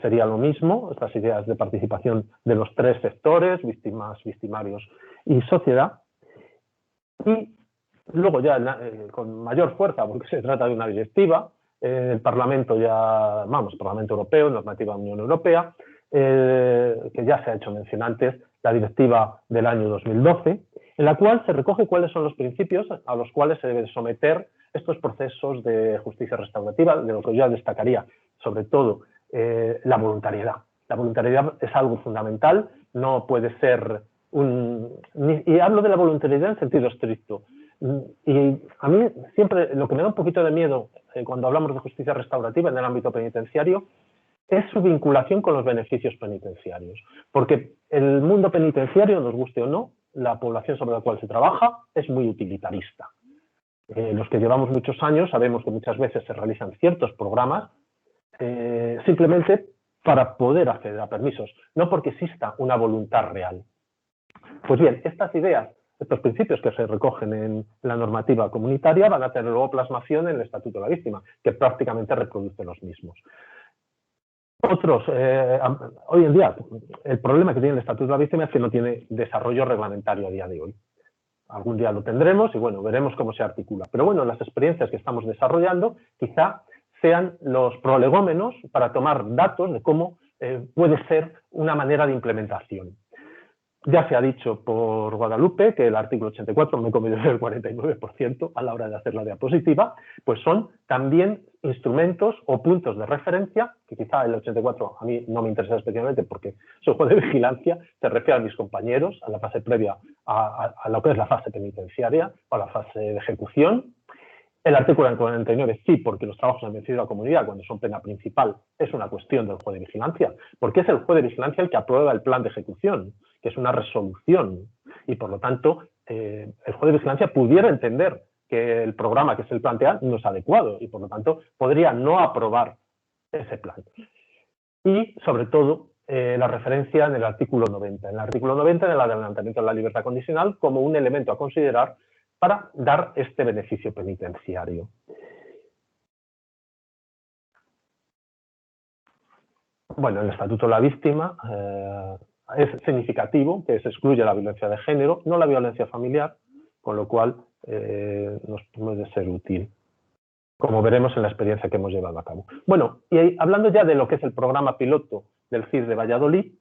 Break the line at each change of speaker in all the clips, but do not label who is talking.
sería lo mismo, estas ideas de participación de los tres sectores, víctimas, victimarios y sociedad. Y luego ya con mayor fuerza, porque se trata de una directiva, el Parlamento Parlamento Europeo, normativa Unión Europea, que ya se ha hecho mención antes, la directiva del año 2012, en la cual se recoge cuáles son los principios a los cuales se deben someter estos procesos de justicia restaurativa, de lo que yo destacaría, sobre todo, la voluntariedad. La voluntariedad es algo fundamental, no puede ser y hablo de la voluntariedad en sentido estricto. Y a mí siempre lo que me da un poquito de miedo cuando hablamos de justicia restaurativa en el ámbito penitenciario es su vinculación con los beneficios penitenciarios. Porque el mundo penitenciario, nos guste o no, la población sobre la cual se trabaja es muy utilitarista. Los que llevamos muchos años sabemos que muchas veces se realizan ciertos programas simplemente para poder acceder a permisos, no porque exista una voluntad real. Pues bien, estas ideas, estos principios que se recogen en la normativa comunitaria van a tener luego plasmación en el Estatuto de la Víctima, que prácticamente reproduce los mismos. Hoy en día, el problema que tiene el Estatuto de la Víctima es que no tiene desarrollo reglamentario a día de hoy. Algún día lo tendremos y bueno, veremos cómo se articula. Pero bueno, las experiencias que estamos desarrollando quizá sean los prolegómenos para tomar datos de cómo puede ser una manera de implementación. Ya se ha dicho por Guadalupe que el artículo 84, me he comido el 49% a la hora de hacer la diapositiva, pues son también instrumentos o puntos de referencia, que quizá el 84 a mí no me interesa especialmente porque soy juez de vigilancia, se refiere a mis compañeros, a la fase previa a lo que es la fase penitenciaria o a la fase de ejecución. El artículo 49 sí, porque los trabajos en beneficio de la comunidad, cuando son pena principal, es una cuestión del juez de vigilancia, porque es el juez de vigilancia el que aprueba el plan de ejecución, que es una resolución, y por lo tanto el juez de vigilancia pudiera entender que el programa que se le plantea no es adecuado, y por lo tanto podría no aprobar ese plan. Y sobre todo la referencia en el artículo 90. En el artículo 90 del adelantamiento de la libertad condicional como un elemento a considerar para dar este beneficio penitenciario. Bueno, el Estatuto de la Víctima es significativo que se excluye la violencia de género, no la violencia familiar, con lo cual nos puede ser útil, como veremos en la experiencia que hemos llevado a cabo. Bueno, y hablando ya de lo que es el programa piloto del CIR de Valladolid,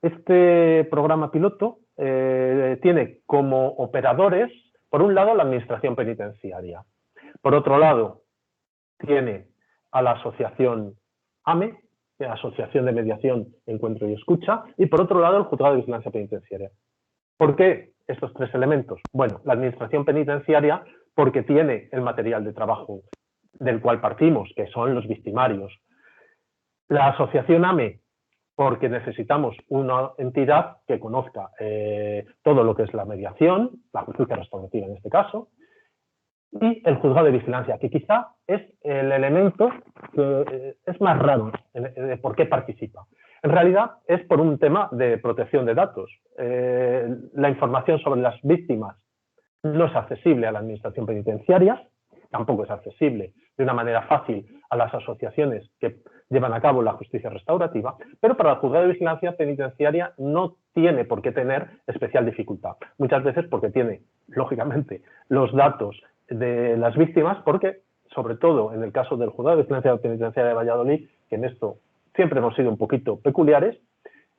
este programa piloto tiene como operadores, por un lado, la Administración Penitenciaria. Por otro lado, tiene a la asociación AME, Asociación de Mediación, Encuentro y Escucha, y por otro lado, el Juzgado de Vigilancia Penitenciaria. ¿Por qué estos tres elementos? Bueno, la Administración Penitenciaria, porque tiene el material de trabajo del cual partimos, que son los victimarios. La asociación AME, porque necesitamos una entidad que conozca todo lo que es la mediación, la justicia restaurativa en este caso, y el juzgado de vigilancia, que quizá es el elemento que es más raro de por qué participa. En realidad es por un tema de protección de datos. La información sobre las víctimas no es accesible a la administración penitenciaria, tampoco es accesible de una manera fácil a las asociaciones que llevan a cabo la justicia restaurativa, pero para el juzgado de vigilancia penitenciaria no tiene por qué tener especial dificultad. Muchas veces porque tiene, lógicamente, los datos de las víctimas, porque, sobre todo en el caso del juzgado de vigilancia penitenciaria de Valladolid, que en esto siempre hemos sido un poquito peculiares,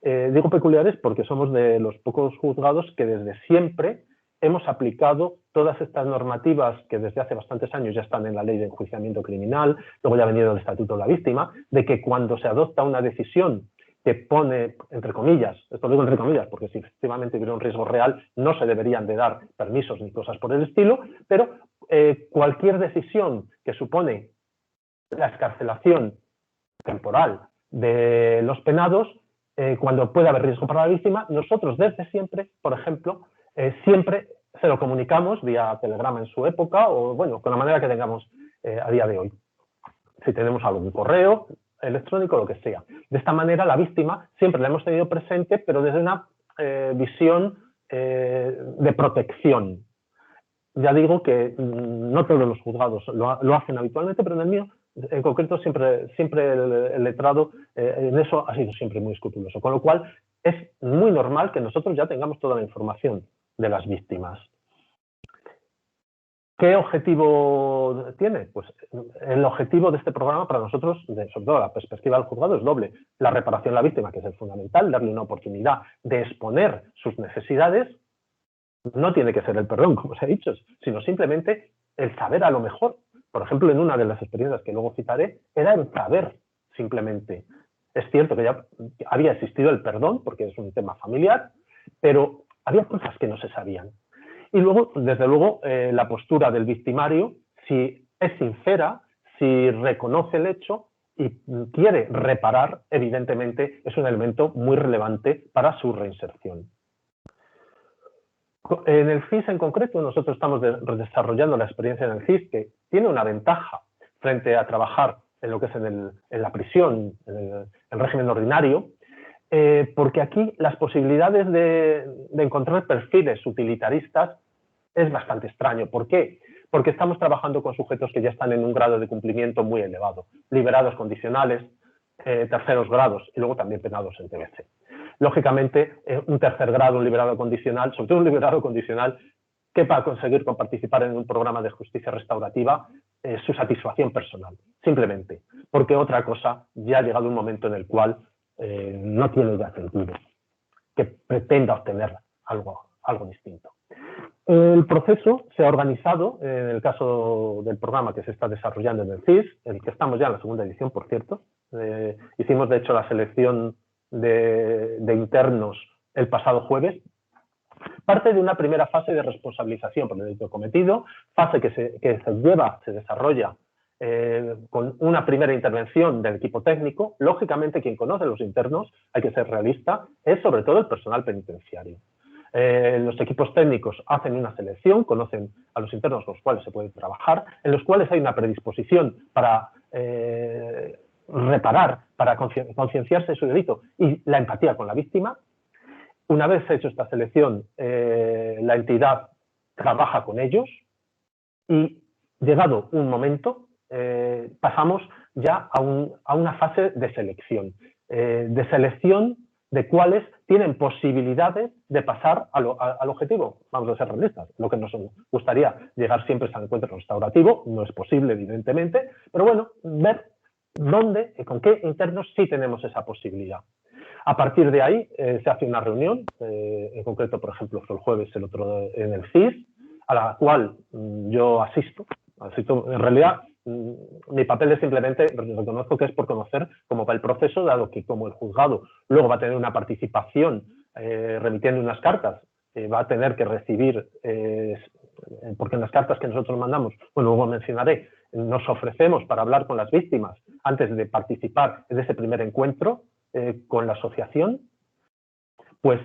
digo peculiares porque somos de los pocos juzgados que desde siempre hemos aplicado todas estas normativas que desde hace bastantes años ya están en la ley de enjuiciamiento criminal, luego ya ha venido el Estatuto de la Víctima, de que cuando se adopta una decisión que pone, entre comillas, esto lo digo entre comillas, porque si efectivamente hubiera un riesgo real no se deberían de dar permisos ni cosas por el estilo, pero cualquier decisión que supone la excarcelación temporal de los penados, cuando puede haber riesgo para la víctima, nosotros desde siempre, por ejemplo, siempre se lo comunicamos vía telegrama en su época o, bueno, con la manera que tengamos a día de hoy. Si tenemos algún correo electrónico, lo que sea. De esta manera, la víctima siempre la hemos tenido presente, pero desde una visión de protección. Ya digo que no todos los juzgados lo hacen habitualmente, pero en el mío en concreto siempre el letrado en eso ha sido siempre muy escrupuloso, con lo cual es muy normal que nosotros ya tengamos toda la información de las víctimas. ¿Qué objetivo tiene? Pues el objetivo de este programa para nosotros, sobre todo la perspectiva del juzgado, es doble. La reparación a la víctima, que es el fundamental, darle una oportunidad de exponer sus necesidades. No tiene que ser el perdón, como os he dicho, sino simplemente el saber a lo mejor. Por ejemplo, en una de las experiencias que luego citaré, era el saber simplemente. Es cierto que ya había existido el perdón, porque es un tema familiar, pero había cosas que no se sabían. Y luego, desde luego, la postura del victimario, si es sincera, si reconoce el hecho y quiere reparar, evidentemente es un elemento muy relevante para su reinserción. En el CIS en concreto, nosotros estamos desarrollando la experiencia en el CIS, que tiene una ventaja frente a trabajar en lo que es en la prisión, en el régimen ordinario, porque aquí las posibilidades de encontrar perfiles utilitaristas es bastante extraño. ¿Por qué? Porque estamos trabajando con sujetos que ya están en un grado de cumplimiento muy elevado, liberados condicionales, terceros grados y luego también penados en TBC. Lógicamente, un tercer grado, un liberado condicional, sobre todo un liberado condicional, que para conseguir con participar en un programa de justicia restaurativa su satisfacción personal, simplemente, porque otra cosa ya ha llegado un momento en el cual no tiene ya sentido que pretenda obtener algo distinto. El proceso se ha organizado, en el caso del programa que se está desarrollando en el CIS, en el que estamos ya en la segunda edición, por cierto. Hicimos, de hecho, la selección de internos el pasado jueves. Parte de una primera fase de responsabilización por el delito cometido, fase que se desarrolla con una primera intervención del equipo técnico. Lógicamente, quien conoce a los internos, hay que ser realista, es sobre todo el personal penitenciario. Los equipos técnicos hacen una selección, conocen a los internos con los cuales se puede trabajar, en los cuales hay una predisposición para reparar, para concienciarse de su delito y la empatía con la víctima. Una vez hecho esta selección, la entidad trabaja con ellos y, llegado un momento, pasamos ya a una fase de selección de cuáles tienen posibilidades de pasar al objetivo. Vamos a ser realistas. Lo que nos gustaría llegar siempre es al encuentro restaurativo, no es posible, evidentemente, pero bueno, ver dónde y con qué internos sí tenemos esa posibilidad. A partir de ahí se hace una reunión, en concreto, por ejemplo, fue el jueves el otro en el CIS, a la cual yo asisto. En realidad, mi papel es simplemente, reconozco que es por conocer cómo va el proceso, dado que como el juzgado luego va a tener una participación remitiendo unas cartas, va a tener que recibir, porque en las cartas que nosotros mandamos, bueno, luego mencionaré, nos ofrecemos para hablar con las víctimas antes de participar en ese primer encuentro con la asociación, pues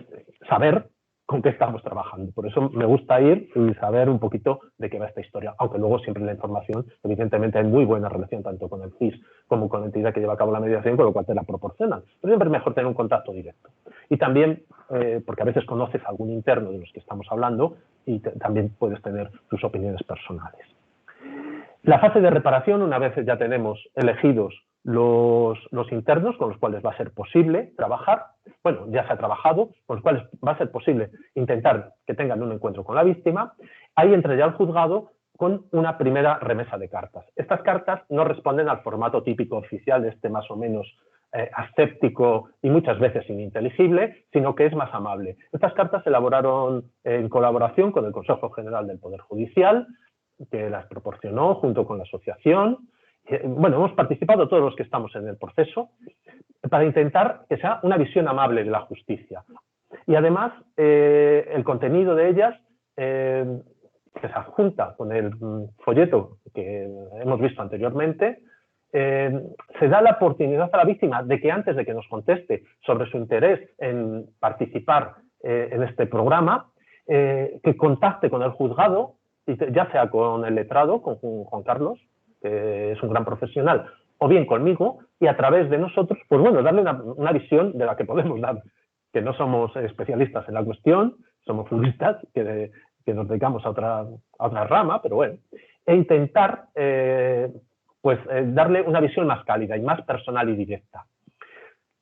saber con qué estamos trabajando. Por eso me gusta ir y saber un poquito de qué va esta historia, aunque luego siempre la información, evidentemente hay muy buena relación tanto con el CIS como con la entidad que lleva a cabo la mediación, con lo cual te la proporcionan. Pero siempre es mejor tener un contacto directo. Y también, porque a veces conoces a algún interno de los que estamos hablando y también puedes tener tus opiniones personales. La fase de reparación, una vez ya tenemos elegidos los internos con los cuales va a ser posible trabajar, bueno, ya se ha trabajado, con los cuales va a ser posible intentar que tengan un encuentro con la víctima, ahí entra ya el juzgado con una primera remesa de cartas. Estas cartas no responden al formato típico oficial de este más o menos aséptico y muchas veces ininteligible, sino que es más amable. Estas cartas se elaboraron en colaboración con el Consejo General del Poder Judicial, que las proporcionó junto con la asociación. Bueno, hemos participado todos los que estamos en el proceso para intentar que sea una visión amable de la justicia. Y además, el contenido de ellas, que se adjunta con el folleto que hemos visto anteriormente, se da la oportunidad a la víctima de que antes de que nos conteste sobre su interés en participar en este programa, que contacte con el juzgado, ya sea con el letrado, con Juan Carlos, que es un gran profesional, o bien conmigo, y a través de nosotros, pues bueno, darle una visión de la que podemos dar, que no somos especialistas en la cuestión, somos juristas, que nos dedicamos a otra rama, pero bueno, e intentar pues darle una visión más cálida y más personal y directa.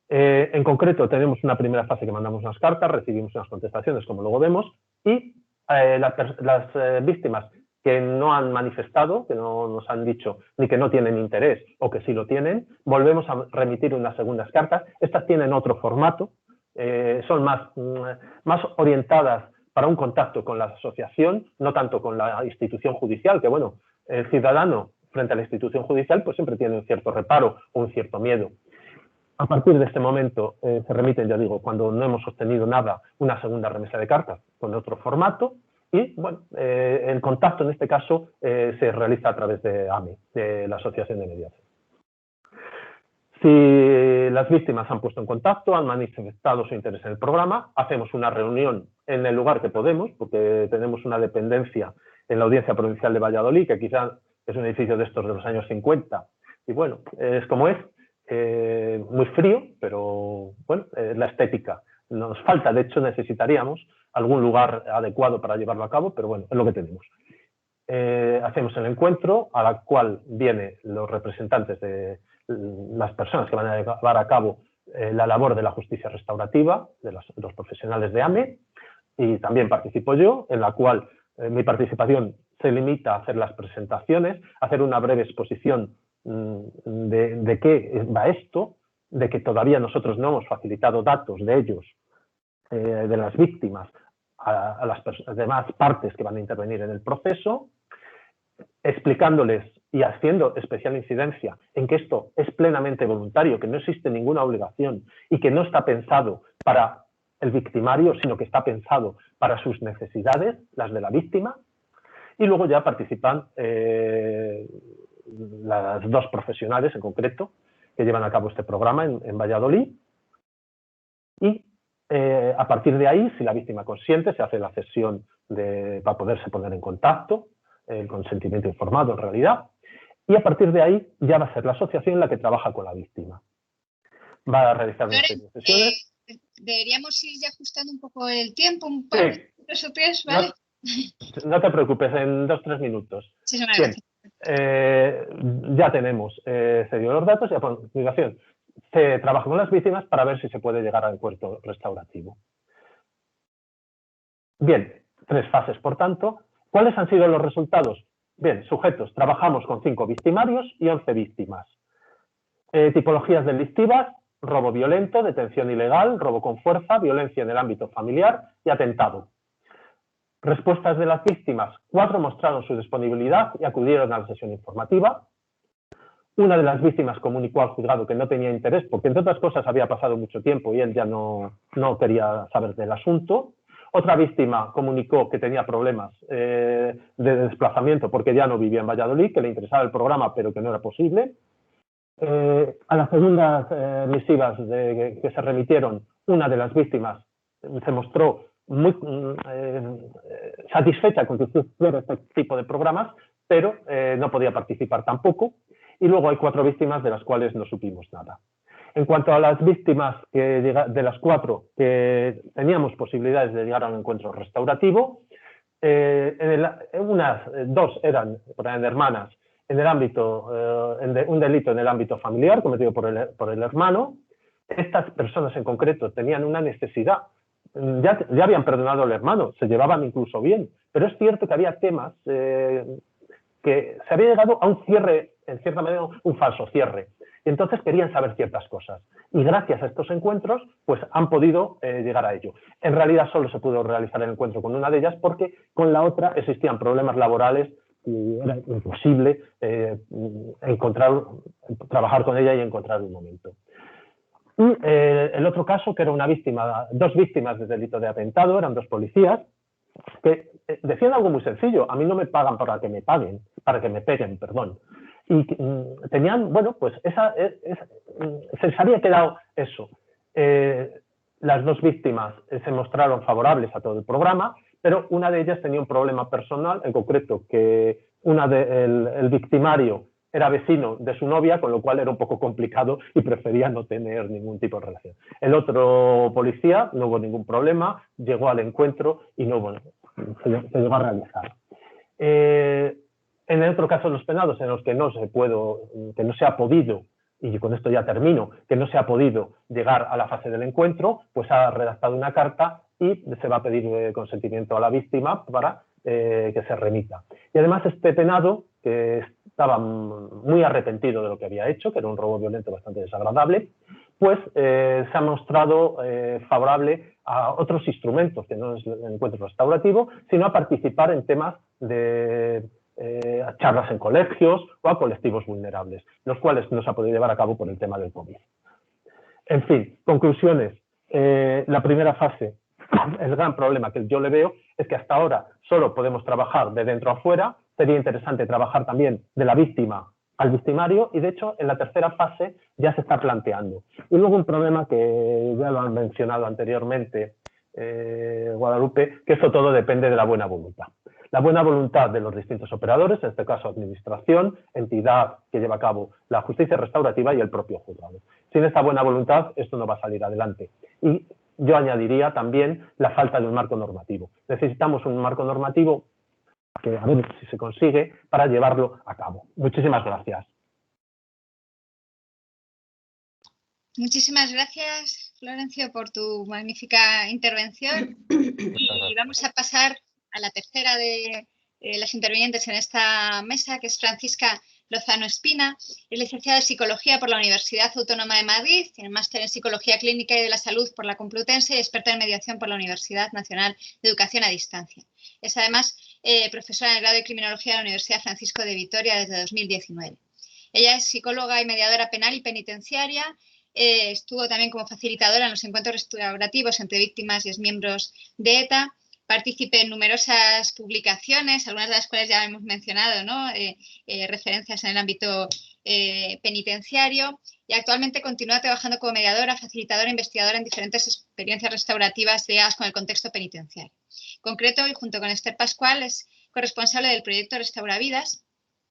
En concreto, tenemos una primera fase que mandamos unas cartas, recibimos unas contestaciones, como luego vemos, y las víctimas que no han manifestado, que no nos han dicho ni que no tienen interés o que sí lo tienen, volvemos a remitir unas segundas cartas. Estas tienen otro formato, son más orientadas para un contacto con la asociación, no tanto con la institución judicial, que bueno, el ciudadano frente a la institución judicial pues siempre tiene un cierto reparo o un cierto miedo. A partir de este momento se remiten, ya digo, cuando no hemos obtenido nada, una segunda remesa de cartas con otro formato y, bueno, el contacto en este caso se realiza a través de AME, de la Asociación de Mediación. Si las víctimas han puesto en contacto, han manifestado su interés en el programa, hacemos una reunión en el lugar que podemos, porque tenemos una dependencia en la Audiencia Provincial de Valladolid, que quizás es un edificio de estos de los años 50, y bueno, es como es, muy frío, pero bueno, la estética nos falta. De hecho, necesitaríamos algún lugar adecuado para llevarlo a cabo, pero bueno, es lo que tenemos. Hacemos el encuentro, a la cual vienen los representantes de las personas que van a llevar a cabo la labor de la justicia restaurativa, de los profesionales de AME, y también participo yo, en la cual mi participación se limita a hacer las presentaciones, hacer una breve exposición de qué va esto, de que todavía nosotros no hemos facilitado datos de ellos, de las víctimas, a las demás partes que van a intervenir en el proceso, explicándoles y haciendo especial incidencia en que esto es plenamente voluntario, que no existe ninguna obligación y que no está pensado para el victimario, sino que está pensado para sus necesidades, las de la víctima, y luego ya participan las dos profesionales en concreto que llevan a cabo este programa en Valladolid, y a partir de ahí, si la víctima consiente, se hace la cesión para poderse poner en contacto, el consentimiento informado en realidad, y a partir de ahí ya va a ser la asociación la que trabaja con la víctima. Va a realizar una serie de sesiones.
Deberíamos ir ya ajustando un poco el tiempo, un par de minutos o tres, ¿vale?
No te preocupes, en 2 o 3 minutos.
Sí, bien,
ya tenemos cedido los datos y a continuación se trabaja con las víctimas para ver si se puede llegar al encuentro restaurativo. Bien, 3 fases, por tanto. ¿Cuáles han sido los resultados? Bien, sujetos. Trabajamos con 5 victimarios y 11 víctimas. Tipologías delictivas: robo violento, detención ilegal, robo con fuerza, violencia en el ámbito familiar y atentado. Respuestas de las víctimas: 4 mostraron su disponibilidad y acudieron a la sesión informativa. Una de las víctimas comunicó al juzgado que no tenía interés porque, entre otras cosas, había pasado mucho tiempo y él ya no quería saber del asunto. Otra víctima comunicó que tenía problemas de desplazamiento porque ya no vivía en Valladolid, que le interesaba el programa pero que no era posible. A las segundas misivas que se remitieron, una de las víctimas se mostró muy satisfecha con que hiciera este tipo de programas, pero no podía participar tampoco. Y luego hay 4 víctimas de las cuales no supimos nada. En cuanto a las víctimas de las 4 que teníamos posibilidades de llegar a un encuentro restaurativo, unas 2 eran hermanas en el ámbito, un delito en el ámbito familiar cometido por el hermano. Estas personas en concreto tenían una necesidad. Ya habían perdonado al hermano, se llevaban incluso bien, pero es cierto que había temas que se había llegado a un cierre, en cierta manera, un falso cierre. Y entonces querían saber ciertas cosas. Y gracias a estos encuentros, pues han podido llegar a ello. En realidad solo se pudo realizar el encuentro con una de ellas porque con la otra existían problemas laborales y era imposible trabajar con ella y encontrar un momento. Y el otro caso, que era una víctima, 2 víctimas de delito de atentado, eran 2 policías, que decían algo muy sencillo: a mí no me pagan para que me peguen, perdón. Y tenían, bueno, pues se les había quedado eso. Las 2 víctimas se mostraron favorables a todo el programa, pero una de ellas tenía un problema personal, en concreto que el victimario era vecino de su novia, con lo cual era un poco complicado y prefería no tener ningún tipo de relación. El otro policía no hubo ningún problema, llegó al encuentro y se llegó a realizar. En el otro caso, los penados en los que no se ha podido, y con esto ya termino, que no se ha podido llegar a la fase del encuentro, pues ha redactado una carta y se va a pedir consentimiento a la víctima para que se remita. Y además este penado, que estaba muy arrepentido de lo que había hecho, que era un robo violento bastante desagradable, pues se ha mostrado favorable a otros instrumentos, que no es el encuentro restaurativo, sino a participar en temas de a charlas en colegios o a colectivos vulnerables, los cuales no se ha podido llevar a cabo por el tema del COVID. En fin, conclusiones. La primera fase, el gran problema que yo le veo es que hasta ahora solo podemos trabajar de dentro a fuera. Sería interesante trabajar también de la víctima al victimario y, de hecho, en la tercera fase ya se está planteando. Y luego un problema que ya lo han mencionado anteriormente, Guadalupe, que eso todo depende de la buena voluntad. La buena voluntad de los distintos operadores, en este caso administración, entidad que lleva a cabo la justicia restaurativa y el propio juzgado. Sin esta buena voluntad esto no va a salir adelante. Y yo añadiría también la falta de un marco normativo. Necesitamos un marco normativo que a ver si se consigue para llevarlo a cabo. Muchísimas gracias.
Muchísimas gracias, Florencio, por tu magnífica intervención. Y vamos a pasar a la tercera de las intervinientes en esta mesa, que es Francisca Lozano Espina. Es licenciada en Psicología por la Universidad Autónoma de Madrid, tiene máster en Psicología Clínica y de la Salud por la Complutense y experta en Mediación por la Universidad Nacional de Educación a Distancia. Es además profesora en el grado de Criminología de la Universidad Francisco de Vitoria desde 2019. Ella es psicóloga y mediadora penal y penitenciaria. Estuvo también como facilitadora en los encuentros restaurativos entre víctimas y exmiembros de ETA. Participé en numerosas publicaciones, algunas de las cuales ya hemos mencionado, ¿no? Referencias en el ámbito penitenciario, y actualmente continúa trabajando como mediadora, facilitadora e investigadora en diferentes experiencias restaurativas ligadas con el contexto penitenciario. En concreto, y junto con Esther Pascual, es corresponsable del proyecto Restauravidas,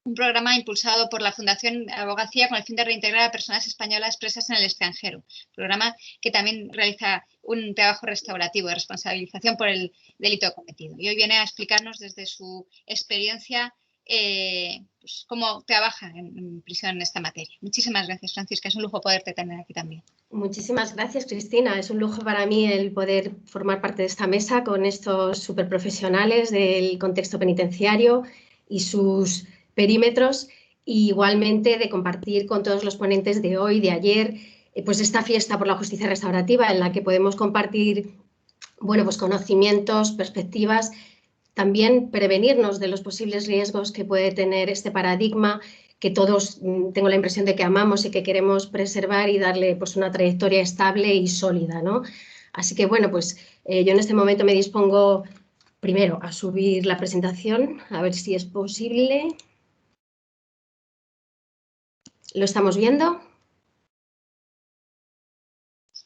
un programa impulsado por la Fundación Abogacía con el fin de reintegrar a personas españolas presas en el extranjero. Programa que también realiza un trabajo restaurativo de responsabilización por el delito cometido. Y hoy viene a explicarnos desde su experiencia pues, cómo trabaja en prisión en esta materia. Muchísimas gracias, Francisca. Es un lujo poderte tener aquí también.
Muchísimas gracias, Cristina. Es un lujo para mí el poder formar parte de esta mesa con estos superprofesionales del contexto penitenciario y sus perímetros, y igualmente de compartir con todos los ponentes de hoy, de ayer, pues esta fiesta por la justicia restaurativa en la que podemos compartir, bueno, pues conocimientos, perspectivas, también prevenirnos de los posibles riesgos que puede tener este paradigma que todos tengo la impresión de que amamos y que queremos preservar y darle pues una trayectoria estable y sólida, ¿no? Así que bueno, pues yo en este momento me dispongo primero a subir la presentación, a ver si es posible. ¿Lo estamos viendo?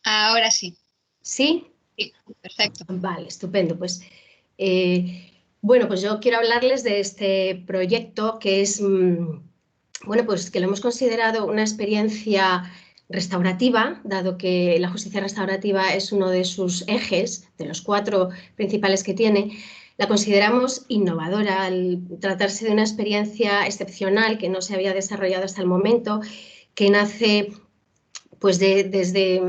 Ahora sí.
¿Sí?
Sí, perfecto.
Vale, estupendo. Pues, bueno, pues yo quiero hablarles de este proyecto que es, bueno, pues que lo hemos considerado una experiencia restaurativa, dado que la justicia restaurativa es uno de sus ejes, de los 4 principales que tiene. La consideramos innovadora al tratarse de una experiencia excepcional que no se había desarrollado hasta el momento, que nace pues desde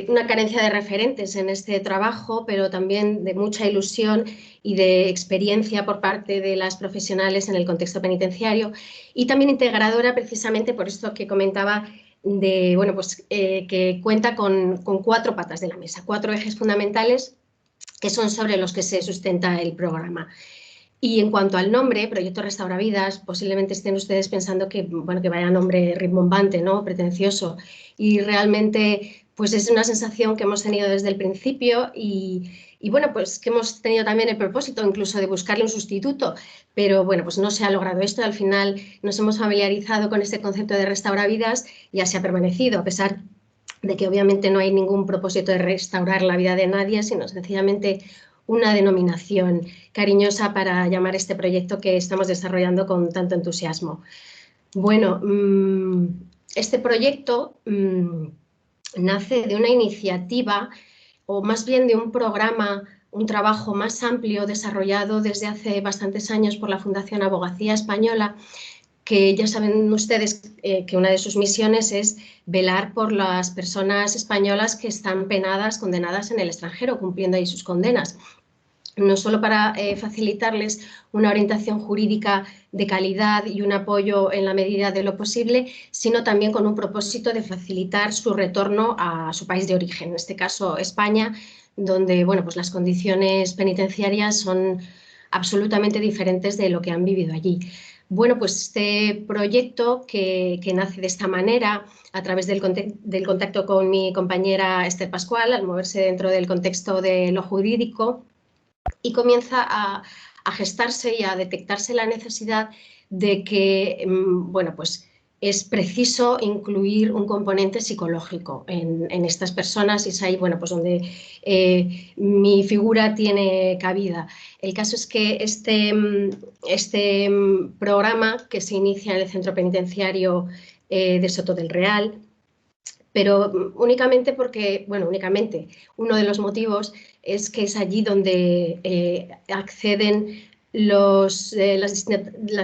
una carencia de referentes en este trabajo, pero también de mucha ilusión y de experiencia por parte de las profesionales en el contexto penitenciario, y también integradora precisamente por esto que comentaba de, bueno, pues, que cuenta con 4 patas de la mesa, 4 ejes fundamentales que son sobre los que se sustenta el programa. Y en cuanto al nombre, Proyecto Restauravidas, posiblemente estén ustedes pensando que, bueno, que vaya nombre rimbombante, ¿no? Pretencioso. Y realmente pues es una sensación que hemos tenido desde el principio y bueno, pues que hemos tenido también el propósito incluso de buscarle un sustituto, pero bueno, pues no se ha logrado esto. Al final nos hemos familiarizado con este concepto de Restauravidas y así ha permanecido, a pesar de que obviamente no hay ningún propósito de restaurar la vida de nadie, sino sencillamente una denominación cariñosa para llamar este proyecto que estamos desarrollando con tanto entusiasmo. Bueno, este proyecto nace de una iniciativa, o más bien de un programa un trabajo más amplio desarrollado desde hace bastantes años por la Fundación Abogacía Española, que ya saben ustedes que una de sus misiones es velar por las personas españolas que están penadas, condenadas en el extranjero, cumpliendo ahí sus condenas. No solo para facilitarles una orientación jurídica de calidad y un apoyo en la medida de lo posible, sino también con un propósito de facilitar su retorno a su país de origen, en este caso España, donde bueno, pues las condiciones penitenciarias son absolutamente diferentes de lo que han vivido allí. Bueno, pues este proyecto que nace de esta manera, a través del contacto con mi compañera Esther Pascual, al moverse dentro del contexto de lo jurídico, y comienza a gestarse y a detectarse la necesidad de que, bueno, pues es preciso incluir un componente psicológico en estas personas, y es ahí, bueno, pues donde mi figura tiene cabida. El caso es que este programa, que se inicia en el centro penitenciario de Soto del Real, pero únicamente porque, bueno, únicamente, uno de los motivos es que es allí donde acceden las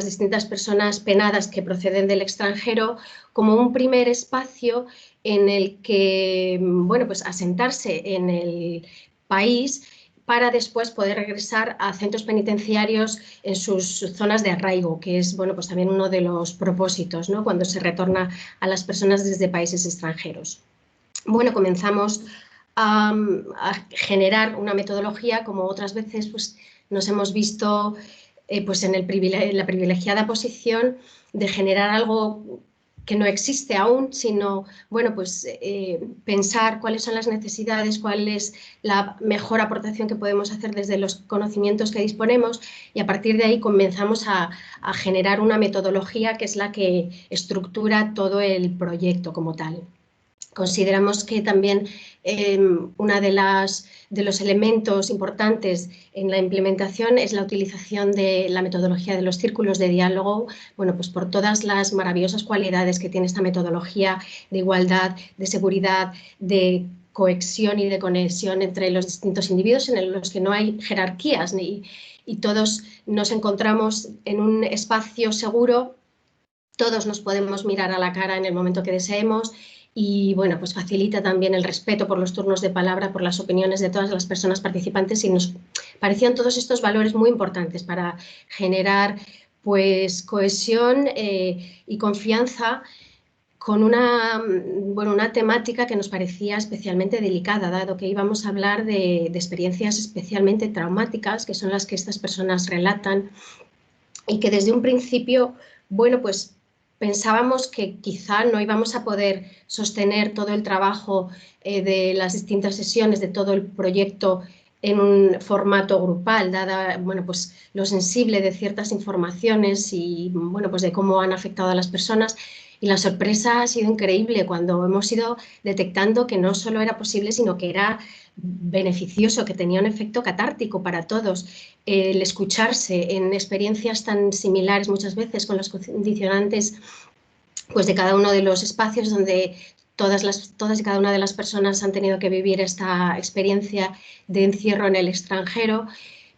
distintas personas penadas que proceden del extranjero, como un primer espacio en el que, bueno, pues asentarse en el país para después poder regresar a centros penitenciarios en sus zonas de arraigo, que es, bueno, pues también uno de los propósitos, ¿no?, cuando se retorna a las personas desde países extranjeros. Bueno, comenzamos a generar una metodología, como otras veces pues, nos hemos visto pues en la privilegiada posición de generar algo que no existe aún, sino, bueno, pues pensar cuáles son las necesidades, cuál es la mejor aportación que podemos hacer desde los conocimientos que disponemos, y a partir de ahí comenzamos a generar una metodología que es la que estructura todo el proyecto como tal. Consideramos que también uno de los elementos importantes en la implementación es la utilización de la metodología de los círculos de diálogo, bueno, pues por todas las maravillosas cualidades que tiene esta metodología de igualdad, de seguridad, de cohesión y de conexión entre los distintos individuos, en los que no hay jerarquías y todos nos encontramos en un espacio seguro, todos nos podemos mirar a la cara en el momento que deseemos. Y bueno, pues facilita también el respeto por los turnos de palabra, por las opiniones de todas las personas participantes, y nos parecían todos estos valores muy importantes para generar pues cohesión y confianza con una temática que nos parecía especialmente delicada, dado que íbamos a hablar de experiencias especialmente traumáticas, que son las que estas personas relatan, y que desde un principio, bueno, pues pensábamos que quizá no íbamos a poder sostener todo el trabajo de las distintas sesiones, de todo el proyecto en un formato grupal, dada, bueno, pues lo sensible de ciertas informaciones y, bueno, pues de cómo han afectado a las personas. Y la sorpresa ha sido increíble cuando hemos ido detectando que no solo era posible, sino que era beneficioso, que tenía un efecto catártico para todos. El escucharse en experiencias tan similares muchas veces con los condicionantes pues, de cada uno de los espacios donde todas y cada una de las personas han tenido que vivir esta experiencia de encierro en el extranjero.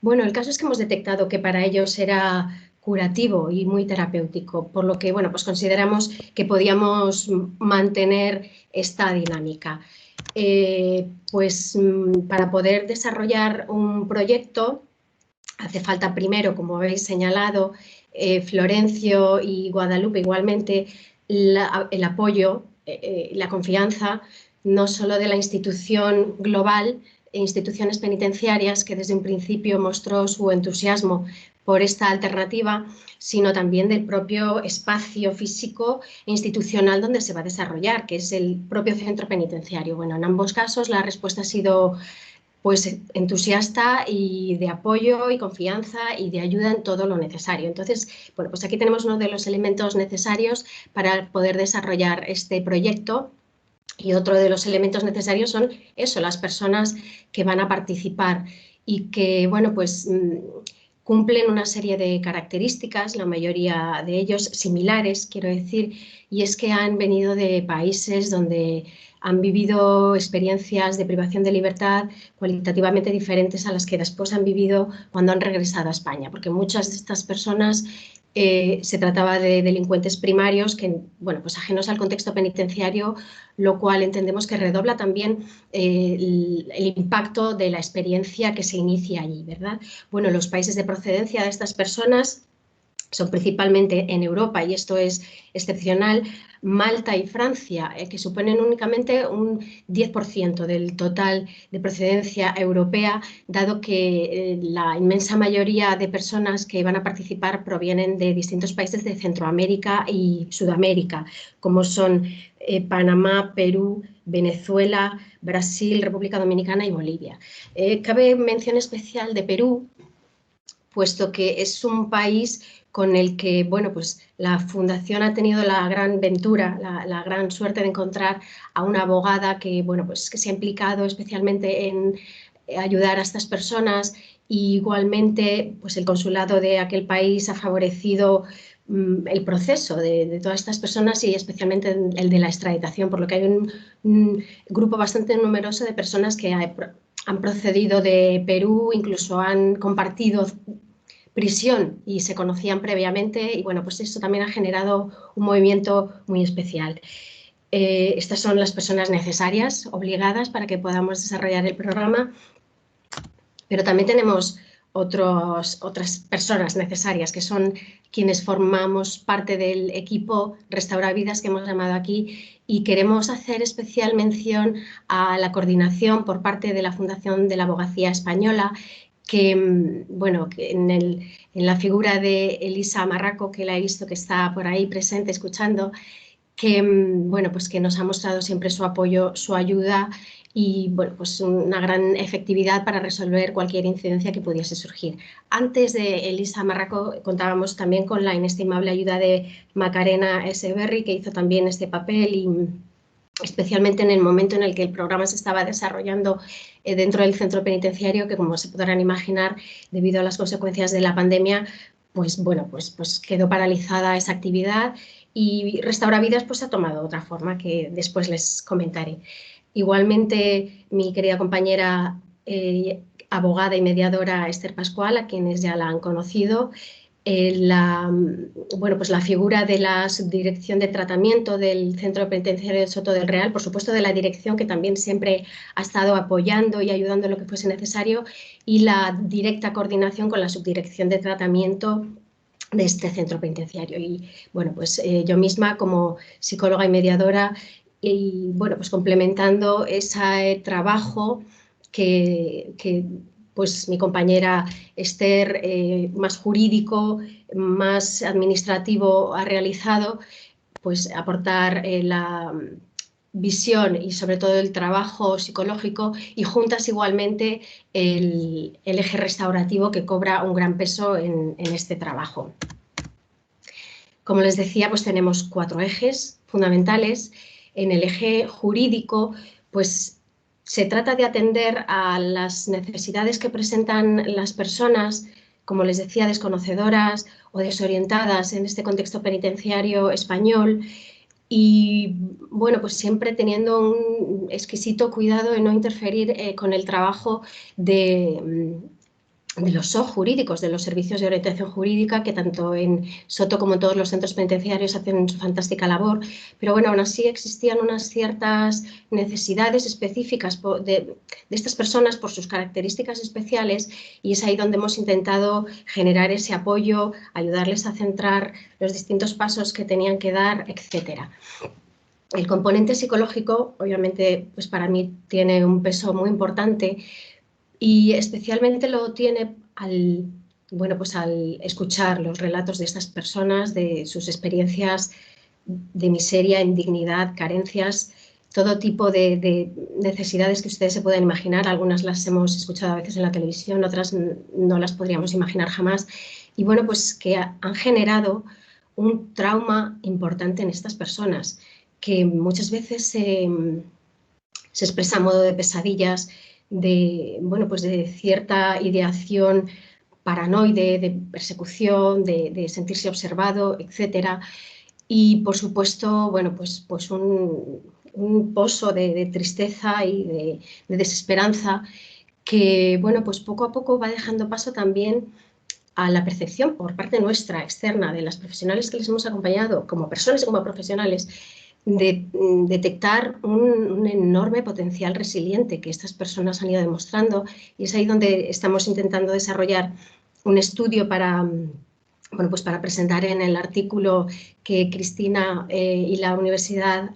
Bueno, el caso es que hemos detectado que para ellos era curativo y muy terapéutico, por lo que, bueno, pues consideramos que podíamos mantener esta dinámica. Pues para poder desarrollar un proyecto hace falta primero, como habéis señalado, Florencio y Guadalupe igualmente, el apoyo, la confianza, no solo de la institución global e instituciones penitenciarias, que desde un principio mostró su entusiasmo por esta alternativa, sino también del propio espacio físico e institucional donde se va a desarrollar, que es el propio centro penitenciario. Bueno, en ambos casos la respuesta ha sido pues entusiasta y de apoyo y confianza y de ayuda en todo lo necesario. Entonces, bueno, pues aquí tenemos uno de los elementos necesarios para poder desarrollar este proyecto, y otro de los elementos necesarios son eso, las personas que van a participar y que, bueno, pues cumplen una serie de características, la mayoría de ellos similares, quiero decir, y es que han venido de países donde han vivido experiencias de privación de libertad cualitativamente diferentes a las que después han vivido cuando han regresado a España, porque muchas de estas personas se trataba de delincuentes primarios que, bueno, pues ajenos al contexto penitenciario, lo cual entendemos que redobla también el impacto de la experiencia que se inicia allí, ¿verdad? Bueno, los países de procedencia de estas personas son principalmente en Europa, y esto es excepcional, Malta y Francia, que suponen únicamente un 10% del total de procedencia europea, dado que la inmensa mayoría de personas que van a participar provienen de distintos países de Centroamérica y Sudamérica, como son Panamá, Perú, Venezuela, Brasil, República Dominicana y Bolivia. Cabe mención especial de Perú, puesto que es un país con el que, bueno, pues la Fundación ha tenido la gran ventura, la gran suerte de encontrar a una abogada que, bueno, pues que se ha implicado especialmente en ayudar a estas personas, y igualmente pues el consulado de aquel país ha favorecido el proceso de todas estas personas, y especialmente el de la extraditación, por lo que hay un grupo bastante numeroso de personas que han procedido de Perú, incluso han compartido prisión y se conocían previamente, y bueno, pues esto también ha generado un movimiento muy especial. Estas son las personas necesarias, obligadas, para que podamos desarrollar el programa, pero también tenemos otras personas necesarias, que son quienes formamos parte del equipo Restaura Vidas que hemos llamado aquí, y queremos hacer especial mención a la coordinación por parte de la Fundación de la Abogacía Española, que, bueno, que en la figura de Elisa Marraco, que la he visto que está por ahí presente escuchando, que, bueno, pues que nos ha mostrado siempre su apoyo, su ayuda y, bueno, pues una gran efectividad para resolver cualquier incidencia que pudiese surgir. Antes de Elisa Marraco contábamos también con la inestimable ayuda de Macarena Eseverri, que hizo también este papel, y especialmente en el momento en el que el programa se estaba desarrollando dentro del centro penitenciario, que, como se podrán imaginar, debido a las consecuencias de la pandemia, pues bueno, pues quedó paralizada esa actividad, y Restaura Vidas pues ha tomado otra forma que después les comentaré. Igualmente, mi querida compañera abogada y mediadora Esther Pascual, a quienes ya la han conocido, bueno, pues la figura de la subdirección de tratamiento del Centro Penitenciario de Soto del Real, por supuesto de la dirección, que también siempre ha estado apoyando y ayudando en lo que fuese necesario, y la directa coordinación con la subdirección de tratamiento de este centro penitenciario. Y bueno, pues yo misma como psicóloga y mediadora, y bueno, pues complementando ese trabajo que pues mi compañera Esther, más jurídico, más administrativo, ha realizado, pues aportar la visión y sobre todo el trabajo psicológico, y juntas igualmente el eje restaurativo, que cobra un gran peso en este trabajo. Como les decía, pues tenemos 4 ejes fundamentales. En el eje jurídico, pues se trata de atender a las necesidades que presentan las personas, como les decía, desconocedoras o desorientadas en este contexto penitenciario español, y bueno, pues siempre teniendo un exquisito cuidado en no interferir con el trabajo de los SOJ jurídicos, de los servicios de orientación jurídica, que tanto en Soto como en todos los centros penitenciarios hacen su fantástica labor. Pero bueno, aún así existían unas ciertas necesidades específicas de estas personas por sus características especiales, y es ahí donde hemos intentado generar ese apoyo, ayudarles a centrar los distintos pasos que tenían que dar, etc. El componente psicológico, obviamente, pues para mí tiene un peso muy importante, y especialmente lo tiene bueno, pues al escuchar los relatos de estas personas, de sus experiencias de miseria, indignidad, carencias, todo tipo de necesidades que ustedes se puedan imaginar. Algunas las hemos escuchado a veces en la televisión, otras no las podríamos imaginar jamás. Y bueno, pues que han generado un trauma importante en estas personas, que muchas veces se expresa a modo de pesadillas, bueno, pues de cierta ideación paranoide, de persecución, de sentirse observado, etc. y, por supuesto, bueno, pues un pozo de tristeza y de desesperanza que, bueno, pues poco a poco va dejando paso también a la percepción por parte nuestra, externa, de las profesionales que les hemos acompañado, como personas y como profesionales, de detectar un enorme potencial resiliente que estas personas han ido demostrando, y es ahí donde estamos intentando desarrollar un estudio para, bueno, pues para presentar en el artículo que Cristina y la universidad,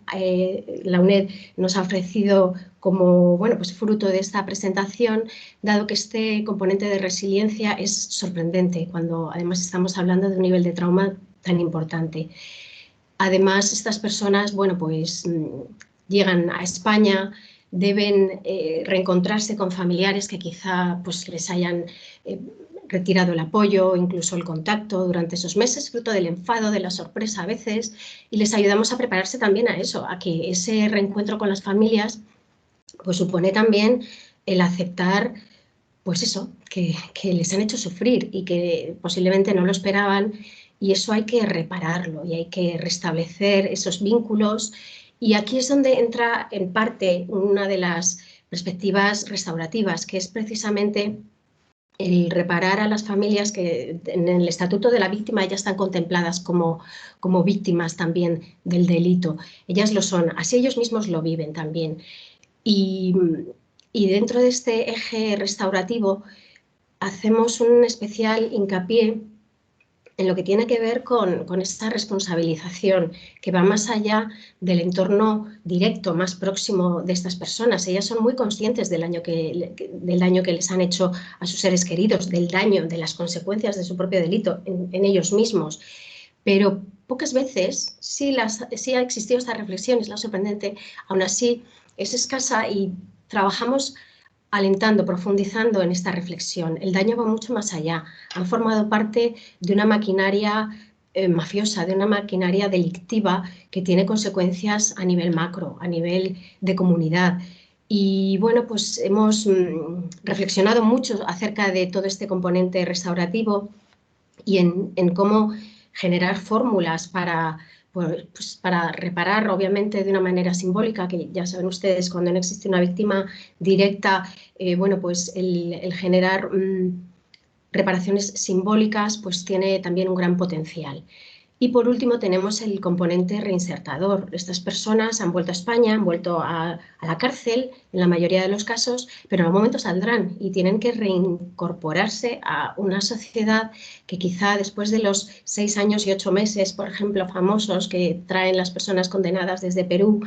la UNED, nos ha ofrecido como, bueno, pues fruto de esta presentación, dado que este componente de resiliencia es sorprendente cuando además estamos hablando de un nivel de trauma tan importante. Además, estas personas, bueno, pues llegan a España, deben reencontrarse con familiares que quizá pues, les hayan retirado el apoyo, incluso el contacto durante esos meses, fruto del enfado, de la sorpresa a veces, y les ayudamos a prepararse también a eso, a que ese reencuentro con las familias pues supone también el aceptar, pues eso, que les han hecho sufrir y que posiblemente no lo esperaban, y eso hay que repararlo y hay que restablecer esos vínculos. Y aquí es donde entra en parte una de las perspectivas restaurativas, que es precisamente el reparar a las familias que en el Estatuto de la Víctima ya están contempladas como víctimas también del delito. Ellas lo son, así ellos mismos lo viven también. Y dentro de este eje restaurativo hacemos un especial hincapié en lo que tiene que ver con esta responsabilización que va más allá del entorno directo, más próximo de estas personas. Ellas son muy conscientes del daño que les han hecho a sus seres queridos, del daño, de las consecuencias de su propio delito en ellos mismos. Pero pocas veces sí ha existido esta reflexión, es la sorprendente, aún así es escasa, y trabajamos alentando, profundizando en esta reflexión. El daño va mucho más allá. Han formado parte de una maquinaria mafiosa, de una maquinaria delictiva que tiene consecuencias a nivel macro, a nivel de comunidad. Y bueno, pues hemos reflexionado mucho acerca de todo este componente restaurativo y en cómo generar fórmulas para reparar, obviamente de una manera simbólica, que ya saben ustedes, cuando no existe una víctima directa, bueno, pues el generar reparaciones simbólicas pues tiene también un gran potencial. Y por último tenemos el componente reinsertador. Estas personas han vuelto a España, han vuelto a la cárcel en la mayoría de los casos, pero en algún momento saldrán y tienen que reincorporarse a una sociedad que quizá después de los 6 años y 8 meses, por ejemplo, famosos que traen las personas condenadas desde Perú,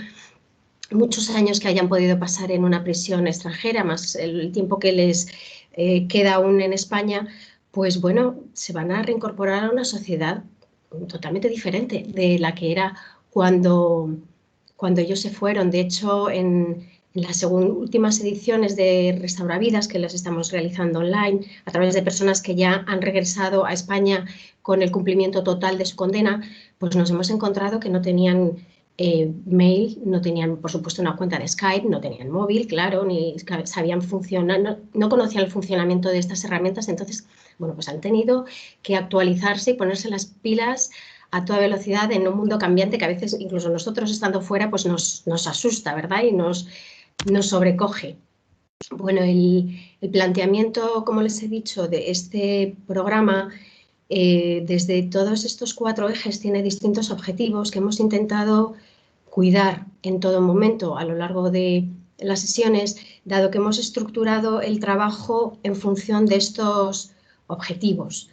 muchos años que hayan podido pasar en una prisión extranjera, más el tiempo que les queda aún en España, pues bueno, se van a reincorporar a una sociedad totalmente diferente de la que era cuando ellos se fueron. De hecho, en las últimas ediciones de Restauravidas, que las estamos realizando online, a través de personas que ya han regresado a España con el cumplimiento total de su condena, pues nos hemos encontrado que no tenían mail, no tenían, por supuesto, una cuenta de Skype, no tenían móvil, claro, ni sabían funcionar, no conocían el funcionamiento de estas herramientas. Entonces, bueno, pues han tenido que actualizarse y ponerse las pilas a toda velocidad en un mundo cambiante que a veces, incluso nosotros estando fuera, pues nos asusta, ¿verdad? Y nos sobrecoge. Bueno, el planteamiento, como les he dicho, de este programa, desde todos estos 4 ejes, tiene distintos objetivos que hemos intentado cuidar en todo momento a lo largo de las sesiones, dado que hemos estructurado el trabajo en función de estos objetivos.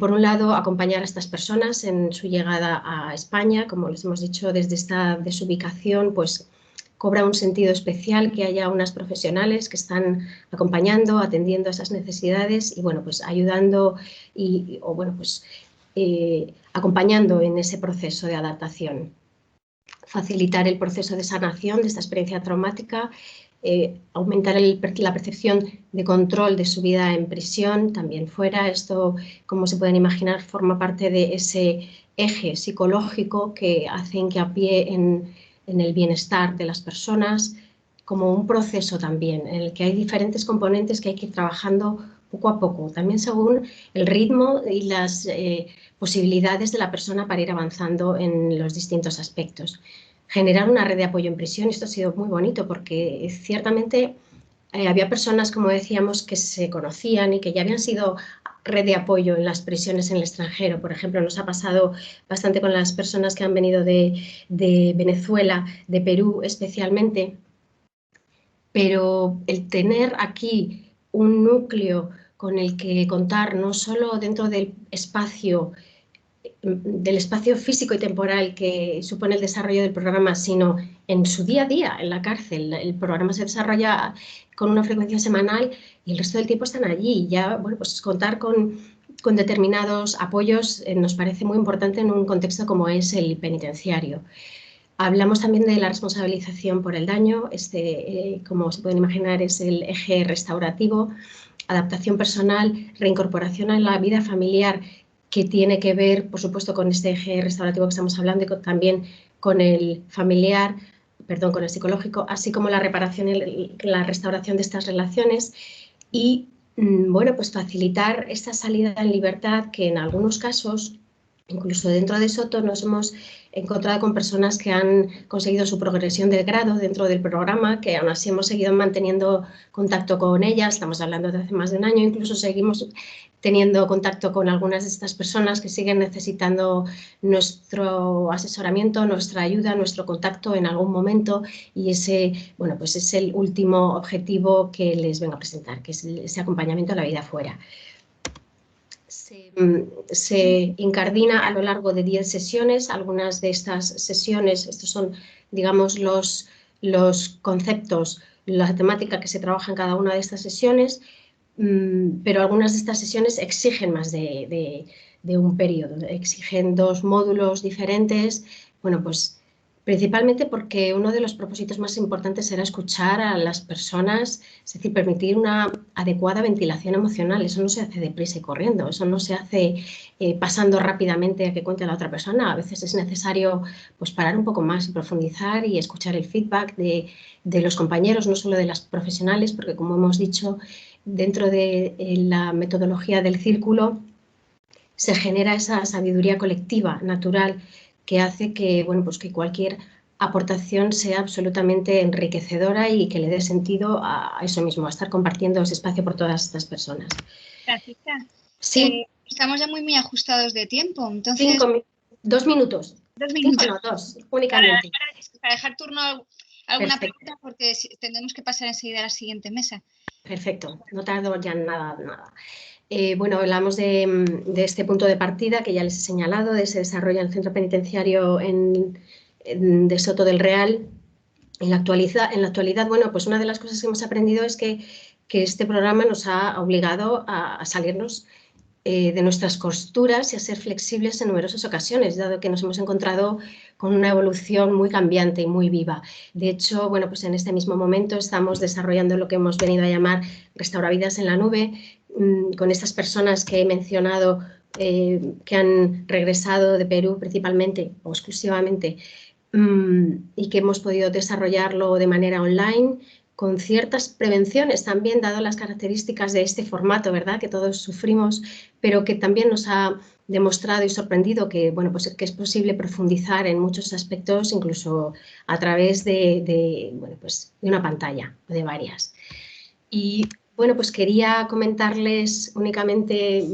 Por un lado, acompañar a estas personas en su llegada a España. Como les hemos dicho, desde esta desubicación, pues cobra un sentido especial que haya unas profesionales que están acompañando, atendiendo a esas necesidades y, bueno, pues ayudando acompañando en ese proceso de adaptación. Facilitar el proceso de sanación de esta experiencia traumática, aumentar la percepción de control de su vida en prisión, también fuera. Esto, como se pueden imaginar, forma parte de ese eje psicológico que hace hincapié en el bienestar de las personas, como un proceso también en el que hay diferentes componentes que hay que ir trabajando poco a poco, también según el ritmo y las posibilidades de la persona para ir avanzando en los distintos aspectos. Generar una red de apoyo en prisión, esto ha sido muy bonito porque ciertamente había personas, como decíamos, que se conocían y que ya habían sido red de apoyo en las prisiones en el extranjero. Por ejemplo, nos ha pasado bastante con las personas que han venido de Venezuela, de Perú especialmente, pero el tener aquí un núcleo con el que contar, no solo dentro del espacio físico y temporal que supone el desarrollo del programa, sino en su día a día, en la cárcel. El programa se desarrolla con una frecuencia semanal y el resto del tiempo están allí. Y ya, bueno, pues contar con determinados apoyos nos parece muy importante en un contexto como es el penitenciario. Hablamos también de la responsabilización por el daño. Como se pueden imaginar, es el eje restaurativo, adaptación personal, reincorporación a la vida familiar, que tiene que ver, por supuesto, con este eje restaurativo que estamos hablando y también con el familiar, perdón, con el psicológico, así como la reparación y la restauración de estas relaciones y, bueno, pues facilitar esta salida en libertad que en algunos casos, incluso dentro de Soto, nos hemos encontrado con personas que han conseguido su progresión de grado dentro del programa, que aún así hemos seguido manteniendo contacto con ellas, estamos hablando de hace más de un año, incluso seguimos teniendo contacto con algunas de estas personas que siguen necesitando nuestro asesoramiento, nuestra ayuda, nuestro contacto en algún momento, y ese, bueno, pues es el último objetivo que les vengo a presentar, que es ese acompañamiento a la vida fuera. Se incardina a lo largo de 10 sesiones. Algunas de estas sesiones, estos son, digamos, los conceptos, la temática que se trabaja en cada una de estas sesiones, pero algunas de estas sesiones exigen más de un periodo, exigen 2 módulos diferentes. Bueno, pues principalmente porque uno de los propósitos más importantes era escuchar a las personas, es decir, permitir una adecuada ventilación emocional. Eso no se hace deprisa y corriendo, eso no se hace pasando rápidamente a que cuente la otra persona. A veces es necesario pues, parar un poco más y profundizar y escuchar el feedback de los compañeros, no solo de las profesionales, porque como hemos dicho, dentro de la metodología del círculo se genera esa sabiduría colectiva, natural, que hace que, bueno, pues que cualquier aportación sea absolutamente enriquecedora y que le dé sentido a eso mismo, a estar compartiendo ese espacio por todas estas personas.
Francisca,
sí.
Estamos ya muy ajustados de tiempo, entonces...
2 minutos.
2 minutos.
No, 2, únicamente.
Para dejar turno a alguna pregunta, porque tendremos que pasar enseguida a la siguiente mesa.
Perfecto, no tardo ya nada. Bueno, hablamos de este punto de partida que ya les he señalado, de ese desarrollo en el centro penitenciario de Soto del Real. En la actualidad, bueno, pues una de las cosas que hemos aprendido es que este programa nos ha obligado a salirnos de nuestras costuras y a ser flexibles en numerosas ocasiones, dado que nos hemos encontrado con una evolución muy cambiante y muy viva. De hecho, bueno, pues en este mismo momento estamos desarrollando lo que hemos venido a llamar Restauravidas en la Nube, con estas personas que he mencionado que han regresado de Perú principalmente o exclusivamente y que hemos podido desarrollarlo de manera online, con ciertas prevenciones también, dado las características de este formato, ¿verdad?, que todos sufrimos, pero que también nos ha demostrado y sorprendido que, bueno, pues que es posible profundizar en muchos aspectos, incluso a través bueno, pues de una pantalla o de varias. Y bueno, pues quería comentarles únicamente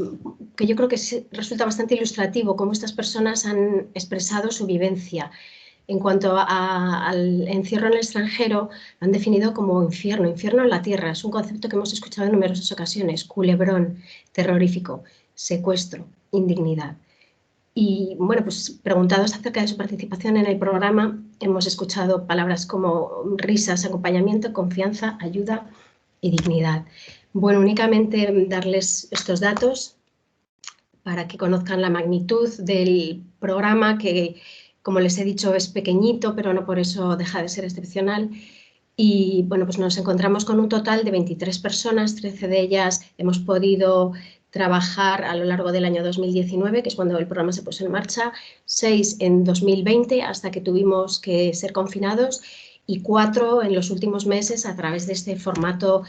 que yo creo que resulta bastante ilustrativo cómo estas personas han expresado su vivencia. En cuanto al encierro en el extranjero, lo han definido como infierno en la tierra. Es un concepto que hemos escuchado en numerosas ocasiones: culebrón, terrorífico, secuestro, indignidad. Y bueno, pues preguntados acerca de su participación en el programa, hemos escuchado palabras como risas, acompañamiento, confianza, ayuda y dignidad. Bueno, únicamente darles estos datos para que conozcan la magnitud del programa, que, como les he dicho, es pequeñito, pero no por eso deja de ser excepcional. Y bueno, pues nos encontramos con un total de 23 personas, 13 de ellas hemos podido trabajar a lo largo del año 2019, que es cuando el programa se puso en marcha, 6 en 2020, hasta que tuvimos que ser confinados, y 4 en los últimos meses a través de este formato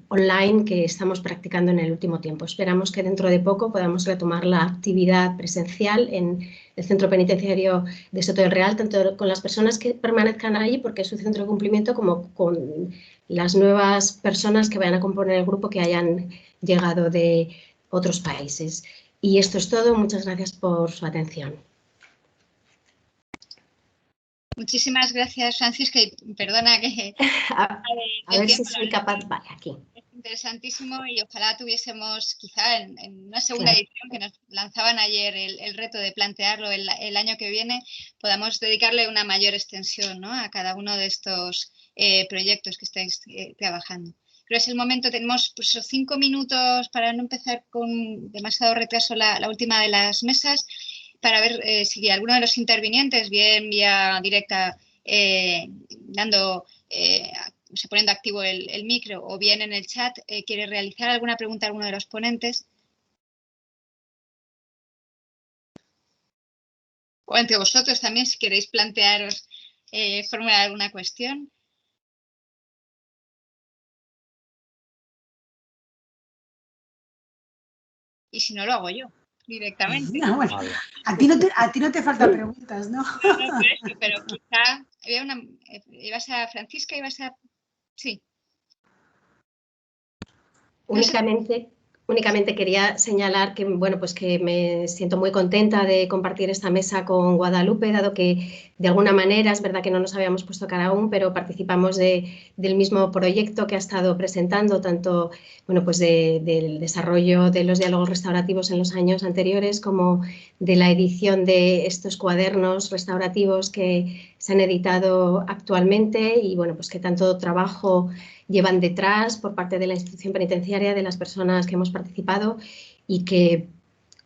online que estamos practicando en el último tiempo. Esperamos que dentro de poco podamos retomar la actividad presencial en el Centro Penitenciario de Soto del Real, tanto con las personas que permanezcan allí, porque es su centro de cumplimiento, como con las nuevas personas que vayan a componer el grupo que hayan llegado de otros países. Y esto es todo. Muchas gracias por su atención.
Muchísimas gracias, Francisca, y perdona que...
A ver si soy capaz... Vale, aquí.
Es interesantísimo y ojalá tuviésemos quizá en una segunda edición que nos lanzaban ayer el reto de plantearlo el año que viene, podamos dedicarle una mayor extensión, ¿no?, a cada uno de estos proyectos que estáis trabajando. Creo que es el momento, tenemos pues 5 minutos para no empezar con demasiado retraso la última de las mesas, para ver si alguno de los intervinientes, bien vía directa, poniendo activo el micro, o bien en el chat, quiere realizar alguna pregunta a alguno de los ponentes. O entre vosotros también, si queréis plantearos, formular alguna cuestión. Y si no, lo hago yo directamente.
No, bueno, a ti no te faltan preguntas, ¿no?
No, por eso, pero quizá había una... ¿Ibas a Francisca? ¿Ibas a...? Sí.
Únicamente quería señalar que, bueno, pues que me siento muy contenta de compartir esta mesa con Guadalupe, dado que de alguna manera, es verdad que no nos habíamos puesto cara aún, pero participamos del mismo proyecto que ha estado presentando, tanto, bueno, pues del desarrollo de los diálogos restaurativos en los años anteriores, como de la edición de estos cuadernos restaurativos que se han editado actualmente y, bueno, pues que tanto trabajo llevan detrás por parte de la institución penitenciaria, de las personas que hemos participado, y que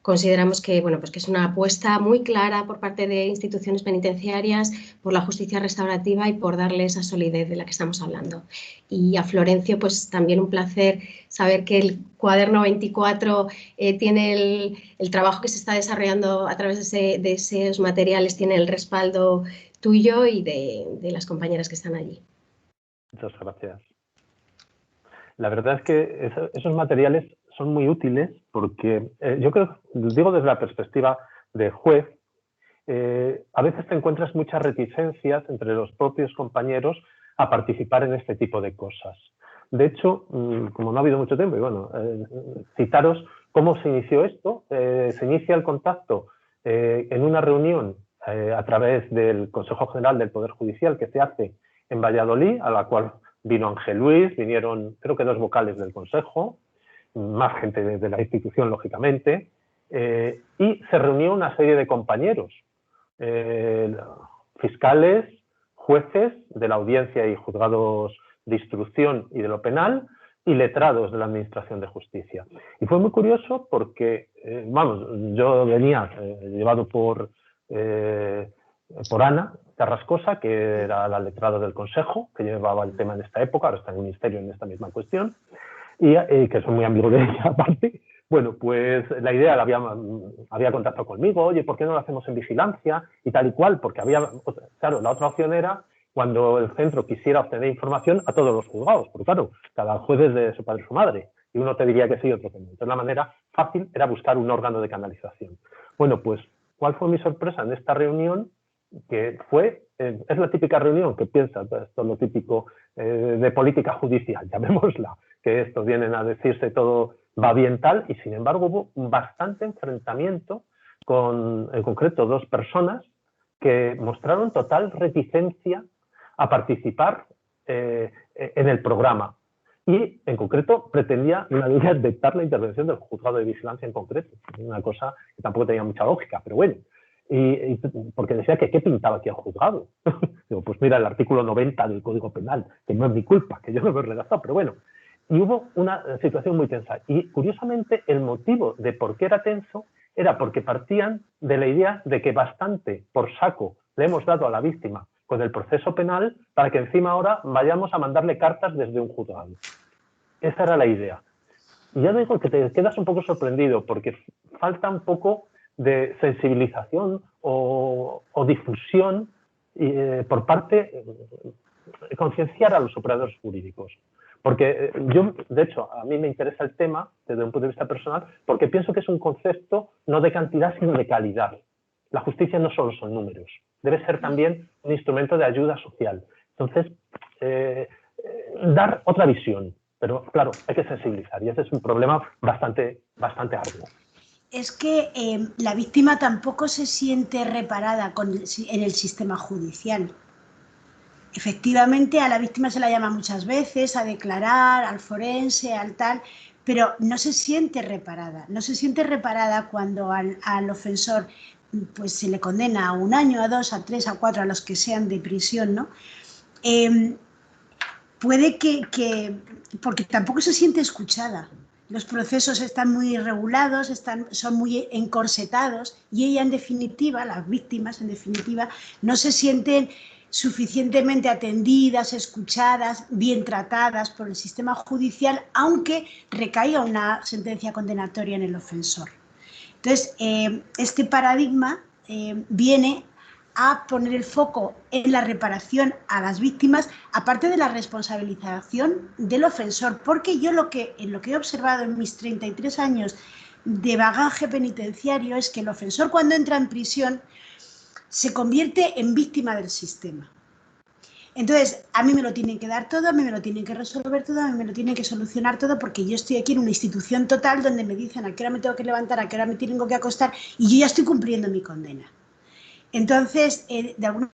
consideramos que, bueno, pues que es una apuesta muy clara por parte de instituciones penitenciarias por la justicia restaurativa y por darle esa solidez de la que estamos hablando. Y a Florencio, pues también un placer saber que el cuaderno 24 tiene el trabajo que se está desarrollando a través de esos materiales, tiene el respaldo tuyo y de las compañeras que están allí.
Muchas gracias. La verdad es que esos materiales son muy útiles porque yo creo, digo desde la perspectiva de juez, a veces te encuentras muchas reticencias entre los propios compañeros a participar en este tipo de cosas. De hecho, como no ha habido mucho tiempo, y bueno, citaros cómo se inició esto. Se inicia el contacto en una reunión a través del Consejo General del Poder Judicial que se hace en Valladolid, a la cual vino Ángel Luis, vinieron creo que 2 vocales del Consejo, más gente de la institución, lógicamente, y se reunió una serie de compañeros, fiscales, jueces de la audiencia y juzgados de instrucción y de lo penal, y letrados de la Administración de Justicia. Y fue muy curioso porque, vamos, yo venía llevado por Ana Carrascosa, que era la letrada del Consejo, que llevaba el tema en esta época, ahora está en el Ministerio en esta misma cuestión, y que soy muy amigo de ella aparte. Bueno, pues la idea había contactado conmigo, oye, ¿por qué no lo hacemos en vigilancia? Y tal y cual, porque claro, la otra opción era cuando el centro quisiera obtener información a todos los juzgados, porque claro, cada juez es de su padre y su madre, y uno te diría que sí y otro que no. Entonces la manera fácil era buscar un órgano de canalización. Bueno, pues, ¿cuál fue mi sorpresa en esta reunión? Que es la típica reunión que piensas, esto es lo típico de política judicial, llamémosla, que estos vienen a decirse todo va bien tal, y sin embargo hubo bastante enfrentamiento con, en concreto, 2 personas que mostraron total reticencia a participar en el programa. Y, en concreto, pretendía una de ellas vetar la intervención del juzgado de vigilancia en concreto, una cosa que tampoco tenía mucha lógica, pero bueno. Y porque decía que qué pintaba aquí al juzgado. Digo, pues mira, el artículo 90 del Código Penal, que no es mi culpa, que yo no lo he redactado, pero bueno. Y hubo una situación muy tensa. Y curiosamente el motivo de por qué era tenso era porque partían de la idea de que bastante por saco le hemos dado a la víctima con el proceso penal para que encima ahora vayamos a mandarle cartas desde un juzgado. Esa era la idea. Y ya digo que te quedas un poco sorprendido porque falta un poco de sensibilización o difusión por parte, concienciar a los operadores jurídicos. Porque yo, de hecho, a mí me interesa el tema desde un punto de vista personal, porque pienso que es un concepto no de cantidad, sino de calidad. La justicia no solo son números, debe ser también un instrumento de ayuda social. Entonces, dar otra visión, pero claro, hay que sensibilizar y ese es un problema bastante arduo.
Es que la víctima tampoco se siente reparada en el sistema judicial. Efectivamente, a la víctima se la llama muchas veces a declarar, al forense, al tal, pero no se siente reparada. No se siente reparada cuando al ofensor pues, se le condena a 1 año, a 2, a 3, a 4, a los que sean de prisión, ¿no? Puede que porque tampoco se siente escuchada. Los procesos están muy regulados, son muy encorsetados y ella, en definitiva, las víctimas, en definitiva, no se sienten suficientemente atendidas, escuchadas, bien tratadas por el sistema judicial, aunque recaiga una sentencia condenatoria en el ofensor. Entonces, este paradigma viene a poner el foco en la reparación a las víctimas, aparte de la responsabilización del ofensor, porque yo en lo que he observado en mis 33 años de bagaje penitenciario es que el ofensor, cuando entra en prisión, se convierte en víctima del sistema. Entonces, a mí me lo tienen que dar todo, a mí me lo tienen que resolver todo, a mí me lo tienen que solucionar todo, porque yo estoy aquí en una institución total donde me dicen a qué hora me tengo que levantar, a qué hora me tengo que acostar, y yo ya estoy cumpliendo mi condena. Entonces, de alguna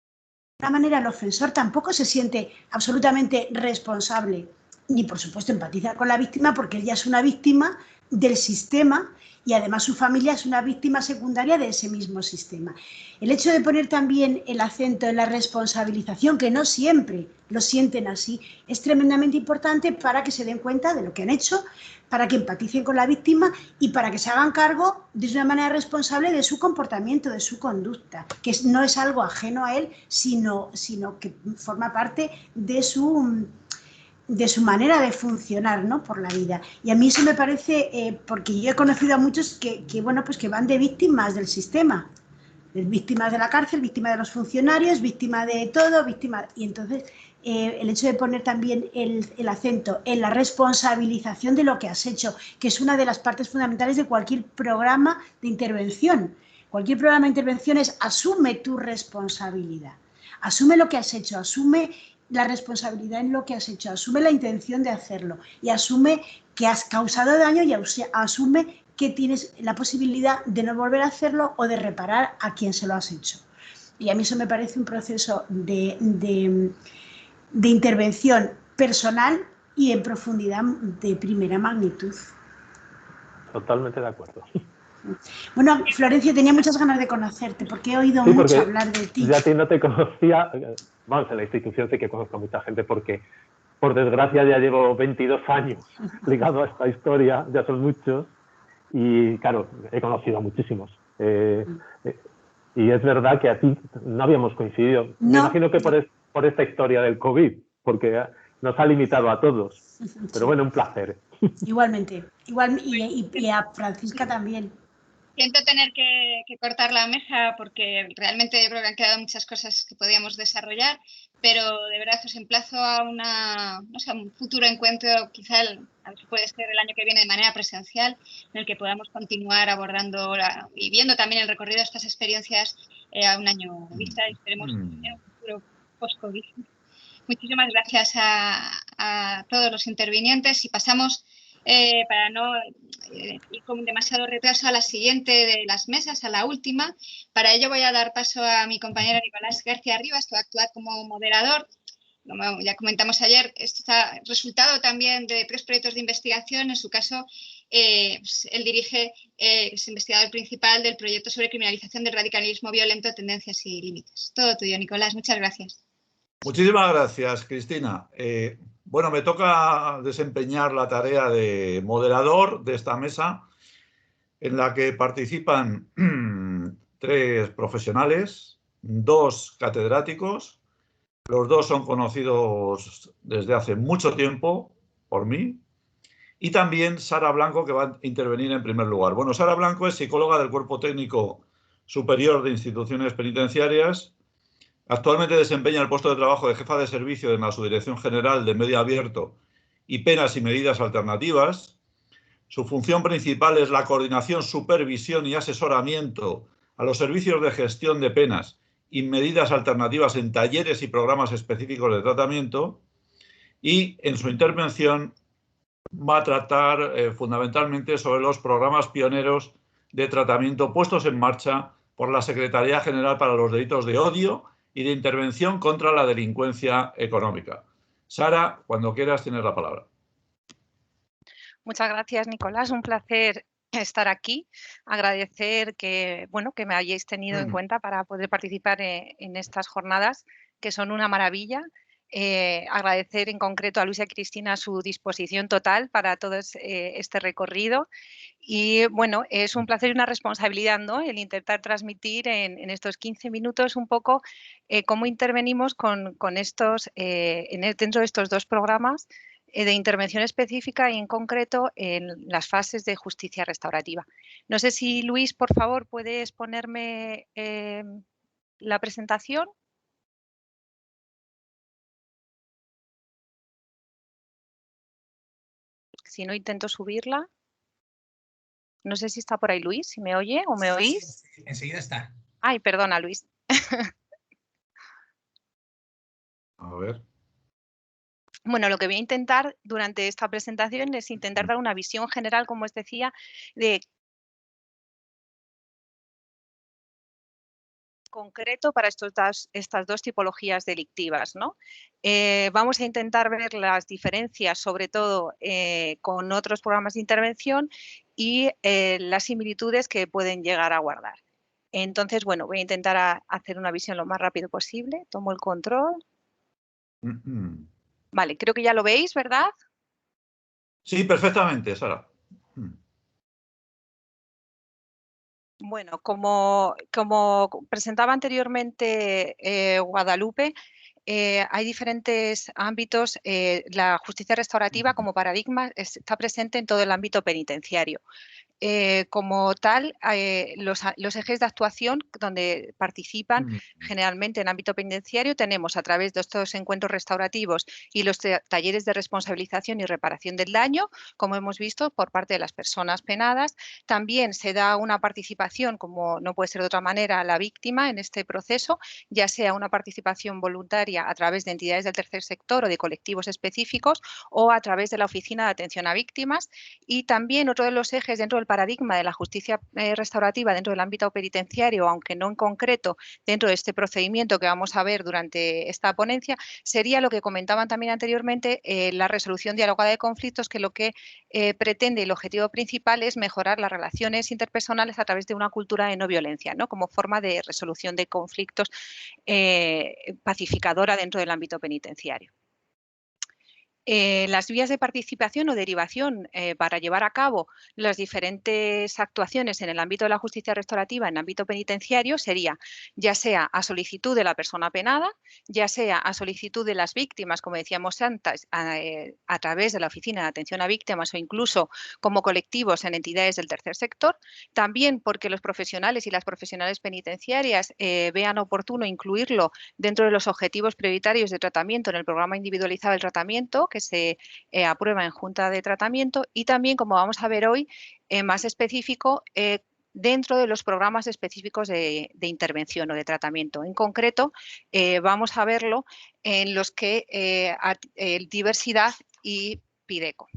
manera, el ofensor tampoco se siente absolutamente responsable, ni por supuesto empatiza con la víctima, porque él ya es una víctima del sistema y además su familia es una víctima secundaria de ese mismo sistema. El hecho de poner también el acento en la responsabilización, que no siempre lo sienten así, es tremendamente importante para que se den cuenta de lo que han hecho, para que empaticen con la víctima y para que se hagan cargo de una manera responsable de su comportamiento, de su conducta, que no es algo ajeno a él, sino que forma parte de su manera de funcionar, ¿no?, por la vida. Y a mí eso me parece, porque yo he conocido a muchos que van de víctimas del sistema, víctimas de la cárcel, víctimas de los funcionarios, víctimas de todo, y entonces el hecho de poner también el acento en la responsabilización de lo que has hecho, que es una de las partes fundamentales de cualquier programa de intervención. Cualquier programa de intervención es asume tu responsabilidad, asume lo que has hecho, asume la responsabilidad en lo que has hecho, asume la intención de hacerlo y asume que has causado daño y asume que tienes la posibilidad de no volver a hacerlo o de reparar a quien se lo has hecho. Y a mí eso me parece un proceso de intervención personal y en profundidad de primera magnitud.
Totalmente de acuerdo.
Bueno, Florencio, tenía muchas ganas de conocerte porque he oído mucho hablar de ti.
Ya a ti no te conocía, vamos, en la institución sí que conozco a mucha gente porque, por desgracia, ya llevo 22 años ligado a esta historia, ya son muchos, y claro, he conocido a muchísimos. Y es verdad que a ti no habíamos coincidido. No. Me imagino que por esta historia del COVID, porque nos ha limitado a todos. Pero bueno, un placer.
Igualmente. Y a Francisca también.
Siento tener que cortar la mesa porque realmente yo creo que han quedado muchas cosas que podíamos desarrollar, pero de verdad os emplazo a un futuro encuentro, quizá a ver si puede ser el año que viene de manera presencial, en el que podamos continuar abordando y viendo también el recorrido de estas experiencias a un año vista y esperemos en un futuro post-COVID. Muchísimas gracias a todos los intervinientes y pasamos, para no ir con demasiado retraso, a la siguiente de las mesas, a la última. Para ello voy a dar paso a mi compañero Nicolás García Rivas, que va a actuar como moderador. Como ya comentamos ayer, esto está resultado también de 3 proyectos de investigación. En su caso, él dirige, es investigador principal del proyecto sobre criminalización del radicalismo violento, tendencias y límites. Todo tuyo, Nicolás. Muchas gracias.
Muchísimas gracias, Cristina. Bueno, me toca desempeñar la tarea de moderador de esta mesa, en la que participan 3 profesionales, 2 catedráticos. Los 2 son conocidos desde hace mucho tiempo por mí. Y también Sara Blanco, que va a intervenir en primer lugar. Bueno, Sara Blanco es psicóloga del Cuerpo Técnico Superior de Instituciones Penitenciarias. Actualmente desempeña el puesto de trabajo de jefa de servicio en la Subdirección General de Medio Abierto y penas y medidas alternativas. Su función principal es la coordinación, supervisión y asesoramiento a los servicios de gestión de penas y medidas alternativas en talleres y programas específicos de tratamiento. Y en su intervención va a tratar fundamentalmente sobre los programas pioneros de tratamiento puestos en marcha por la Secretaría General para los Delitos de Odio y de Intervención contra la Delincuencia Económica. Sara, cuando quieras tienes la palabra.
Muchas gracias, Nicolás. Un placer estar aquí. Agradecer que, bueno, que me hayáis tenido en cuenta para poder participar en estas jornadas, que son una maravilla. Agradecer en concreto a Luis y a Cristina su disposición total para todo este recorrido. Y bueno, es un placer y una responsabilidad, ¿no?, el intentar transmitir en estos 15 minutos un poco cómo intervenimos con estos, dentro de estos dos programas de intervención específica y en concreto en las fases de justicia restaurativa. No sé si, Luis, por favor, puedes ponerme la presentación. Si no, intento subirla. No sé si está por ahí Luis, si me oye o me oís.
Sí, enseguida está.
Ay, perdona, Luis.
A ver.
Bueno, lo que voy a intentar durante esta presentación es intentar dar una visión general, como os decía, de concreto para estas dos tipologías delictivas, ¿no? Vamos a intentar ver las diferencias, sobre todo con otros programas de intervención y las similitudes que pueden llegar a guardar. Entonces, bueno, voy a intentar hacer una visión lo más rápido posible. Tomo el control. Vale, creo que ya lo veis, ¿verdad?
Sí, perfectamente, Sara.
Bueno, como presentaba anteriormente Guadalupe, hay diferentes ámbitos. La justicia restaurativa como paradigma está presente en todo el ámbito penitenciario. Como tal, los ejes de actuación donde participan generalmente en ámbito penitenciario tenemos a través de estos encuentros restaurativos y los talleres de responsabilización y reparación del daño, como hemos visto, por parte de las personas penadas. También se da una participación, como no puede ser de otra manera, a la víctima en este proceso, ya sea una participación voluntaria a través de entidades del tercer sector o de colectivos específicos o a través de la Oficina de Atención a Víctimas. Y también otro de los ejes dentro del paradigma de la justicia restaurativa dentro del ámbito penitenciario, aunque no en concreto dentro de este procedimiento que vamos a ver durante esta ponencia, sería lo que comentaban también anteriormente, la resolución dialogada de conflictos, que lo que pretende y el objetivo principal es mejorar las relaciones interpersonales a través de una cultura de no violencia, ¿no?, como forma de resolución de conflictos pacificadora dentro del ámbito penitenciario. Las vías de participación o derivación para llevar a cabo las diferentes actuaciones en el ámbito de la justicia restaurativa en ámbito penitenciario sería ya sea a solicitud de la persona penada, ya sea a solicitud de las víctimas, como decíamos antes, a través de la Oficina de Atención a Víctimas o incluso como colectivos en entidades del tercer sector, también porque los profesionales y las profesionales penitenciarias vean oportuno incluirlo dentro de los objetivos prioritarios de tratamiento en el programa individualizado del tratamiento, que se aprueba en Junta de Tratamiento, y también, como vamos a ver hoy, más específico, dentro de los programas específicos de intervención o de tratamiento. En concreto, vamos a verlo en los que diversidad y PIDECO.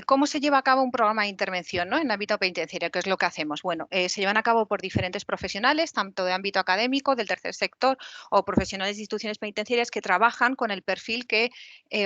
¿Cómo se lleva a cabo un programa de intervención, ¿no?, en el ámbito penitenciario? ¿Qué es lo que hacemos? Bueno, se llevan a cabo por diferentes profesionales, tanto de ámbito académico, del tercer sector o profesionales de instituciones penitenciarias que trabajan con el perfil que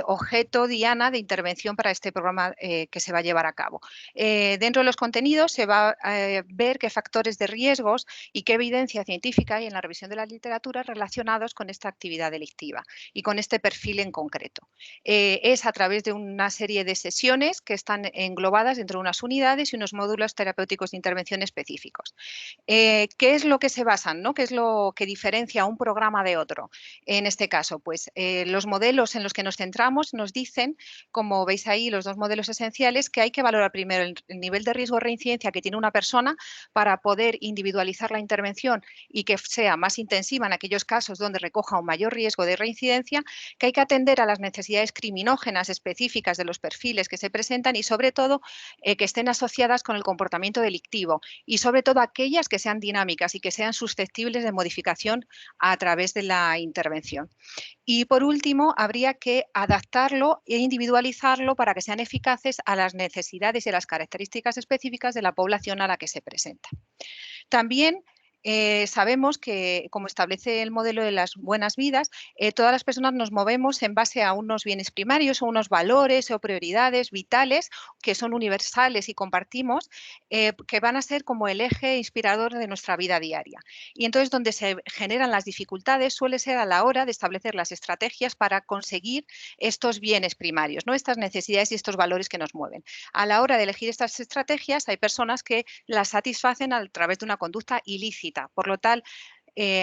objeto diana de intervención para este programa que se va a llevar a cabo. Dentro de los contenidos se va a ver qué factores de riesgos y qué evidencia científica hay en la revisión de la literatura relacionados con esta actividad delictiva y con este perfil en concreto. Es a través de una serie de sesiones sesiones que están englobadas dentro de unas unidades y unos módulos terapéuticos de intervención específicos. ¿Qué es lo que se basan, ¿no? ¿Qué es lo que diferencia un programa de otro? En este caso, pues los modelos en los que nos centramos nos dicen, como veis ahí, los dos modelos esenciales, que hay que valorar primero el nivel de riesgo de reincidencia que tiene una persona para poder individualizar la intervención y que sea más intensiva en aquellos casos donde recoja un mayor riesgo de reincidencia, que hay que atender a las necesidades criminógenas específicas de los perfiles que se presentan y sobre todo que estén asociadas con el comportamiento delictivo y sobre todo aquellas que sean dinámicas y que sean susceptibles de modificación a través de la intervención. Y por último, habría que adaptarlo e individualizarlo para que sean eficaces a las necesidades y a las características específicas de la población a la que se presenta. También sabemos que, como establece el modelo de las buenas vidas, todas las personas nos movemos en base a unos bienes primarios o unos valores o prioridades vitales que son universales y compartimos, que van a ser como el eje inspirador de nuestra vida diaria. Y entonces donde se generan las dificultades suele ser a la hora de establecer las estrategias para conseguir estos bienes primarios, ¿no? Estas necesidades y estos valores que nos mueven. A la hora de elegir estas estrategias hay personas que las satisfacen a través de una conducta ilícita. Por lo tal,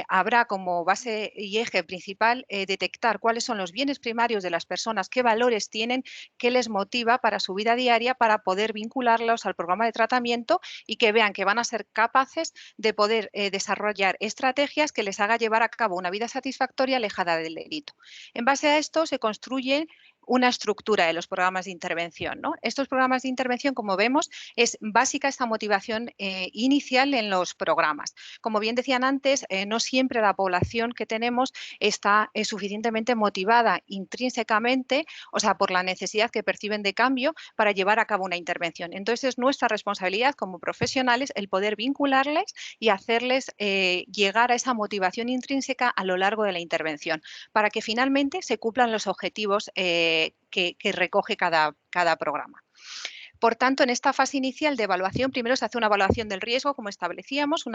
habrá como base y eje principal detectar cuáles son los bienes primarios de las personas, qué valores tienen, qué les motiva para su vida diaria para poder vincularlos al programa de tratamiento y que vean que van a ser capaces de poder desarrollar estrategias que les haga llevar a cabo una vida satisfactoria alejada del delito. En base a esto se construye una estructura de los programas de intervención, ¿no? Estos programas de intervención, como vemos, es básica esta motivación inicial en los programas. Como bien decían antes, no siempre la población que tenemos está suficientemente motivada intrínsecamente, o sea, por la necesidad que perciben de cambio para llevar a cabo una intervención. Entonces, es nuestra responsabilidad como profesionales el poder vincularles y hacerles llegar a esa motivación intrínseca a lo largo de la intervención, para que finalmente se cumplan los objetivos que recoge cada programa. Por tanto, en esta fase inicial de evaluación, primero se hace una evaluación del riesgo, como establecíamos,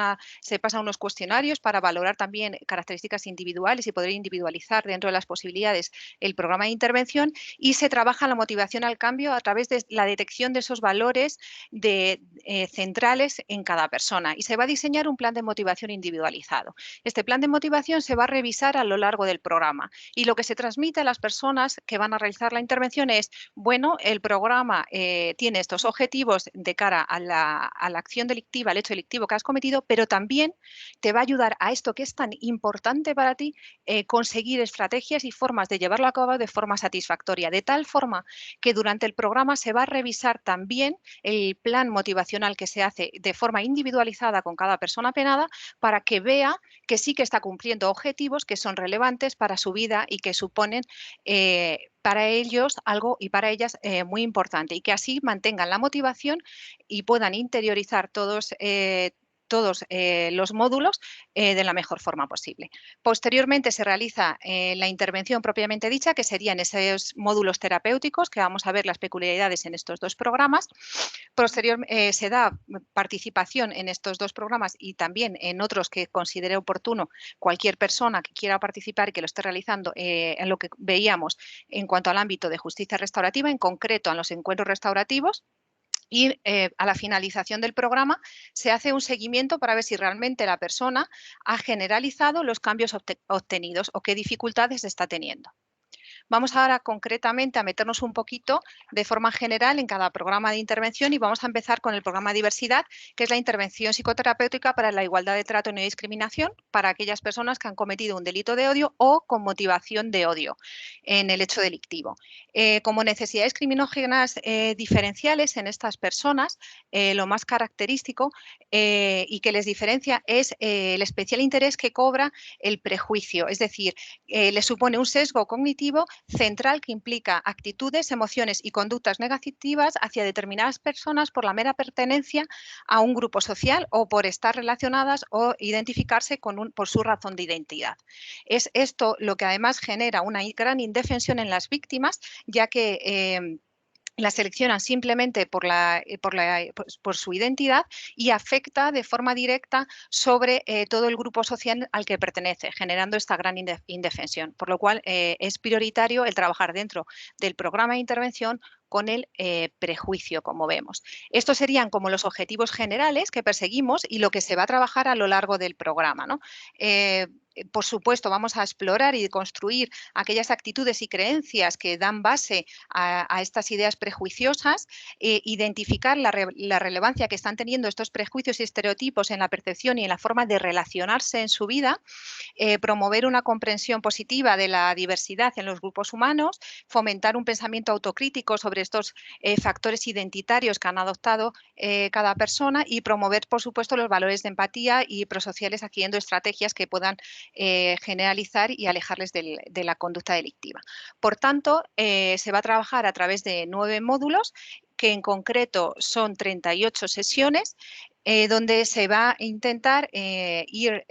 se pasan unos cuestionarios para valorar también características individuales y poder individualizar dentro de las posibilidades el programa de intervención y se trabaja la motivación al cambio a través de la detección de esos valores centrales en cada persona y se va a diseñar un plan de motivación individualizado. Este plan de motivación se va a revisar a lo largo del programa y lo que se transmite a las personas que van a realizar la intervención es, bueno, el programa tiene estos objetivos de cara a la acción delictiva, al hecho delictivo que has cometido, pero también te va a ayudar a esto que es tan importante para ti, conseguir estrategias y formas de llevarlo a cabo de forma satisfactoria, de tal forma que durante el programa se va a revisar también el plan motivacional que se hace de forma individualizada con cada persona penada para que vea que sí que está cumpliendo objetivos que son relevantes para su vida y que suponen para ellos algo y para ellas muy importante y que así mantengan la motivación y puedan interiorizar todos los módulos de la mejor forma posible. Posteriormente se realiza la intervención propiamente dicha, que serían esos módulos terapéuticos, que vamos a ver las peculiaridades en estos dos programas. Posteriormente se da participación en estos dos programas y también en otros que considere oportuno cualquier persona que quiera participar y que lo esté realizando en lo que veíamos en cuanto al ámbito de justicia restaurativa, en concreto en los encuentros restaurativos. Y a la finalización del programa se hace un seguimiento para ver si realmente la persona ha generalizado los cambios obtenidos o qué dificultades está teniendo. Vamos ahora concretamente a meternos un poquito de forma general en cada programa de intervención y vamos a empezar con el programa Diversidad, que es la intervención psicoterapéutica para la igualdad de trato y no discriminación para aquellas personas que han cometido un delito de odio o con motivación de odio en el hecho delictivo. Como necesidades criminógenas diferenciales en estas personas, lo más característico y que les diferencia es el especial interés que cobra el prejuicio, es decir, le supone un sesgo cognitivo central que implica actitudes, emociones y conductas negativas hacia determinadas personas por la mera pertenencia a un grupo social o por estar relacionadas o identificarse por su razón de identidad. Es esto lo que además genera una gran indefensión en las víctimas, ya que la seleccionan simplemente por su identidad y afecta de forma directa sobre todo el grupo social al que pertenece, generando esta gran indefensión. Por lo cual es prioritario el trabajar dentro del programa de intervención con el prejuicio, como vemos. Estos serían como los objetivos generales que perseguimos y lo que se va a trabajar a lo largo del programa, ¿no? Por supuesto, vamos a explorar y construir aquellas actitudes y creencias que dan base a estas ideas prejuiciosas, identificar la relevancia que están teniendo estos prejuicios y estereotipos en la percepción y en la forma de relacionarse en su vida, promover una comprensión positiva de la diversidad en los grupos humanos, fomentar un pensamiento autocrítico sobre estos factores identitarios que han adoptado cada persona y promover, por supuesto, los valores de empatía y prosociales adquiriendo estrategias que puedan generalizar y alejarles de la conducta delictiva. Por tanto, se va a trabajar a través de 9 módulos, que en concreto son 38 sesiones, donde se va a intentar ir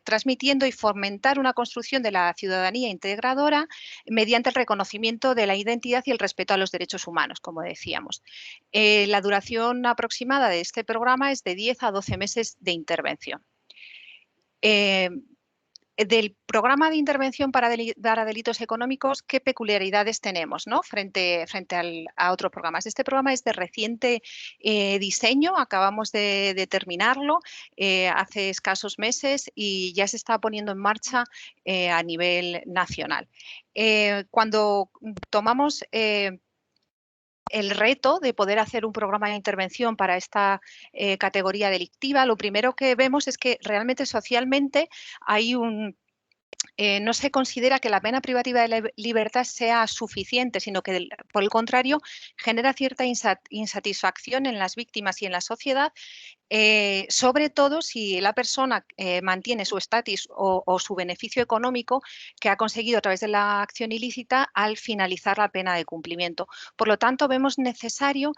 transmitiendo y fomentar una construcción de la ciudadanía integradora mediante el reconocimiento de la identidad y el respeto a los derechos humanos, como decíamos. La duración aproximada de este programa es de 10 a 12 meses de intervención. Del programa de intervención para delitos económicos, ¿qué peculiaridades tenemos, ¿no? frente a otros programas? Este programa es de reciente diseño, acabamos de terminarlo hace escasos meses y ya se está poniendo en marcha a nivel nacional. Cuando tomamos el reto de poder hacer un programa de intervención para esta categoría delictiva, lo primero que vemos es que realmente socialmente hay no se considera que la pena privativa de la libertad sea suficiente, sino que, por el contrario, genera cierta insatisfacción en las víctimas y en la sociedad, sobre todo si la persona mantiene su estatus o su beneficio económico que ha conseguido a través de la acción ilícita al finalizar la pena de cumplimiento. Por lo tanto, vemos necesario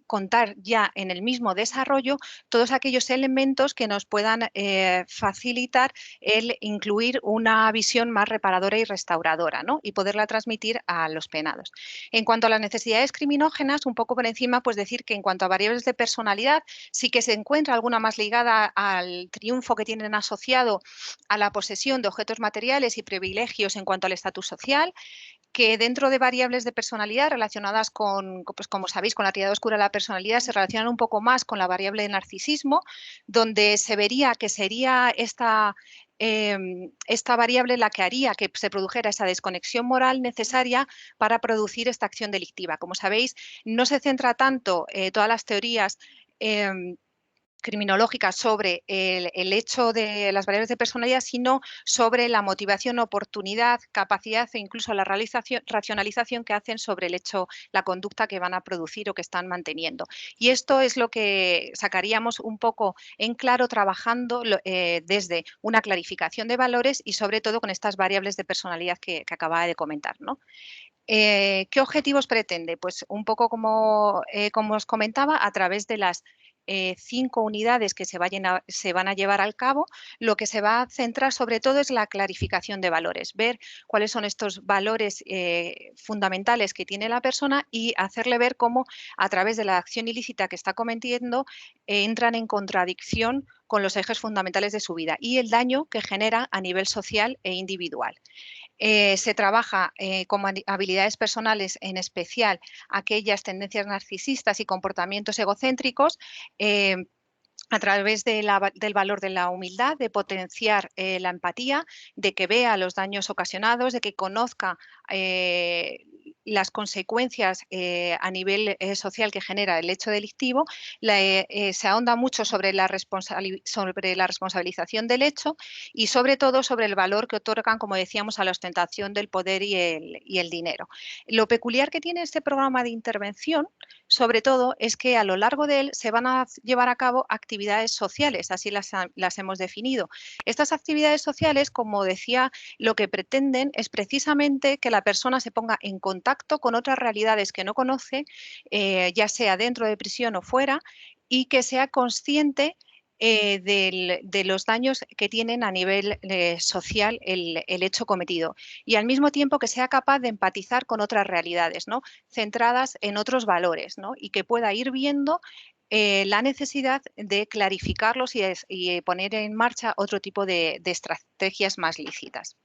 contar ya en el mismo desarrollo todos aquellos elementos que nos puedan facilitar el incluir una visión más reparadora y restauradora, ¿no? Y poderla transmitir a los penados. En cuanto a las necesidades criminógenas, un poco por encima, pues decir que en cuanto a variables de personalidad, sí que se encuentra alguna más ligada al triunfo que tienen asociado a la posesión de objetos materiales y privilegios en cuanto al estatus social, que dentro de variables de personalidad relacionadas con, pues como sabéis, con la triada oscura de la personalidad, se relacionan un poco más con la variable de narcisismo, donde se vería que sería esta variable la que haría que se produjera esa desconexión moral necesaria para producir esta acción delictiva. Como sabéis, no se centra tanto todas las teorías criminológicas sobre el hecho de las variables de personalidad, sino sobre la motivación, oportunidad, capacidad e incluso la racionalización que hacen sobre el hecho, la conducta que van a producir o que están manteniendo. Y esto es lo que sacaríamos un poco en claro trabajando desde una clarificación de valores y sobre todo con estas variables de personalidad que acababa de comentar, ¿no? ¿Qué objetivos pretende? Pues un poco como os comentaba, a través de las 5 unidades que se van a llevar al cabo, lo que se va a centrar sobre todo es la clarificación de valores, ver cuáles son estos valores fundamentales que tiene la persona y hacerle ver cómo a través de la acción ilícita que está cometiendo entran en contradicción con los ejes fundamentales de su vida y el daño que genera a nivel social e individual. Se trabaja como habilidades personales, en especial aquellas tendencias narcisistas y comportamientos egocéntricos, a través del valor de la humildad, de potenciar la empatía, de que vea los daños ocasionados, de que conozca las consecuencias a nivel social que genera el hecho delictivo. Se ahonda mucho sobre la responsabilización del hecho y sobre todo sobre el valor que otorgan, como decíamos, a la ostentación del poder y el dinero. Lo peculiar que tiene este programa de intervención, sobre todo, es que a lo largo de él se van a llevar a cabo actividades sociales, así las hemos definido. Estas actividades sociales, como decía, lo que pretenden es precisamente que la persona se ponga en contacto con otras realidades que no conoce, ya sea dentro de prisión o fuera, y que sea consciente de los daños que tienen a nivel social el hecho cometido, y al mismo tiempo que sea capaz de empatizar con otras realidades, ¿no? Centradas en otros valores, ¿no? Y que pueda ir viendo la necesidad de clarificarlos y poner en marcha otro tipo de estrategias más lícitas.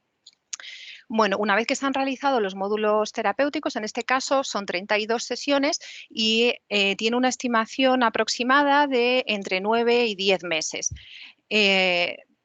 Bueno, una vez que se han realizado los módulos terapéuticos, en este caso son 32 sesiones y tiene una estimación aproximada de entre 9 y 10 meses.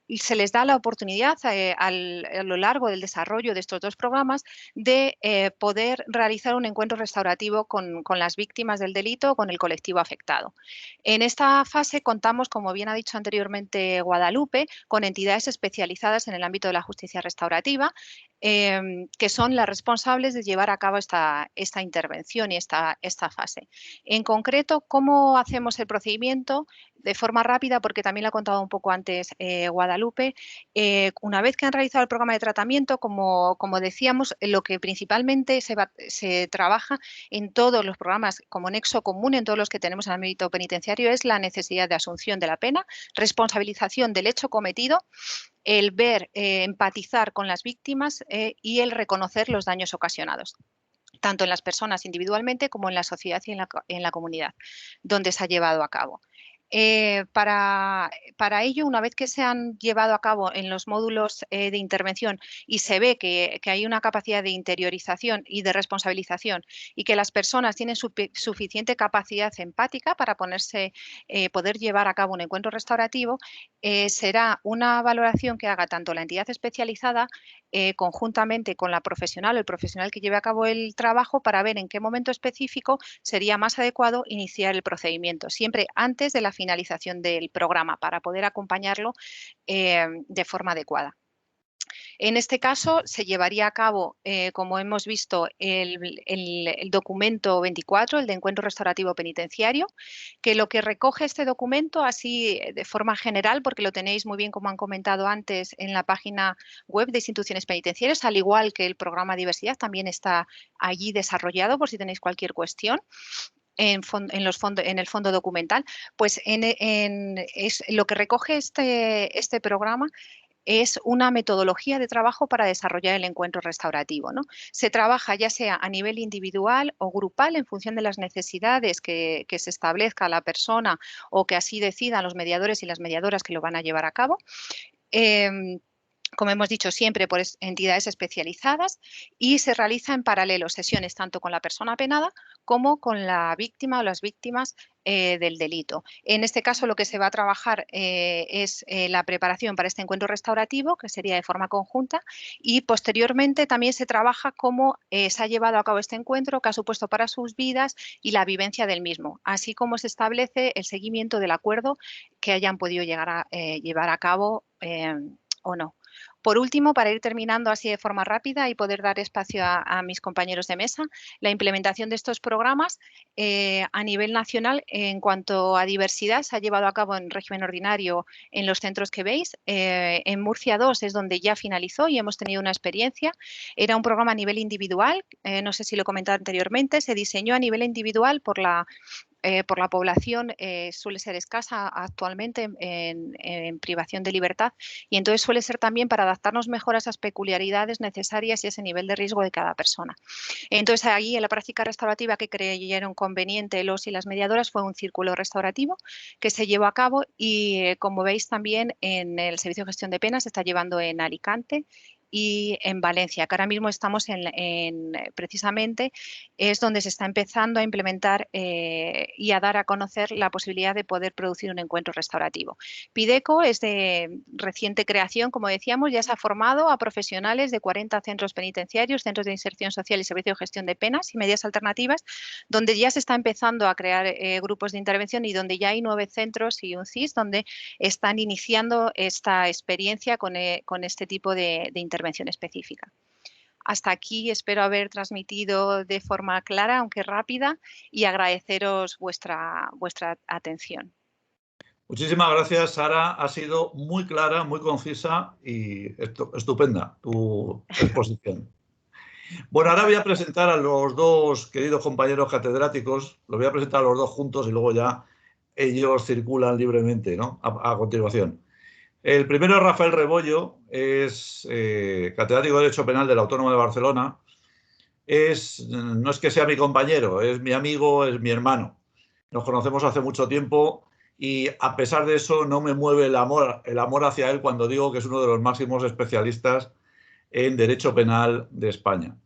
Y se les da la oportunidad a lo largo del desarrollo de estos dos programas de poder realizar un encuentro restaurativo con las víctimas del delito o con el colectivo afectado. En esta fase contamos, como bien ha dicho anteriormente Guadalupe, con entidades especializadas en el ámbito de la justicia restaurativa, que son las responsables de llevar a cabo esta intervención y esta fase. En concreto, ¿cómo hacemos el procedimiento? De forma rápida, porque también lo ha contado un poco antes Guadalupe, una vez que han realizado el programa de tratamiento, como decíamos, lo que principalmente se trabaja en todos los programas como nexo común, en todos los que tenemos en el ámbito penitenciario, es la necesidad de asunción de la pena, responsabilización del hecho cometido, el ver, empatizar con las víctimas y el reconocer los daños ocasionados, tanto en las personas individualmente como en la sociedad y en la comunidad donde se ha llevado a cabo. Para ello, una vez que se han llevado a cabo en los módulos de intervención y se ve que hay una capacidad de interiorización y de responsabilización y que las personas tienen suficiente capacidad empática para poder llevar a cabo un encuentro restaurativo, será una valoración que haga tanto la entidad especializada conjuntamente con la profesional o el profesional que lleve a cabo el trabajo, para ver en qué momento específico sería más adecuado iniciar el procedimiento, siempre antes de la finalización del programa, para poder acompañarlo de forma adecuada. En este caso se llevaría a cabo, como hemos visto, el documento 24, el de encuentro restaurativo penitenciario, que lo que recoge este documento, así de forma general, porque lo tenéis muy bien, como han comentado antes, en la página web de instituciones penitenciarias, al igual que el programa Diversidad, también está allí desarrollado por si tenéis cualquier cuestión. En el fondo documental, pues lo que recoge este programa es una metodología de trabajo para desarrollar el encuentro restaurativo, ¿no? Se trabaja ya sea a nivel individual o grupal en función de las necesidades que se establezca la persona o que así decidan los mediadores y las mediadoras que lo van a llevar a cabo. Como hemos dicho, siempre por entidades especializadas, y se realiza en paralelo sesiones tanto con la persona penada como con la víctima o las víctimas del delito. En este caso, lo que se va a trabajar es la preparación para este encuentro restaurativo, que sería de forma conjunta, y posteriormente también se trabaja cómo se ha llevado a cabo este encuentro, qué ha supuesto para sus vidas y la vivencia del mismo, así como se establece el seguimiento del acuerdo que hayan podido llegar a llevar a cabo o no. Por último, para ir terminando así de forma rápida y poder dar espacio a mis compañeros de mesa, la implementación de estos programas a nivel nacional en cuanto a diversidad se ha llevado a cabo en régimen ordinario en los centros que veis. En Murcia 2 es donde ya finalizó y hemos tenido una experiencia. Era un programa a nivel individual, no sé si lo he comentado anteriormente, se diseñó a nivel individual por la población, suele ser escasa actualmente en privación de libertad, y entonces suele ser también para adaptarnos mejor a esas peculiaridades necesarias y ese nivel de riesgo de cada persona. Entonces ahí en la práctica restaurativa que creyeron conveniente los y las mediadoras fue un círculo restaurativo que se llevó a cabo y como veis también en el Servicio de Gestión de Penas se está llevando en Alicante y en Valencia, que ahora mismo estamos precisamente es donde se está empezando a implementar y a dar a conocer la posibilidad de poder producir un encuentro restaurativo. Pideco es de reciente creación, como decíamos, ya se ha formado a profesionales de 40 centros penitenciarios, centros de inserción social y servicio de gestión de penas y medidas alternativas, donde ya se está empezando a crear grupos de intervención y donde ya hay 9 centros y un CIS donde están iniciando esta experiencia con este tipo de intervención específica. Hasta aquí espero haber transmitido de forma clara, aunque rápida, y agradeceros vuestra atención.
Muchísimas gracias, Sara. Ha sido muy clara, muy concisa y estupenda tu exposición. Bueno, ahora voy a presentar a los dos queridos compañeros catedráticos. Los voy a presentar a los dos juntos y luego ya ellos circulan libremente, ¿no? A continuación. El primero es Rafael Rebollo, es catedrático de Derecho Penal de la Autónoma de Barcelona. No es que sea mi compañero, es mi amigo, es mi hermano. Nos conocemos hace mucho tiempo y a pesar de eso no me mueve el amor hacia él cuando digo que es uno de los máximos especialistas en Derecho Penal de España.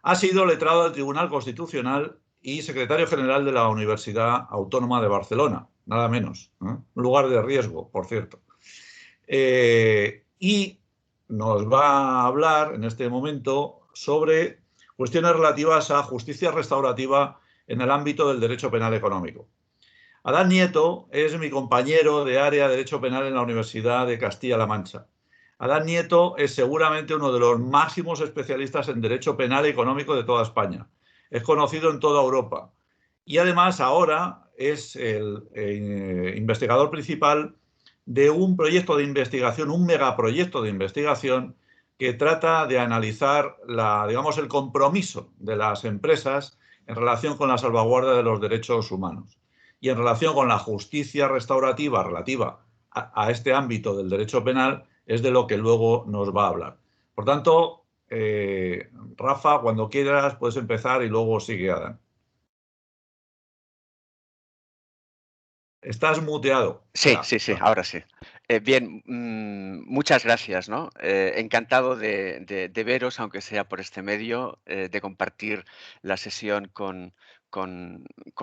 Ha sido letrado del Tribunal Constitucional y secretario general de la Universidad Autónoma de Barcelona, nada menos, ¿eh? Un lugar de riesgo, por cierto. Y nos va a hablar en este momento sobre cuestiones relativas a justicia restaurativa en el ámbito del derecho penal económico. Adán Nieto es mi compañero de área de Derecho Penal en la Universidad de Castilla-La Mancha. Adán Nieto es seguramente uno de los máximos especialistas en Derecho Penal económico de toda España. Es conocido en toda Europa. Y además ahora es el investigador principal de un proyecto de investigación, un megaproyecto de investigación que trata de analizar digamos, el compromiso de las empresas en relación con la salvaguarda de los derechos humanos y en relación con la justicia restaurativa relativa a este ámbito del derecho penal es de lo que luego nos va a hablar. Por tanto, Rafa, cuando quieras puedes empezar y luego sigue Adán. Estás muteado.
Sí, sí, ahora sí. Bien, muchas gracias, ¿no? Encantado de veros, aunque sea por este medio, de compartir la sesión con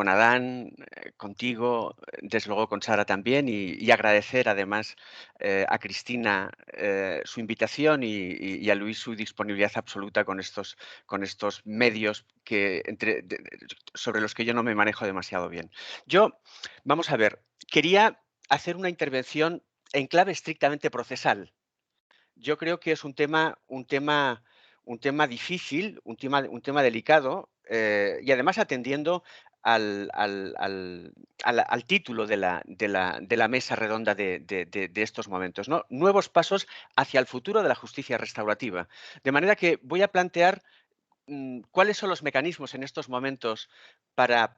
Adán, contigo, desde luego con Sara también, y agradecer además a Cristina su invitación y a Luis su disponibilidad absoluta con estos medios sobre los que yo no me manejo demasiado bien. Vamos a ver, quería hacer una intervención en clave estrictamente procesal. Yo creo que es un tema difícil, un tema delicado, y además atendiendo al título de la mesa redonda de estos momentos, ¿no? Nuevos pasos hacia el futuro de la justicia restaurativa. De manera que voy a plantear cuáles son los mecanismos en estos momentos para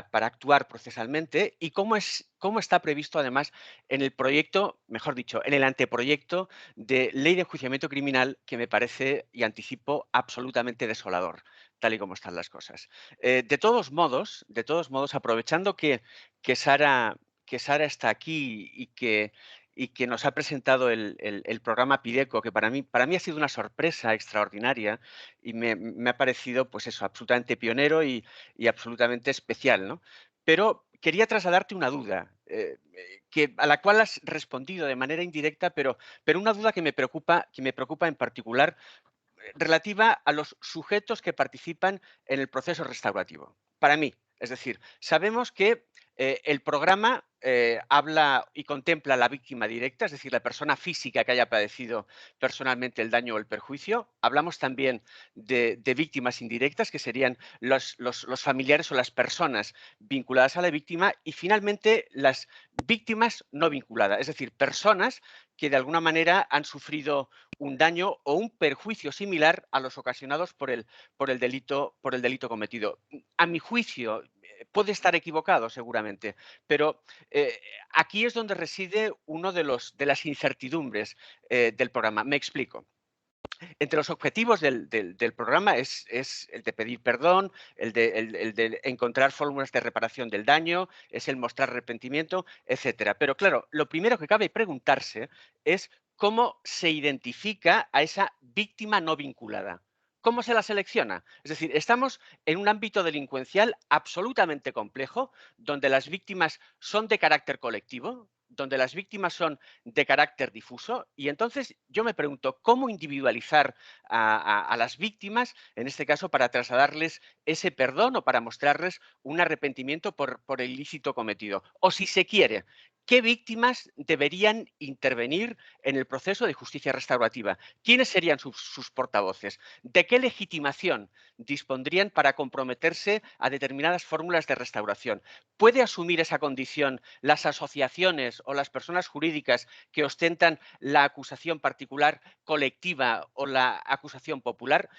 actuar procesalmente y cómo está previsto además en el proyecto, mejor dicho, en el anteproyecto de ley de enjuiciamiento criminal que me parece, y anticipo, absolutamente desolador, tal y como están las cosas. De todos modos, aprovechando que Sara está aquí y que nos ha presentado el programa Pideco, que para mí ha sido una sorpresa extraordinaria y me ha parecido, pues eso, absolutamente pionero y absolutamente especial, ¿no? Pero quería trasladarte una duda, a la cual has respondido de manera indirecta, pero una duda que me preocupa en particular, relativa a los sujetos que participan en el proceso restaurativo. Para mí, es decir, sabemos que el programa habla y contempla la víctima directa, es decir, la persona física que haya padecido personalmente el daño o el perjuicio. Hablamos también de víctimas indirectas, que serían los familiares o las personas vinculadas a la víctima. Y finalmente, las víctimas no vinculadas, es decir, personas que de alguna manera han sufrido un daño o un perjuicio similar a los ocasionados por el delito cometido. A mi juicio, puede estar equivocado seguramente, pero aquí es donde reside uno de las incertidumbres del programa. Me explico. Entre los objetivos del programa es el de pedir perdón, el de encontrar fórmulas de reparación del daño, es el mostrar arrepentimiento, etcétera. Pero claro, lo primero que cabe preguntarse es cómo se identifica a esa víctima no vinculada. ¿Cómo se la selecciona? Es decir, estamos en un ámbito delincuencial absolutamente complejo, donde las víctimas son de carácter colectivo, donde las víctimas son de carácter difuso, y entonces yo me pregunto cómo individualizar a las víctimas, en este caso para trasladarles ese perdón o para mostrarles un arrepentimiento por el ilícito cometido. O si se quiere, ¿qué víctimas deberían intervenir en el proceso de justicia restaurativa? ¿Quiénes serían sus portavoces? ¿De qué legitimación dispondrían para comprometerse a determinadas fórmulas de restauración? ¿Puede asumir esa condición las asociaciones o las personas jurídicas que ostentan la acusación particular colectiva o la acusación popular?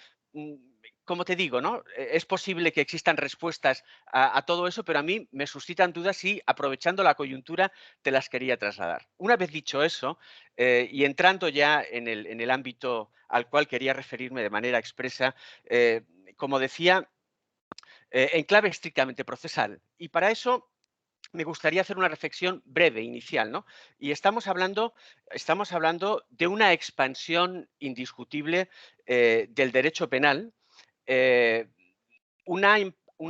como te digo, ¿no? Es posible que existan respuestas a todo eso, pero a mí me suscitan dudas y, aprovechando la coyuntura, te las quería trasladar. Una vez dicho eso, y entrando ya en el ámbito al cual quería referirme de manera expresa, como decía, en clave estrictamente procesal. Y para eso me gustaría hacer una reflexión breve, inicial, ¿no? Y estamos hablando de una expansión indiscutible del derecho penal, eh, una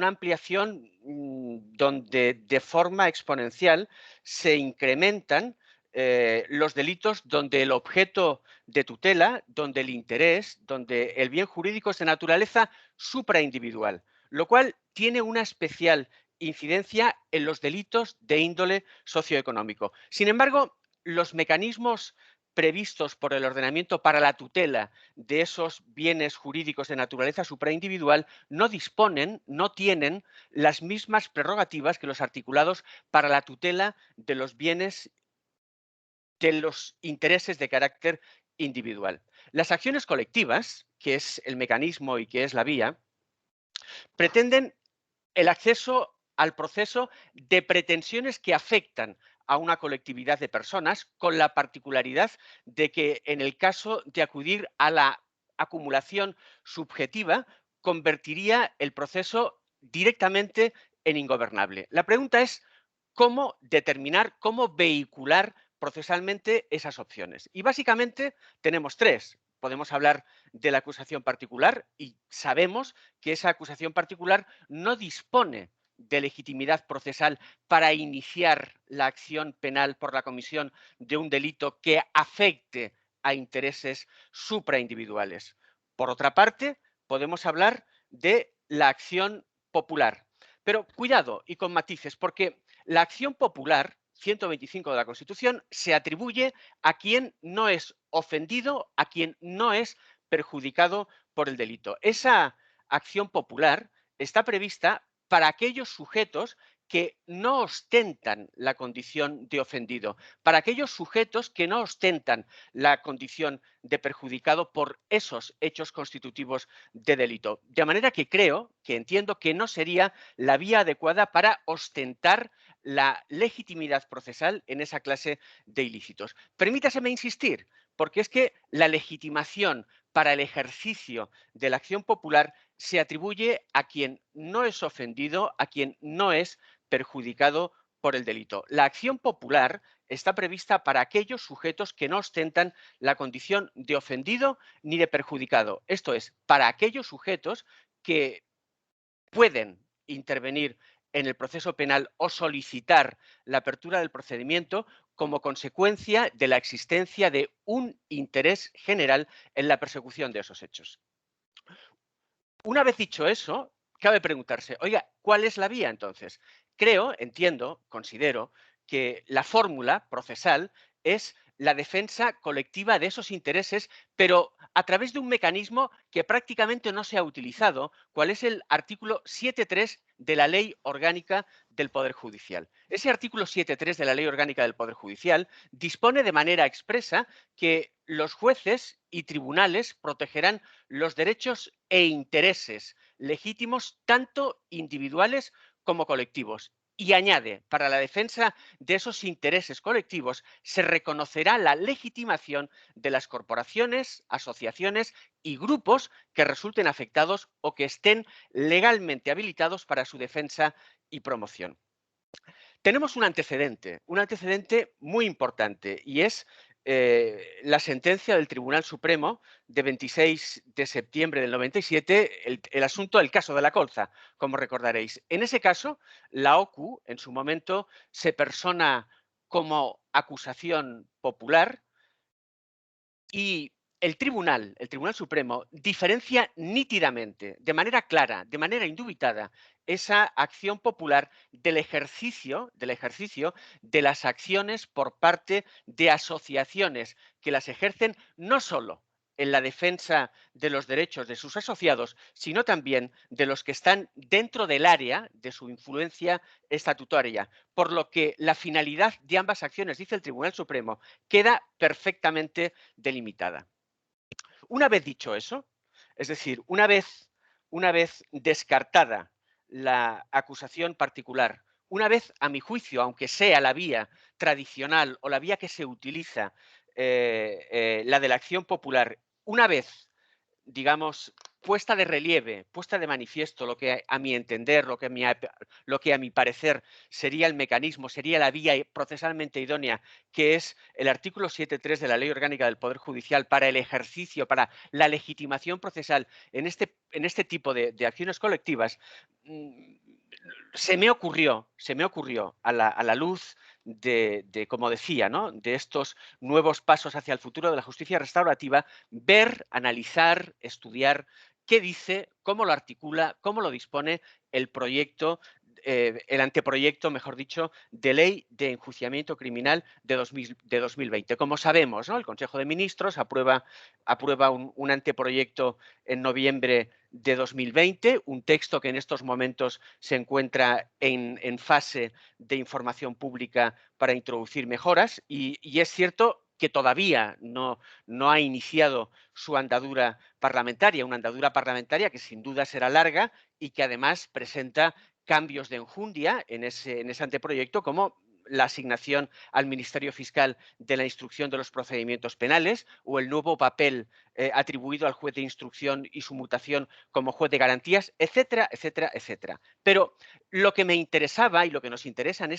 ampliación donde de forma exponencial se incrementan los delitos donde el objeto de tutela, donde el interés, donde el bien jurídico es de naturaleza supraindividual, lo cual tiene una especial incidencia en los delitos de índole socioeconómico. Sin embargo, los mecanismos previstos por el ordenamiento para la tutela de esos bienes jurídicos de naturaleza supraindividual no tienen las mismas prerrogativas que los articulados para la tutela de los bienes de los intereses de carácter individual. Las acciones colectivas, que es el mecanismo y que es la vía, pretenden el acceso al proceso de pretensiones que afectan a una colectividad de personas, con la particularidad de que en el caso de acudir a la acumulación subjetiva, convertiría el proceso directamente en ingobernable. La pregunta es cómo determinar, cómo vehicular procesalmente esas opciones. Y básicamente tenemos tres. Podemos hablar de la acusación particular y sabemos que esa acusación particular no dispone de legitimidad procesal para iniciar la acción penal por la comisión de un delito que afecte a intereses supraindividuales. Por otra parte, podemos hablar de la acción popular. Pero cuidado y con matices, porque la acción popular, 125 de la Constitución, se atribuye a quien no es ofendido, a quien no es perjudicado por el delito. Esa acción popular está prevista para aquellos sujetos que no ostentan la condición de ofendido, para aquellos sujetos que no ostentan la condición de perjudicado por esos hechos constitutivos de delito. De manera que entiendo que no sería la vía adecuada para ostentar la legitimidad procesal en esa clase de ilícitos. Permítaseme insistir, porque es que la legitimación para el ejercicio de la acción popular se atribuye a quien no es ofendido, a quien no es perjudicado por el delito. La acción popular está prevista para aquellos sujetos que no ostentan la condición de ofendido ni de perjudicado. Esto es, para aquellos sujetos que pueden intervenir en el proceso penal o solicitar la apertura del procedimiento como consecuencia de la existencia de un interés general en la persecución de esos hechos. Una vez dicho eso, cabe preguntarse, oiga, ¿cuál es la vía entonces? Considero que la fórmula procesal es la defensa colectiva de esos intereses, pero a través de un mecanismo que prácticamente no se ha utilizado, cual es el artículo 7.3 de la Ley Orgánica del Poder Judicial. Ese artículo 7.3 de la Ley Orgánica del Poder Judicial dispone de manera expresa que los jueces y tribunales protegerán los derechos e intereses legítimos, tanto individuales como colectivos. Y añade, para la defensa de esos intereses colectivos, se reconocerá la legitimación de las corporaciones, asociaciones y grupos que resulten afectados o que estén legalmente habilitados para su defensa y promoción. Tenemos un antecedente muy importante, y es la sentencia del Tribunal Supremo de 26 de septiembre del 97, el asunto del caso de la colza, como recordaréis. En ese caso, la OCU, en su momento, se persona como acusación popular y el Tribunal Supremo, diferencia nítidamente, de manera clara, de manera indubitada, esa acción popular del ejercicio de las acciones por parte de asociaciones que las ejercen no solo en la defensa de los derechos de sus asociados, sino también de los que están dentro del área de su influencia estatutaria, por lo que la finalidad de ambas acciones, dice el Tribunal Supremo, queda perfectamente delimitada. Una vez dicho eso, es decir, una vez descartada la acusación particular, una vez, a mi juicio, aunque sea la vía tradicional o la vía que se utiliza, la de la acción popular, una vez, digamos, puesta de relieve, puesta de manifiesto lo que a mi entender, lo que a mi parecer sería el mecanismo, sería la vía procesalmente idónea, que es el artículo 7.3 de la Ley Orgánica del Poder Judicial para el ejercicio, para la legitimación procesal en este tipo de acciones colectivas, se me ocurrió a la luz de, como decía, ¿no?, de estos nuevos pasos hacia el futuro de la justicia restaurativa, ver, analizar, estudiar qué dice, cómo lo articula, cómo lo dispone el proyecto, el anteproyecto, mejor dicho, de ley de enjuiciamiento criminal de 2020. Como sabemos, ¿no?, el Consejo de Ministros aprueba un anteproyecto en noviembre de 2020, un texto que en estos momentos se encuentra en fase de información pública para introducir mejoras y es cierto que todavía no ha iniciado su andadura parlamentaria, una andadura parlamentaria que sin duda será larga y que además presenta cambios de enjundia en ese anteproyecto, como la asignación al Ministerio Fiscal de la instrucción de los procedimientos penales o el nuevo papel atribuido al juez de instrucción y su mutación como juez de garantías, etcétera, etcétera, etcétera. Pero lo que me interesaba y lo que nos interesa en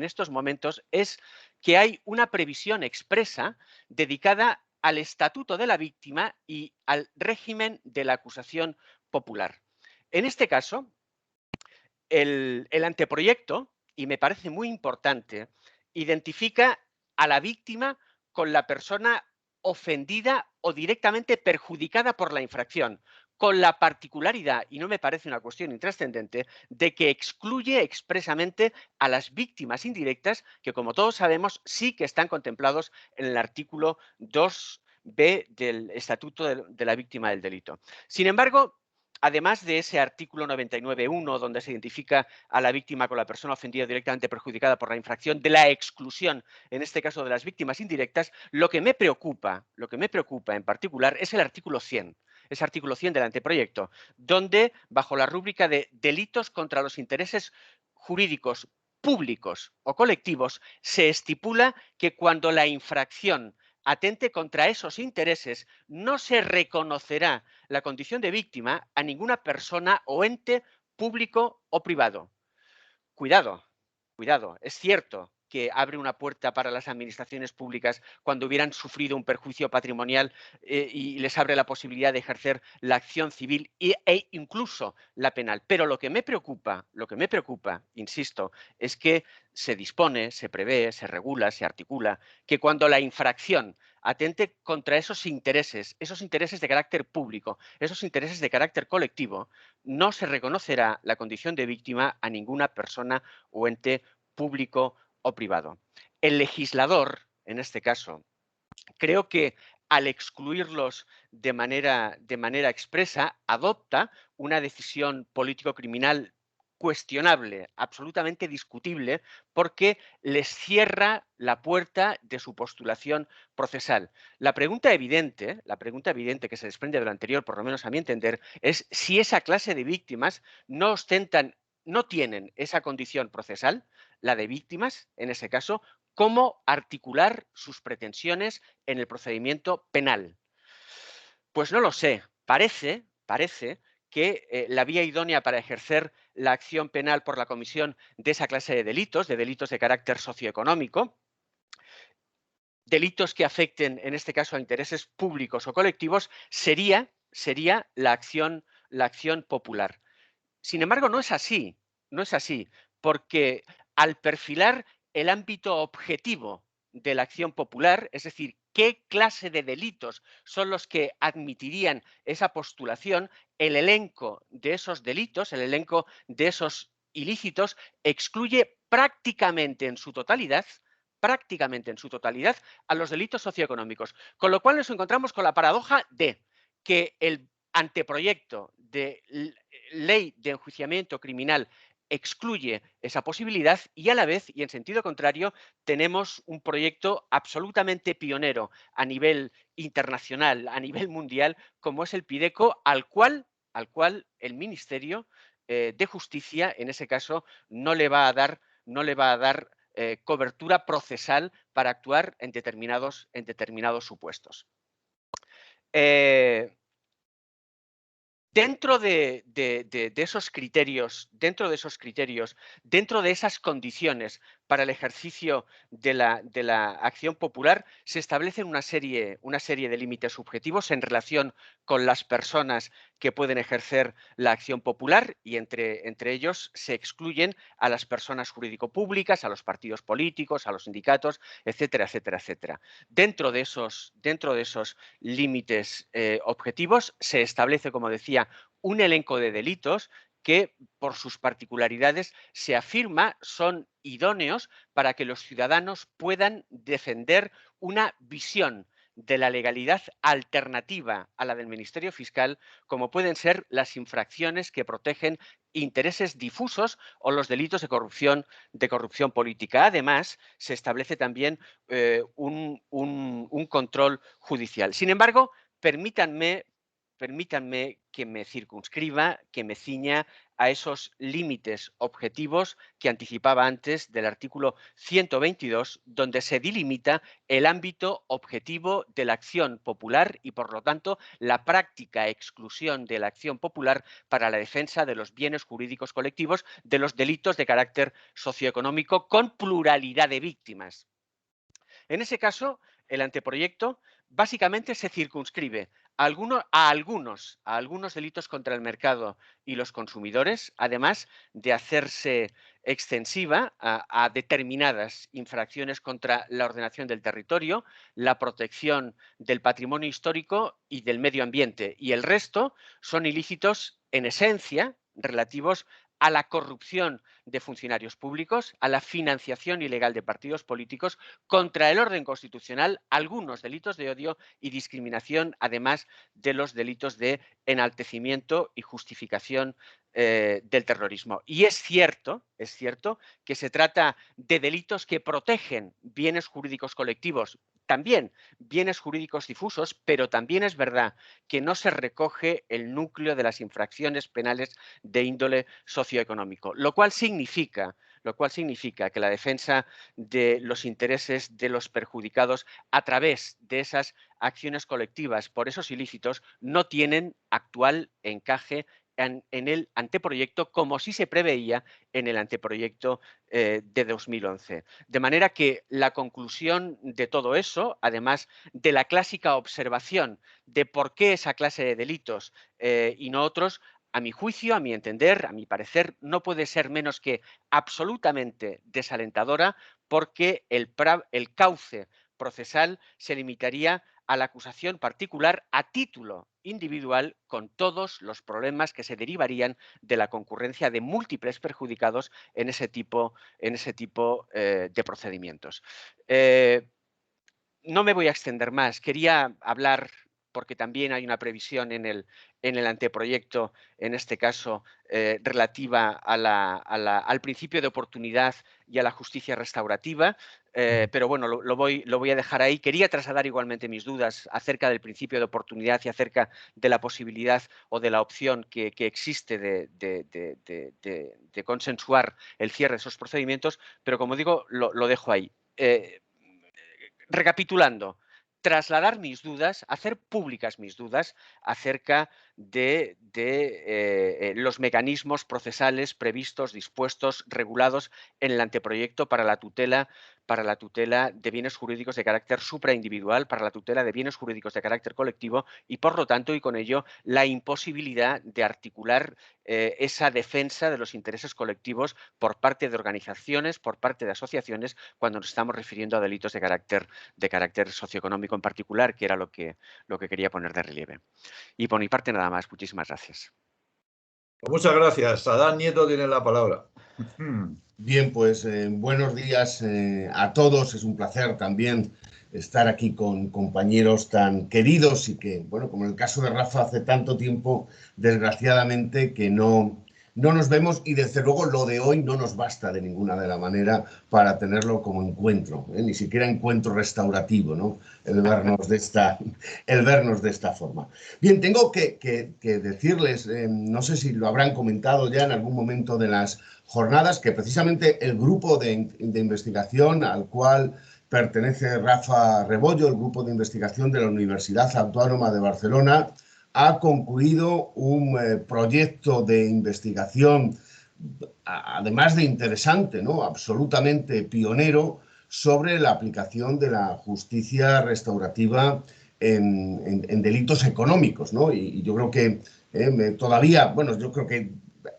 estos momentos es que hay una previsión expresa dedicada al estatuto de la víctima y al régimen de la acusación popular. En este caso, el anteproyecto, y me parece muy importante, identifica a la víctima con la persona ofendida o directamente perjudicada por la infracción, con la particularidad, y no me parece una cuestión intrascendente, de que excluye expresamente a las víctimas indirectas, que como todos sabemos sí que están contemplados en el artículo 2b del Estatuto de la Víctima del Delito. Sin embargo, además de ese artículo 99.1, donde se identifica a la víctima con la persona ofendida directamente perjudicada por la infracción, de la exclusión, en este caso de las víctimas indirectas, lo que me preocupa en particular es el artículo 100. Ese artículo 100 del anteproyecto, donde, bajo la rúbrica de delitos contra los intereses jurídicos públicos o colectivos, se estipula que cuando la infracción atente contra esos intereses, no se reconocerá la condición de víctima a ninguna persona o ente público o privado. Cuidado, cuidado, es cierto que abre una puerta para las administraciones públicas cuando hubieran sufrido un perjuicio patrimonial y les abre la posibilidad de ejercer la acción civil e incluso la penal. Pero lo que me preocupa, insisto, es que se dispone, se prevé, se regula, se articula que cuando la infracción atente contra esos intereses de carácter público, esos intereses de carácter colectivo, no se reconocerá la condición de víctima a ninguna persona o ente público o privado. El legislador, en este caso, creo que al excluirlos de manera expresa, adopta una decisión político-criminal cuestionable, absolutamente discutible, porque les cierra la puerta de su postulación procesal. La pregunta evidente que se desprende de lo anterior, por lo menos a mi entender, es si esa clase de víctimas no tienen esa condición procesal, la de víctimas, en ese caso, cómo articular sus pretensiones en el procedimiento penal. Pues no lo sé, parece que la vía idónea para ejercer la acción penal por la comisión de esa clase de delitos de carácter socioeconómico, delitos que afecten, en este caso, a intereses públicos o colectivos, sería la acción popular. Sin embargo, no es así, porque al perfilar el ámbito objetivo de la acción popular, es decir, qué clase de delitos son los que admitirían esa postulación, el elenco de esos delitos, el elenco de esos ilícitos, excluye prácticamente en su totalidad a los delitos socioeconómicos. Con lo cual nos encontramos con la paradoja de que el anteproyecto de ley de enjuiciamiento criminal excluye esa posibilidad y a la vez, y en sentido contrario, tenemos un proyecto absolutamente pionero a nivel internacional, a nivel mundial, como es el PIDECO, al cual al cual el Ministerio de Justicia, en ese caso, no le va a dar cobertura procesal para actuar en determinados supuestos. Dentro de esos criterios, dentro de esas condiciones para el ejercicio de la acción popular, se establecen una serie de límites subjetivos en relación con las personas que pueden ejercer la acción popular, y entre ellos se excluyen a las personas jurídico-públicas, a los partidos políticos, a los sindicatos, etcétera, etcétera, etcétera. Dentro de esos límites objetivos se establece, como decía, un elenco de delitos que, por sus particularidades, se afirma son idóneos para que los ciudadanos puedan defender una visión de la legalidad alternativa a la del Ministerio Fiscal, como pueden ser las infracciones que protegen intereses difusos o los delitos de corrupción política. Además, se establece también un control judicial. Sin embargo, permítanme que me circunscriba, que me ciña a esos límites objetivos que anticipaba antes del artículo 122, donde se delimita el ámbito objetivo de la acción popular y, por lo tanto, la práctica exclusión de la acción popular para la defensa de los bienes jurídicos colectivos de los delitos de carácter socioeconómico con pluralidad de víctimas. En ese caso, el anteproyecto básicamente se circunscribe a algunos delitos contra el mercado y los consumidores, además de hacerse extensiva a determinadas infracciones contra la ordenación del territorio, la protección del patrimonio histórico y del medio ambiente. Y el resto son ilícitos en esencia relativos a la corrupción de funcionarios públicos, a la financiación ilegal de partidos políticos, contra el orden constitucional, algunos delitos de odio y discriminación, además de los delitos de enaltecimiento y justificación del terrorismo. Y es cierto que se trata de delitos que protegen bienes jurídicos colectivos, también bienes jurídicos difusos, pero también es verdad que no se recoge el núcleo de las infracciones penales de índole socioeconómico, lo cual significa que la defensa de los intereses de los perjudicados a través de esas acciones colectivas por esos ilícitos no tienen actual encaje en el anteproyecto, como sí se preveía en el anteproyecto de 2011. De manera que la conclusión de todo eso, además de la clásica observación de por qué esa clase de delitos y no otros, a mi juicio, a mi entender, a mi parecer, no puede ser menos que absolutamente desalentadora, porque el cauce procesal se limitaría a la acusación particular a título individual, con todos los problemas que se derivarían de la concurrencia de múltiples perjudicados en ese tipo de procedimientos. No me voy a extender más. Quería hablar, porque también hay una previsión en el anteproyecto, en este caso, relativa al principio de oportunidad y a la justicia restaurativa, pero bueno, lo voy a dejar ahí. Quería trasladar igualmente mis dudas acerca del principio de oportunidad y acerca de la posibilidad o de la opción que existe de consensuar el cierre de esos procedimientos, pero como digo, lo dejo ahí. Recapitulando, trasladar mis dudas, hacer públicas mis dudas acerca de los mecanismos procesales previstos, dispuestos, regulados en el anteproyecto para la tutela de bienes jurídicos de carácter supraindividual, para la tutela de bienes jurídicos de carácter colectivo y, por lo tanto, y con ello, la imposibilidad de articular esa defensa de los intereses colectivos por parte de organizaciones, por parte de asociaciones, cuando nos estamos refiriendo a delitos de carácter socioeconómico en particular, que era lo que quería poner de relieve. Y por mi parte nada más. Muchísimas gracias.
Muchas gracias. Adán Nieto tiene la palabra.
Bien, pues buenos días a todos. Es un placer también estar aquí con compañeros tan queridos y que, bueno, como en el caso de Rafa, hace tanto tiempo, desgraciadamente, que no no nos vemos y desde luego lo de hoy no nos basta de ninguna de la manera para tenerlo como encuentro, ni siquiera encuentro restaurativo, ¿no? El vernos de esta forma. Bien, tengo que decirles, no sé si lo habrán comentado ya en algún momento de las jornadas, que precisamente el grupo de investigación al cual pertenece Rafa Rebollo, el grupo de investigación de la Universidad Autónoma de Barcelona, ha concluido un proyecto de investigación, además de interesante, ¿no?, absolutamente pionero, sobre la aplicación de la justicia restaurativa en delitos económicos, ¿no? Y yo creo que todavía, bueno, yo creo que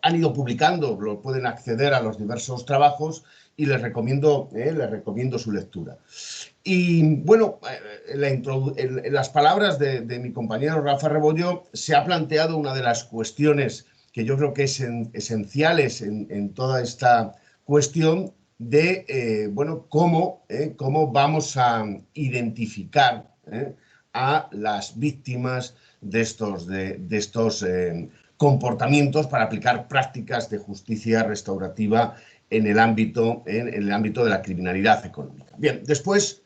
han ido publicando, lo pueden acceder a los diversos trabajos y les recomiendo su lectura. Y bueno, en las palabras de mi compañero Rafa Rebollo se ha planteado una de las cuestiones que yo creo que es esenciales en toda esta cuestión de, bueno, cómo vamos a identificar a las víctimas de estos comportamientos para aplicar prácticas de justicia restaurativa en el ámbito de la criminalidad económica. Bien, después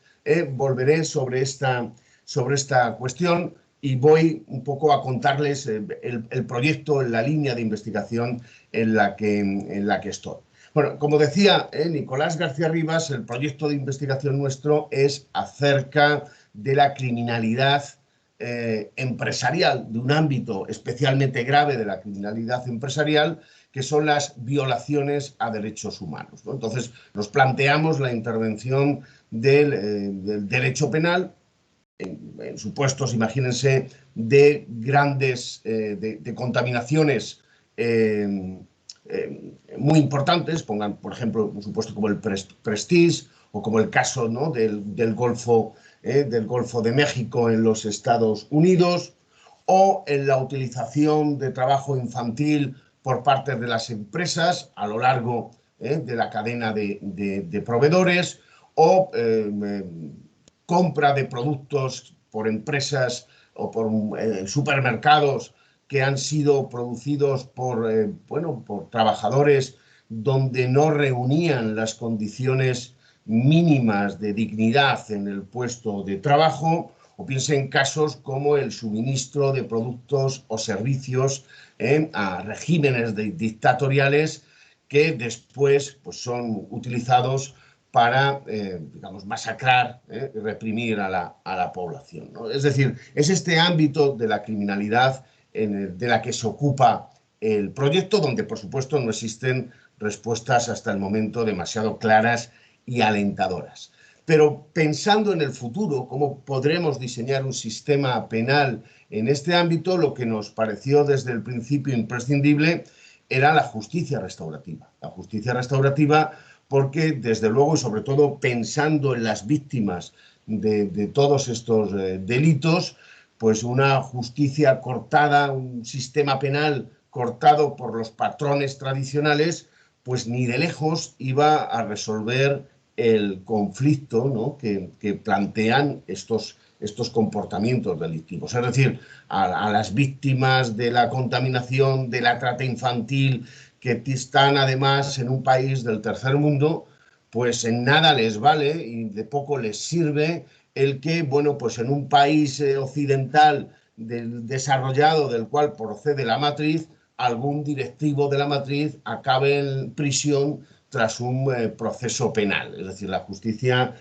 volveré sobre esta cuestión y voy un poco a contarles el proyecto, la línea de investigación en la que estoy. Bueno, como decía Nicolás García Rivas, el proyecto de investigación nuestro es acerca de la criminalidad empresarial, de un ámbito especialmente grave de la criminalidad empresarial, que son las violaciones a derechos humanos, ¿no? Entonces, nos planteamos la intervención del derecho penal en supuestos, imagínense, de grandes, de contaminaciones muy importantes, pongan, por ejemplo, un supuesto como el Prestige o como el caso, ¿no?, del Golfo de México en los Estados Unidos, o en la utilización de trabajo infantil por parte de las empresas a lo largo de la cadena de proveedores, o compra de productos por empresas o por supermercados que han sido producidos por trabajadores donde no reunían las condiciones mínimas de dignidad en el puesto de trabajo, o piense en casos como el suministro de productos o servicios a regímenes dictatoriales que después pues, son utilizados para, digamos, masacrar y reprimir a la población, ¿no? Es decir, es este ámbito de la criminalidad de la que se ocupa el proyecto, donde, por supuesto, no existen respuestas hasta el momento demasiado claras y alentadoras. Pero pensando en el futuro, cómo podremos diseñar un sistema penal en este ámbito, lo que nos pareció desde el principio imprescindible era la justicia restaurativa. La justicia restaurativa porque, desde luego, y sobre todo pensando en las víctimas de todos estos delitos, pues una justicia cortada, un sistema penal cortado por los patrones tradicionales, pues ni de lejos iba a resolver el conflicto, ¿no?, que plantean estos comportamientos delictivos. Es decir, a las víctimas de la contaminación, de la trata infantil, que están además en un país del tercer mundo, pues en nada les vale y de poco les sirve el que, bueno, pues en un país occidental desarrollado del cual procede la matriz, algún directivo de la matriz acabe en prisión tras un proceso penal. Es decir, la justicia,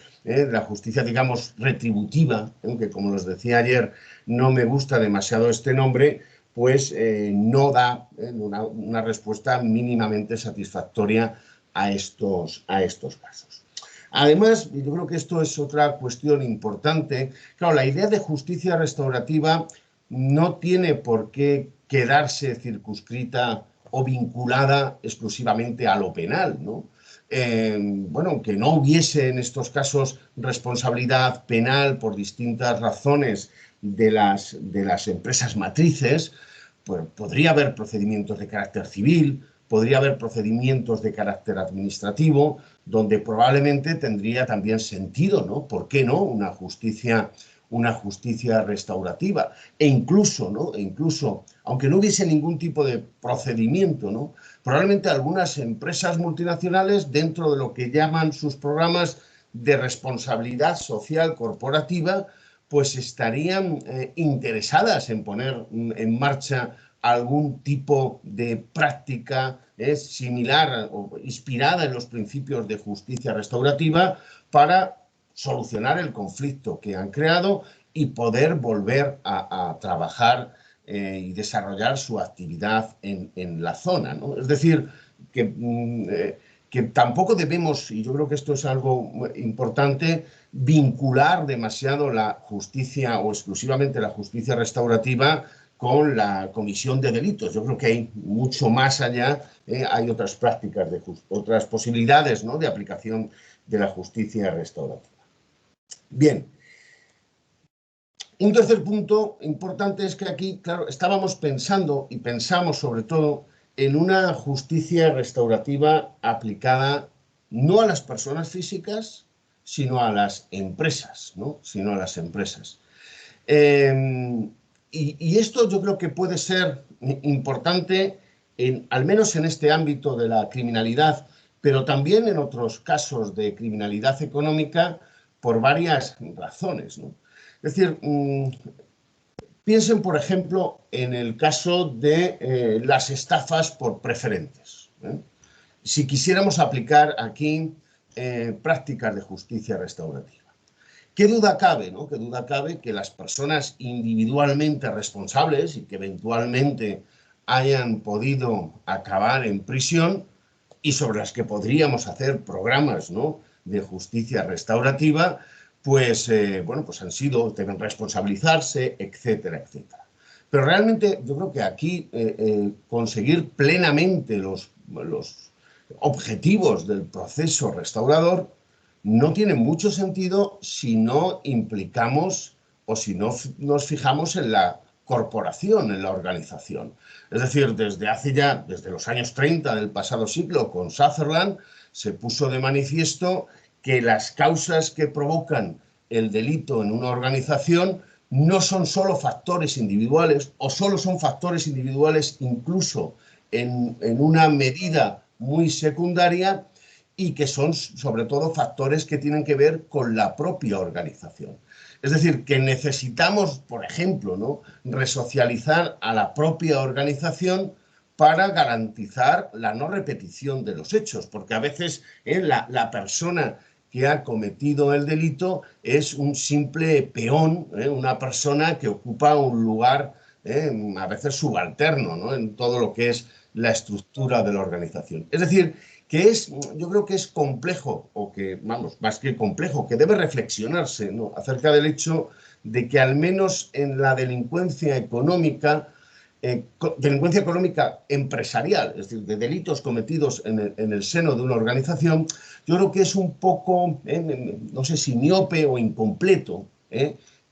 digamos, retributiva, que como les decía ayer, no me gusta demasiado este nombre, pues no da una respuesta mínimamente satisfactoria a estos casos. Además, yo creo que esto es otra cuestión importante. Claro, la idea de justicia restaurativa no tiene por qué quedarse circunscrita o vinculada exclusivamente a lo penal, ¿no? Bueno, aunque no hubiese en estos casos responsabilidad penal por distintas razones de las empresas matrices, pues podría haber procedimientos de carácter civil, podría haber procedimientos de carácter administrativo, donde probablemente tendría también sentido, ¿no? ¿Por qué no? Una justicia una justicia restaurativa. E incluso, ¿no? Aunque no hubiese ningún tipo de procedimiento, ¿no? Probablemente algunas empresas multinacionales, dentro de lo que llaman sus programas de responsabilidad social corporativa, pues estarían interesadas en poner en marcha algún tipo de práctica similar o inspirada en los principios de justicia restaurativa para solucionar el conflicto que han creado y poder volver a trabajar y desarrollar su actividad en la zona, ¿no? Es decir, que tampoco debemos, y yo creo que esto es algo importante, vincular demasiado la justicia o exclusivamente la justicia restaurativa con la comisión de delitos. Yo creo que hay mucho más allá, hay otras prácticas, otras posibilidades, ¿no?, de aplicación de la justicia restaurativa. Bien. Un tercer punto importante es que aquí, claro, estábamos pensando y pensamos sobre todo en una justicia restaurativa aplicada no a las personas físicas, sino a las empresas, ¿no? Sino a las empresas. Y esto yo creo que puede ser importante, al menos en este ámbito de la criminalidad, pero también en otros casos de criminalidad económica, por varias razones, ¿no? Es decir, piensen, por ejemplo, en el caso de las estafas por preferentes, ¿eh? Si quisiéramos aplicar aquí prácticas de justicia restaurativa. ¿Qué duda cabe, ¿no? ¿Qué duda cabe que las personas individualmente responsables y que eventualmente hayan podido acabar en prisión y sobre las que podríamos hacer programas, ¿no?, de justicia restaurativa, pues, bueno, pues deben responsabilizarse, etcétera, etcétera. Pero realmente yo creo que aquí conseguir plenamente los objetivos del proceso restaurador no tiene mucho sentido si no implicamos o si no nos fijamos en la corporación, en la organización. Es decir, desde los años 30 del pasado siglo, con Sutherland, se puso de manifiesto que las causas que provocan el delito en una organización no son solo factores individuales, o solo son factores individuales incluso en una medida muy secundaria, y que son sobre todo factores que tienen que ver con la propia organización. Es decir, que necesitamos, por ejemplo, ¿no?, resocializar a la propia organización para garantizar la no repetición de los hechos, porque a veces la persona que ha cometido el delito es un simple peón, una persona que ocupa un lugar a veces subalterno, ¿no?, en todo lo que es la estructura de la organización. Es decir, yo creo que es complejo, o que, vamos, más que complejo, que debe reflexionarse, ¿no?, acerca del hecho de que al menos en la delincuencia económica empresarial, es decir, de delitos cometidos en el seno de una organización, yo creo que es un poco, no sé si miope o incompleto,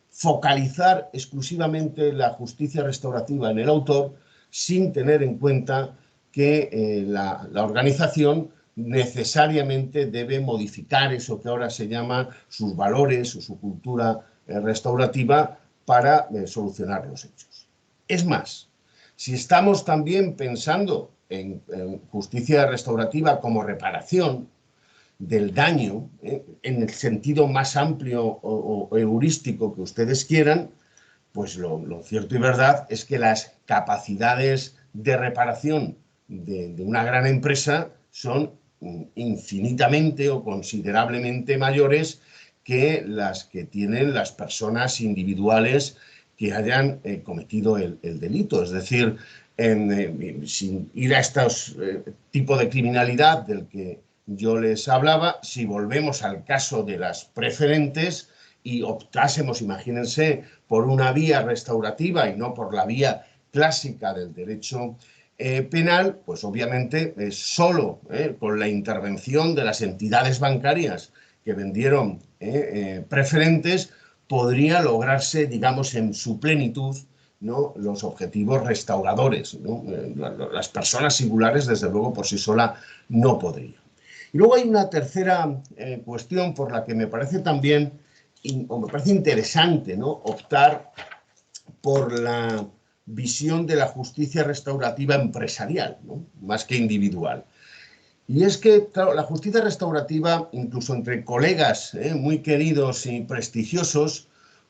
focalizar exclusivamente la justicia restaurativa en el autor sin tener en cuenta que la organización necesariamente debe modificar eso que ahora se llama sus valores o su cultura restaurativa para solucionar los hechos. Es más, si estamos también pensando en justicia restaurativa como reparación del daño, en el sentido más amplio o heurístico que ustedes quieran, pues lo cierto y verdad es que las capacidades de reparación de una gran empresa son infinitamente o considerablemente mayores que las que tienen las personas individuales que hayan cometido el delito. Es decir, sin ir a estos tipos de criminalidad del que yo les hablaba, si volvemos al caso de las preferentes y optásemos, imagínense, por una vía restaurativa y no por la vía clásica del derecho penal, pues obviamente solo con la intervención de las entidades bancarias que vendieron preferentes podría lograrse, digamos, en su plenitud, ¿no?, los objetivos restauradores, ¿no? Las personas singulares, desde luego, por sí sola no podrían. Y luego hay una tercera cuestión por la que me parece también o me parece interesante, ¿no?, optar por la visión de la justicia restaurativa empresarial, ¿no?, más que individual. Y es que, claro, la justicia restaurativa, incluso entre colegas muy queridos y prestigiosos,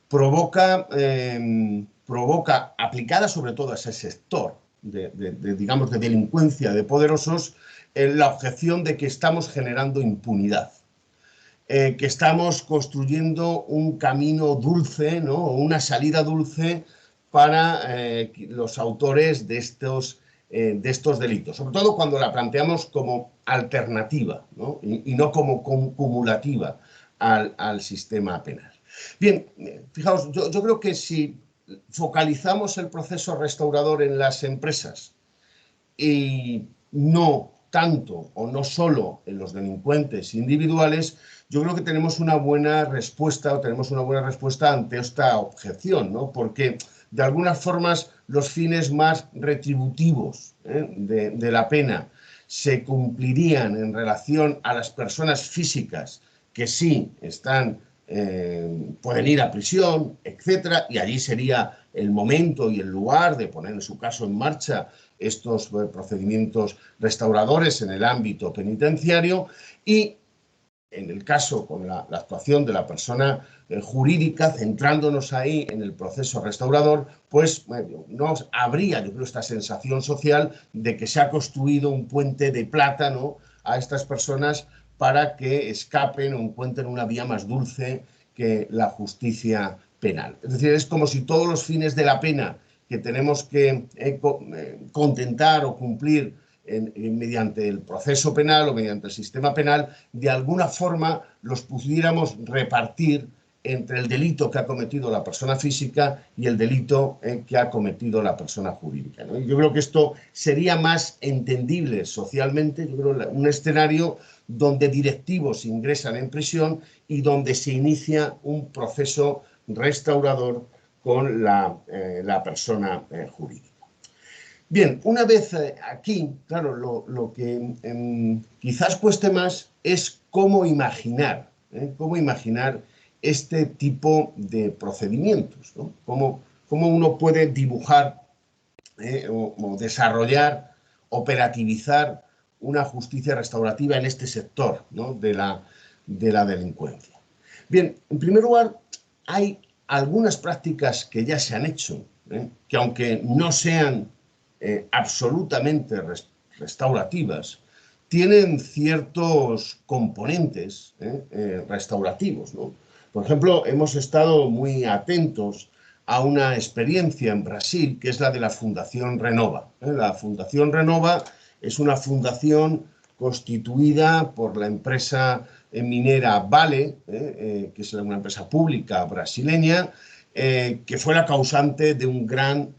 provoca, aplicada sobre todo a ese sector digamos, de delincuencia de poderosos, la objeción de que estamos generando impunidad, que estamos construyendo un camino dulce, ¿no?, una salida dulce para los autores de estos delitos, sobre todo cuando la planteamos como alternativa, ¿no?, y no como cumulativa al sistema penal. Bien, fijaos, yo creo que si focalizamos el proceso restaurador en las empresas y no tanto o no solo en los delincuentes individuales, yo creo que tenemos una buena respuesta ante esta objeción, ¿no?, porque de algunas formas los fines más retributivos de la pena se cumplirían en relación a las personas físicas que sí pueden ir a prisión, etcétera, y allí sería el momento y el lugar de poner en su caso en marcha estos procedimientos restauradores en el ámbito penitenciario, y en el caso con la actuación de la persona jurídica, centrándonos ahí en el proceso restaurador, pues no habría, yo creo, esta sensación social de que se ha construido un puente de plata, ¿no?, a estas personas para que escapen o encuentren una vía más dulce que la justicia penal. Es decir, es como si todos los fines de la pena que tenemos que contentar o cumplir mediante el proceso penal o mediante el sistema penal, de alguna forma los pudiéramos repartir entre el delito que ha cometido la persona física y el delito que ha cometido la persona jurídica, ¿no? Y yo creo que esto sería más entendible socialmente, yo creo, un escenario donde directivos ingresan en prisión y donde se inicia un proceso restaurador con la persona jurídica. Bien, una vez aquí, claro, lo que quizás cueste más es cómo imaginar este tipo de procedimientos, ¿no? Cómo uno puede dibujar o desarrollar, operativizar una justicia restaurativa en este sector, ¿no?, de la delincuencia. Bien, en primer lugar, hay algunas prácticas que ya se han hecho, que aunque no sean absolutamente restaurativas, tienen ciertos componentes restaurativos, ¿no? Por ejemplo, hemos estado muy atentos a una experiencia en Brasil, que es la de la Fundación Renova. La Fundación Renova es una fundación constituida por la empresa minera Vale, que es una empresa pública brasileña, que fue la causante de un gran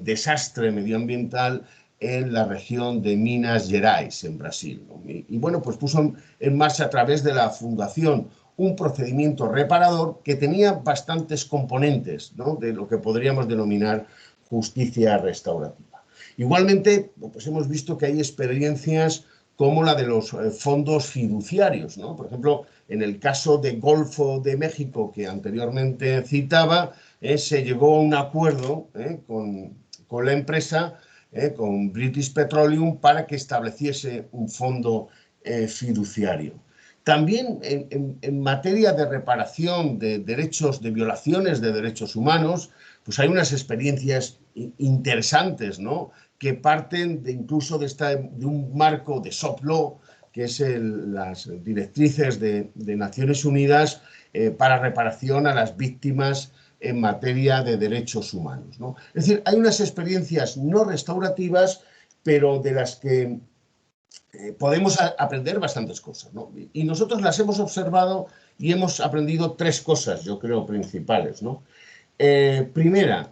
desastre medioambiental en la región de Minas Gerais, en Brasil, ¿no? Y bueno, pues puso en marcha a través de la fundación un procedimiento reparador que tenía bastantes componentes, ¿no?, de lo que podríamos denominar justicia restaurativa. Igualmente, pues hemos visto que hay experiencias como la de los fondos fiduciarios, ¿no? Por ejemplo, en el caso de Golfo de México, que anteriormente citaba, se llegó a un acuerdo con la empresa, con British Petroleum, para que estableciese un fondo fiduciario. También en materia de reparación de derechos, de violaciones de derechos humanos, pues hay unas experiencias interesantes, ¿no?, que parten incluso de un marco de soft law, que es las directrices de Naciones Unidas para reparación a las víctimas en materia de derechos humanos, ¿no? Es decir, hay unas experiencias no restaurativas, pero de las que podemos aprender bastantes cosas, ¿no? Y nosotros las hemos observado y hemos aprendido tres cosas, yo creo, principales, ¿no? Primera,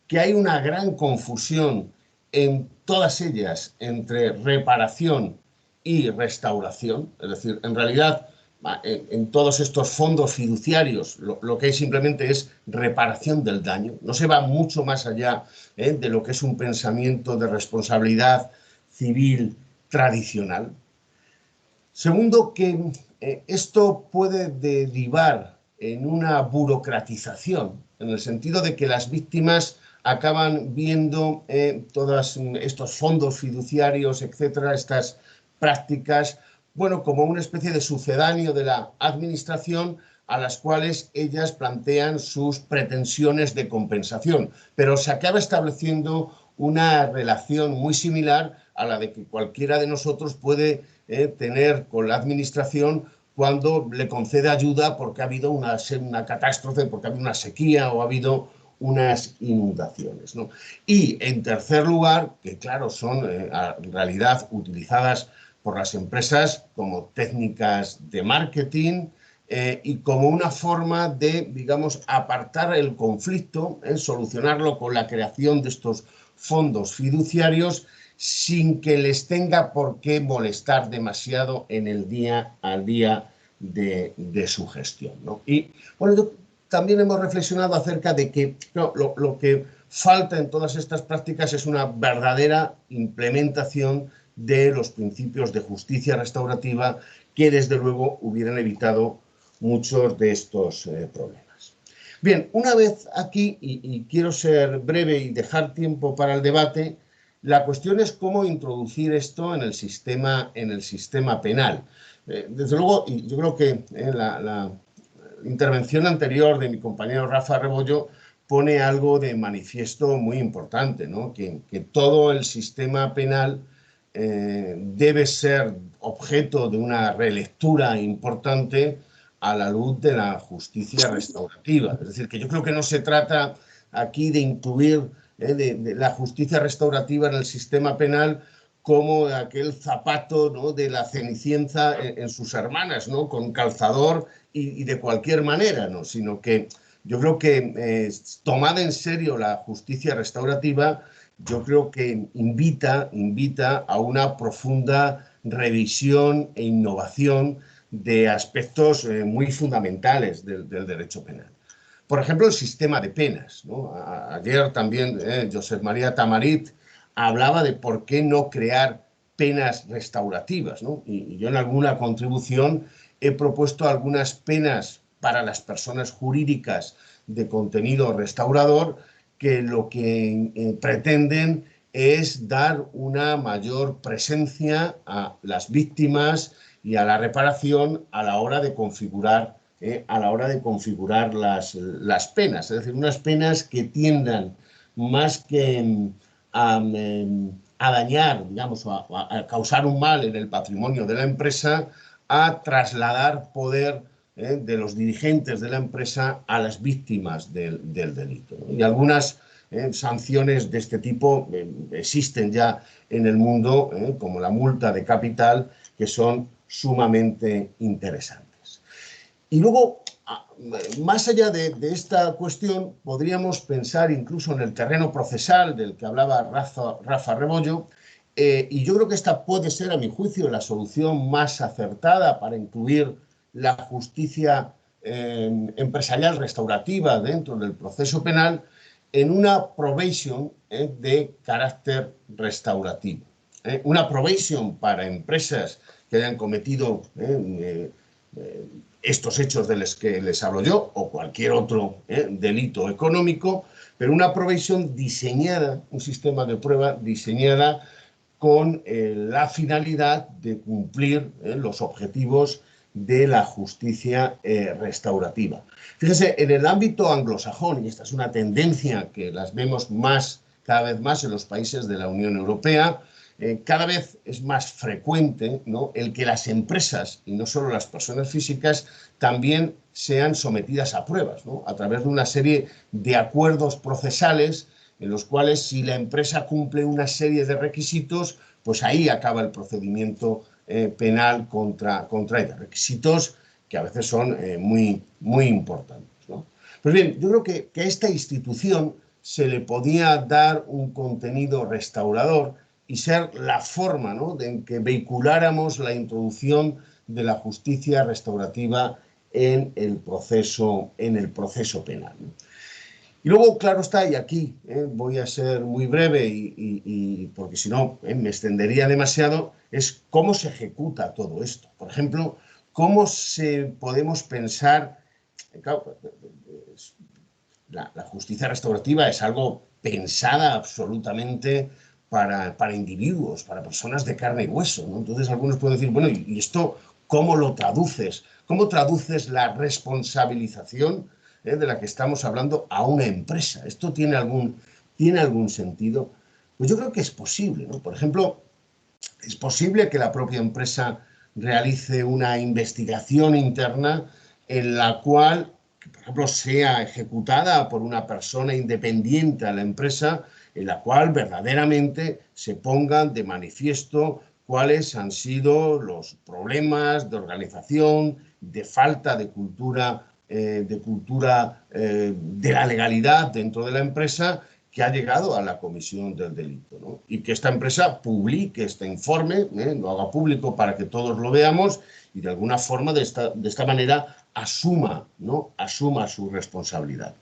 que hay una gran confusión en todas ellas entre reparación y restauración. Es decir, en realidad, en todos estos fondos fiduciarios lo que hay simplemente es reparación del daño. No se va mucho más allá de lo que es un pensamiento de responsabilidad civil tradicional. Segundo, que esto puede derivar en una burocratización, en el sentido de que las víctimas acaban viendo todos estos fondos fiduciarios, etcétera, estas prácticas, bueno, como una especie de sucedáneo de la administración a las cuales ellas plantean sus pretensiones de compensación. Pero se acaba estableciendo una relación muy similar a la de que cualquiera de nosotros puede tener con la administración cuando le concede ayuda porque ha habido una catástrofe, porque ha habido una sequía o ha habido unas inundaciones, ¿no? Y en tercer lugar, que claro, son en realidad utilizadas por las empresas como técnicas de marketing y como una forma de, digamos, apartar el conflicto, solucionarlo con la creación de estos fondos fiduciarios sin que les tenga por qué molestar demasiado en el día a día de su gestión, ¿no? Y bueno, también hemos reflexionado acerca de que lo que falta en todas estas prácticas es una verdadera implementación de los principios de justicia restaurativa que desde luego hubieran evitado muchos de estos problemas. Bien, una vez aquí, y quiero ser breve y dejar tiempo para el debate, la cuestión es cómo introducir esto en el sistema penal. Desde luego, y yo creo que la intervención anterior de mi compañero Rafa Rebollo pone algo de manifiesto muy importante, ¿no? Que todo el sistema penal debe ser objeto de una relectura importante a la luz de la justicia restaurativa. Es decir, que yo creo que no se trata aquí de incluir de la justicia restaurativa en el sistema penal como aquel zapato, ¿no?, de la Cenicienta en sus hermanas, ¿no?, con calzador y de cualquier manera, ¿no?, sino que yo creo que tomada en serio la justicia restaurativa, yo creo que invita a una profunda revisión e innovación de aspectos muy fundamentales del derecho penal. Por ejemplo, el sistema de penas, ¿no? Ayer también Josep María Tamarit hablaba de por qué no crear penas restaurativas, ¿no? Y yo en alguna contribución he propuesto algunas penas para las personas jurídicas de contenido restaurador que lo que pretenden es dar una mayor presencia a las víctimas y a la reparación a la hora de configurar las penas, es decir, unas penas que tiendan más que a dañar, digamos, a causar un mal en el patrimonio de la empresa, a trasladar poder de los dirigentes de la empresa a las víctimas del delito, ¿no? Y algunas sanciones de este tipo existen ya en el mundo, como la multa de capital, que son sumamente interesantes. Y luego, más allá de esta cuestión, podríamos pensar incluso en el terreno procesal del que hablaba Rafa Rebollo, y yo creo que esta puede ser, a mi juicio, la solución más acertada para incluir la justicia empresarial restaurativa dentro del proceso penal en una probation de carácter restaurativo. Una probation para empresas que hayan cometido estos hechos de los que les hablo yo, o cualquier otro delito económico, pero una probation diseñada, un sistema de prueba diseñada con la finalidad de cumplir los objetivos de la justicia restaurativa. Fíjese, en el ámbito anglosajón, y esta es una tendencia que las vemos cada vez más en los países de la Unión Europea, cada vez es más frecuente, ¿no?, el que las empresas, y no solo las personas físicas, también sean sometidas a pruebas, ¿no?, a través de una serie de acuerdos procesales en los cuales, si la empresa cumple una serie de requisitos, pues ahí acaba el procedimiento penal contra ella. Requisitos que a veces son muy importantes, ¿no? Pues bien, yo creo que a esta institución se le podía dar un contenido restaurador y ser la forma, ¿no?, en que vehiculáramos la introducción de la justicia restaurativa en el proceso penal, ¿no? Y luego, claro está, y aquí voy a ser muy breve y porque si no me extendería demasiado, es cómo se ejecuta todo esto. Por ejemplo, cómo podemos pensar claro, la justicia restaurativa es algo pensada absolutamente para individuos, para personas de carne y hueso, ¿no? Entonces algunos pueden decir, bueno, ¿y esto cómo lo traduces? ¿Cómo traduces la responsabilización de la que estamos hablando a una empresa? ¿Esto tiene algún sentido? Pues yo creo que es posible, ¿no? Por ejemplo, es posible que la propia empresa realice una investigación interna en la cual, por ejemplo, sea ejecutada por una persona independiente a la empresa, en la cual verdaderamente se pongan de manifiesto cuáles han sido los problemas de organización, de falta de cultura de la legalidad dentro de la empresa, que ha llegado a la comisión del delito, ¿no? Y que esta empresa publique este informe, lo haga público para que todos lo veamos y de alguna forma de esta manera asuma su responsabilidad.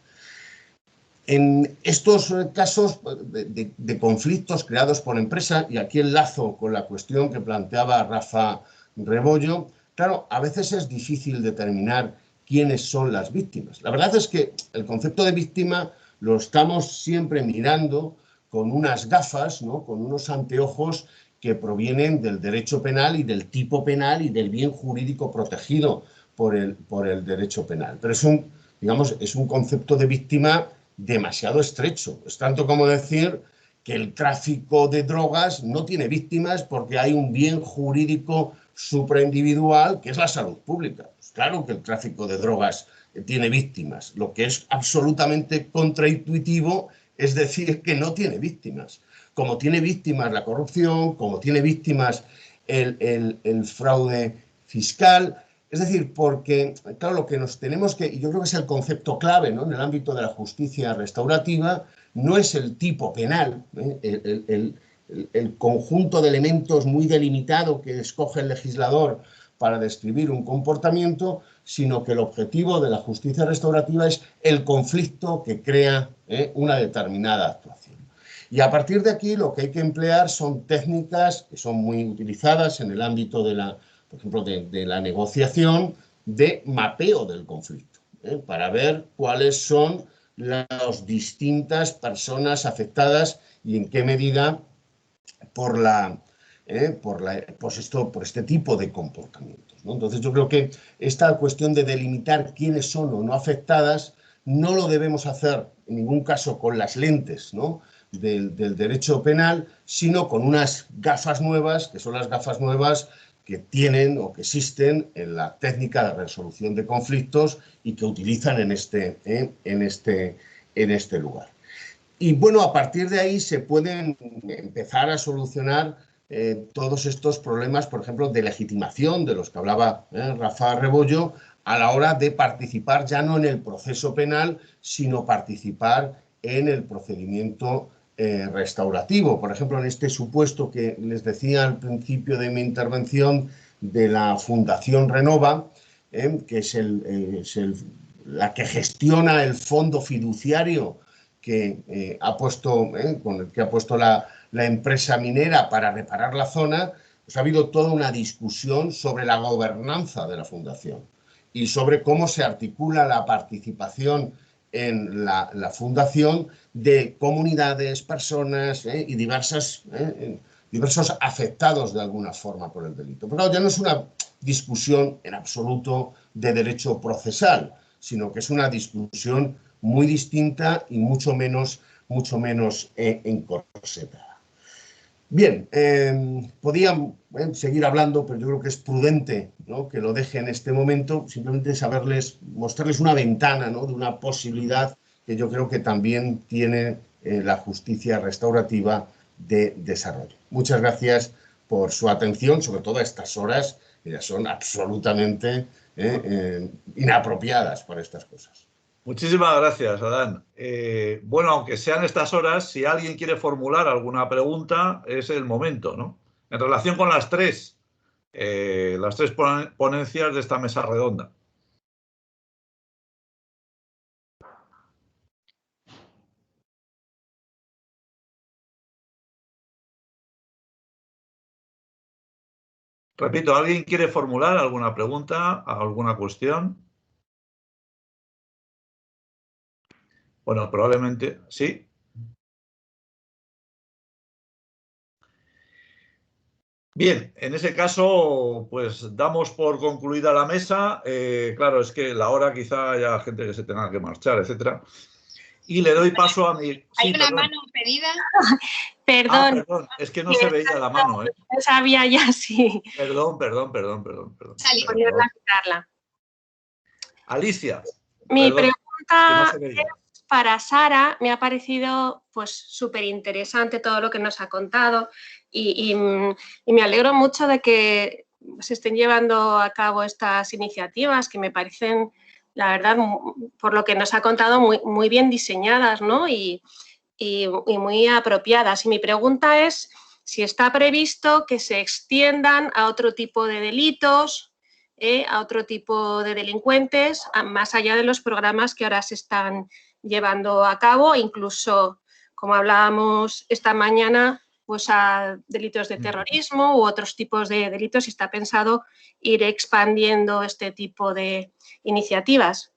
En estos casos de conflictos creados por empresa, y aquí enlazo con la cuestión que planteaba Rafa Rebollo, claro, a veces es difícil determinar quiénes son las víctimas. La verdad es que el concepto de víctima lo estamos siempre mirando con unas gafas, ¿no? Con unos anteojos que provienen del derecho penal y del tipo penal y del bien jurídico protegido por el derecho penal. Pero es un concepto de víctima demasiado estrecho. Es tanto como decir que el tráfico de drogas no tiene víctimas porque hay un bien jurídico supraindividual que es la salud pública. Pues claro que el tráfico de drogas tiene víctimas. Lo que es absolutamente contraintuitivo es decir que no tiene víctimas. Como tiene víctimas la corrupción, como tiene víctimas el fraude fiscal. Es decir, porque, claro, lo que nos tenemos que, y yo creo que es el concepto clave, ¿no? En el ámbito de la justicia restaurativa, no es el tipo penal, el conjunto de elementos muy delimitado que escoge el legislador para describir un comportamiento, sino que el objetivo de la justicia restaurativa es el conflicto que crea una determinada actuación. Y a partir de aquí lo que hay que emplear son técnicas que son muy utilizadas en el ámbito de la, por ejemplo, de la negociación, de mapeo del conflicto, para ver cuáles son las distintas personas afectadas y en qué medida por este tipo de comportamientos, ¿no? Entonces yo creo que esta cuestión de delimitar quiénes son o no afectadas no lo debemos hacer en ningún caso con las lentes, ¿no? del derecho penal, sino con unas gafas nuevas, que son las gafas nuevas que tienen o que existen en la técnica de resolución de conflictos y que utilizan en este lugar. Y bueno, a partir de ahí se pueden empezar a solucionar todos estos problemas, por ejemplo, de legitimación de los que hablaba Rafa Rebollo, a la hora de participar ya no en el proceso penal, sino participar en el procedimiento restaurativo. Por ejemplo, en este supuesto que les decía al principio de mi intervención de la Fundación Renova, que es la que gestiona el fondo fiduciario que con el que ha puesto la empresa minera para reparar la zona, pues ha habido toda una discusión sobre la gobernanza de la fundación y sobre cómo se articula la participación en la fundación de comunidades, personas y diversos afectados de alguna forma por el delito. Pero claro, ya no es una discusión en absoluto de derecho procesal, sino que es una discusión muy distinta y mucho menos encorsetada. Bien, podía seguir hablando, pero yo creo que es prudente, ¿no?, que lo deje en este momento, simplemente mostrarles una ventana, ¿no?, de una posibilidad que yo creo que también tiene la justicia restaurativa de desarrollo. Muchas gracias por su atención, sobre todo a estas horas, que ya son absolutamente inapropiadas para estas cosas.
Muchísimas gracias, Adán. Bueno, aunque sean estas horas, si alguien quiere formular alguna pregunta, es el momento, ¿no? En relación con las tres ponencias de esta mesa redonda. Repito, ¿alguien quiere formular alguna pregunta, alguna cuestión? Bueno, probablemente sí. Bien, en ese caso, pues damos por concluida la mesa. Claro, es que la hora quizá haya gente que se tenga que marchar, etcétera. Y le doy paso a mi...
Hay
Sí,
una
perdón.
mano pedida.
Perdón, es que no se veía la mano, ¿eh?
No sabía ya si...
Perdón.
Ponerla a quitarla.
Alicia,
Mi
perdón,
pregunta
que no se veía.
para Sara, me ha parecido pues súper interesante todo lo que nos ha contado y me alegro mucho de que se estén llevando a cabo estas iniciativas que me parecen, la verdad, por lo que nos ha contado, muy bien diseñadas, ¿no? y muy apropiadas. Y mi pregunta es si está previsto que se extiendan a otro tipo de delitos, a otro tipo de delincuentes, más allá de los programas que ahora se están llevando a cabo, incluso, como hablábamos esta mañana, pues a delitos de terrorismo u otros tipos de delitos, y está pensado ir expandiendo este tipo de iniciativas.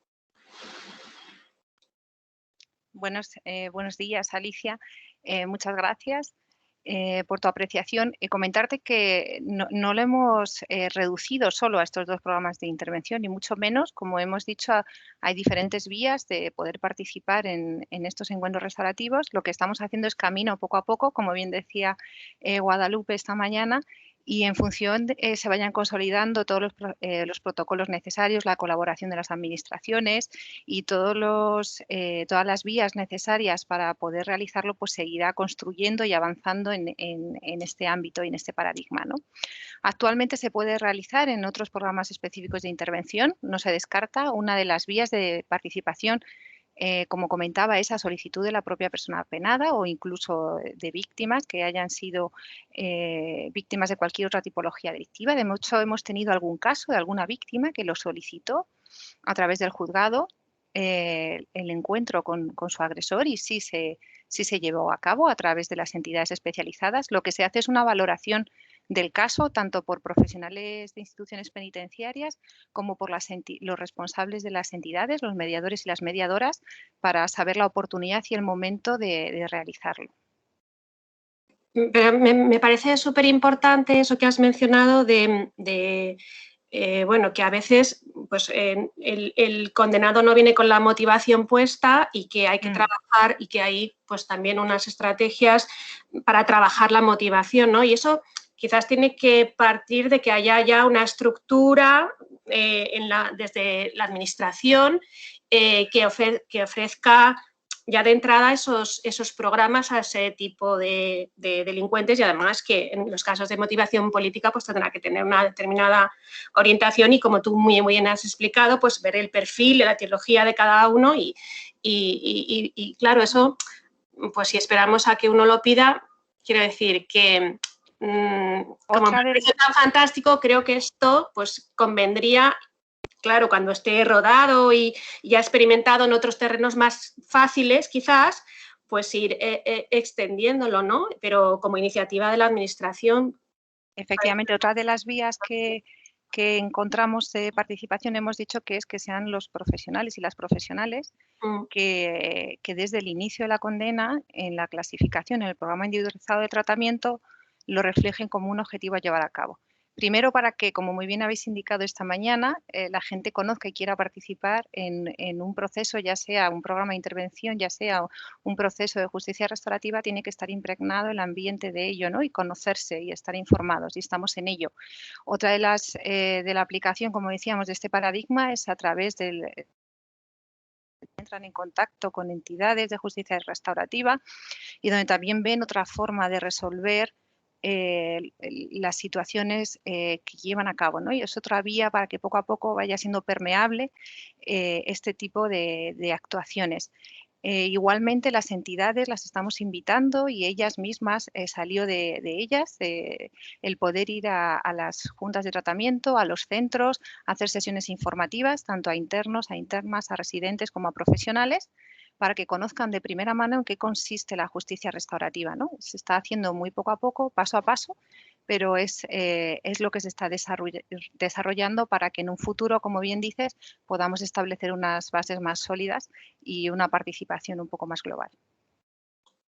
Buenos días, Alicia. Muchas gracias por tu apreciación. Comentarte que no lo hemos reducido solo a estos 2 programas de intervención, ni mucho menos. Como hemos dicho, hay diferentes vías de poder participar en estos encuentros restaurativos. Lo que estamos haciendo es camino poco a poco, como bien decía Guadalupe esta mañana, y en función se vayan consolidando todos los protocolos necesarios, la colaboración de las administraciones y todas las vías necesarias para poder realizarlo, pues seguirá construyendo y avanzando en este ámbito y en este paradigma, ¿no? Actualmente se puede realizar en otros programas específicos de intervención, no se descarta. Una de las vías de participación, como comentaba, es a solicitud de la propia persona penada o incluso de víctimas que hayan sido víctimas de cualquier otra tipología delictiva. De hecho, hemos tenido algún caso de alguna víctima que lo solicitó a través del juzgado el encuentro con su agresor, y sí se llevó a cabo a través de las entidades especializadas. Lo que se hace es una valoración del caso, tanto por profesionales de instituciones penitenciarias como por los responsables de las entidades, los mediadores y las mediadoras, para saber la oportunidad y el momento de realizarlo.
Pero me parece súper importante eso que has mencionado bueno, que a veces pues, el condenado no viene con la motivación puesta y que hay que trabajar, y que hay pues también unas estrategias para trabajar la motivación, ¿no? Y eso quizás tiene que partir de que haya ya una estructura desde la administración que ofrezca ya de entrada esos programas a ese tipo de delincuentes, y además que en los casos de motivación política pues tendrá que tener una determinada orientación, y como tú muy bien has explicado, pues ver el perfil, la etiología de cada uno y claro, eso pues si esperamos a que uno lo pida, quiero decir que como me parece tan fantástico, creo que esto pues convendría, claro, cuando esté rodado y ya experimentado en otros terrenos más fáciles, quizás, pues ir extendiéndolo, ¿no? Pero como iniciativa de la administración.
Efectivamente, otra de las vías que encontramos de participación hemos dicho que sean los profesionales y las profesionales que desde el inicio de la condena, en la clasificación, en el programa individualizado de tratamiento, lo reflejen como un objetivo a llevar a cabo. Primero, para que, como muy bien habéis indicado esta mañana, la gente conozca y quiera participar en un proceso, ya sea un programa de intervención, ya sea un proceso de justicia restaurativa, tiene que estar impregnado el ambiente de ello, ¿no? Y conocerse y estar informados, y estamos en ello. Otra de la aplicación, como decíamos, de este paradigma es a través del entran en contacto con entidades de justicia restaurativa y donde también ven otra forma de resolver las situaciones que llevan a cabo, ¿no? Y es otra vía para que poco a poco vaya siendo permeable este tipo de actuaciones. Igualmente las entidades las estamos invitando, y ellas mismas salió de ellas el poder ir a las juntas de tratamiento, a los centros, a hacer sesiones informativas tanto a internos, a internas, a residentes como a profesionales, para que conozcan de primera mano en qué consiste la justicia restaurativa, ¿no? Se está haciendo muy poco a poco, paso a paso, pero es lo que se está desarrollando para que en un futuro, como bien dices, podamos establecer unas bases más sólidas y una participación un poco más global.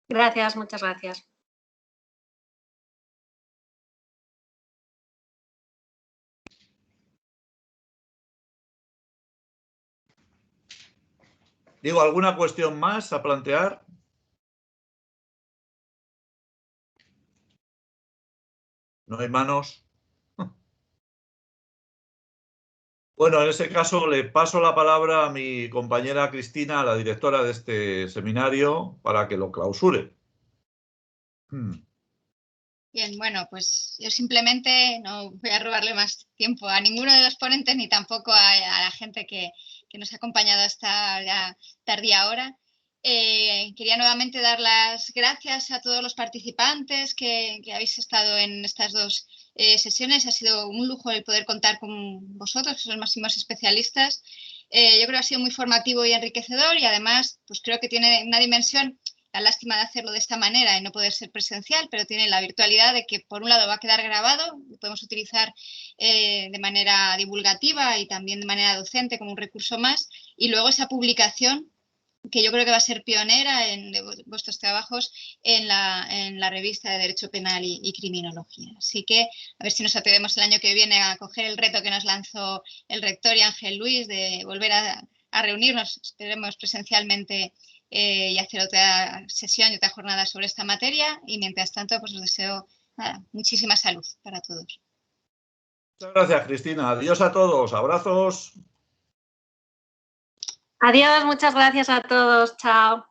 Gracias, muchas gracias.
Digo, ¿alguna cuestión más a plantear? ¿No hay manos? Bueno, en ese caso le paso la palabra a mi compañera Cristina, la directora de este seminario, para que lo clausure.
Bien, bueno, pues yo simplemente no voy a robarle más tiempo a ninguno de los ponentes ni tampoco a la gente que nos ha acompañado hasta la tardía hora. Quería nuevamente dar las gracias a todos los participantes que habéis estado en estas dos sesiones. Ha sido un lujo el poder contar con vosotros, que sois los máximos especialistas. Yo creo que ha sido muy formativo y enriquecedor y además pues creo que tiene una dimensión. La lástima de hacerlo de esta manera y no poder ser presencial, pero tiene la virtualidad de que por un lado va a quedar grabado, lo podemos utilizar de manera divulgativa y también de manera docente como un recurso más, y luego esa publicación que yo creo que va a ser pionera en vuestros trabajos en la revista de Derecho Penal y Criminología. Así que a ver si nos atrevemos el año que viene a coger el reto que nos lanzó el rector y Ángel Luis de volver a reunirnos, esperemos presencialmente, y hacer otra sesión y otra jornada sobre esta materia. Y mientras tanto, pues os deseo muchísima salud para todos.
Muchas gracias, Cristina. Adiós a todos. Abrazos.
Adiós, muchas gracias a todos. Chao.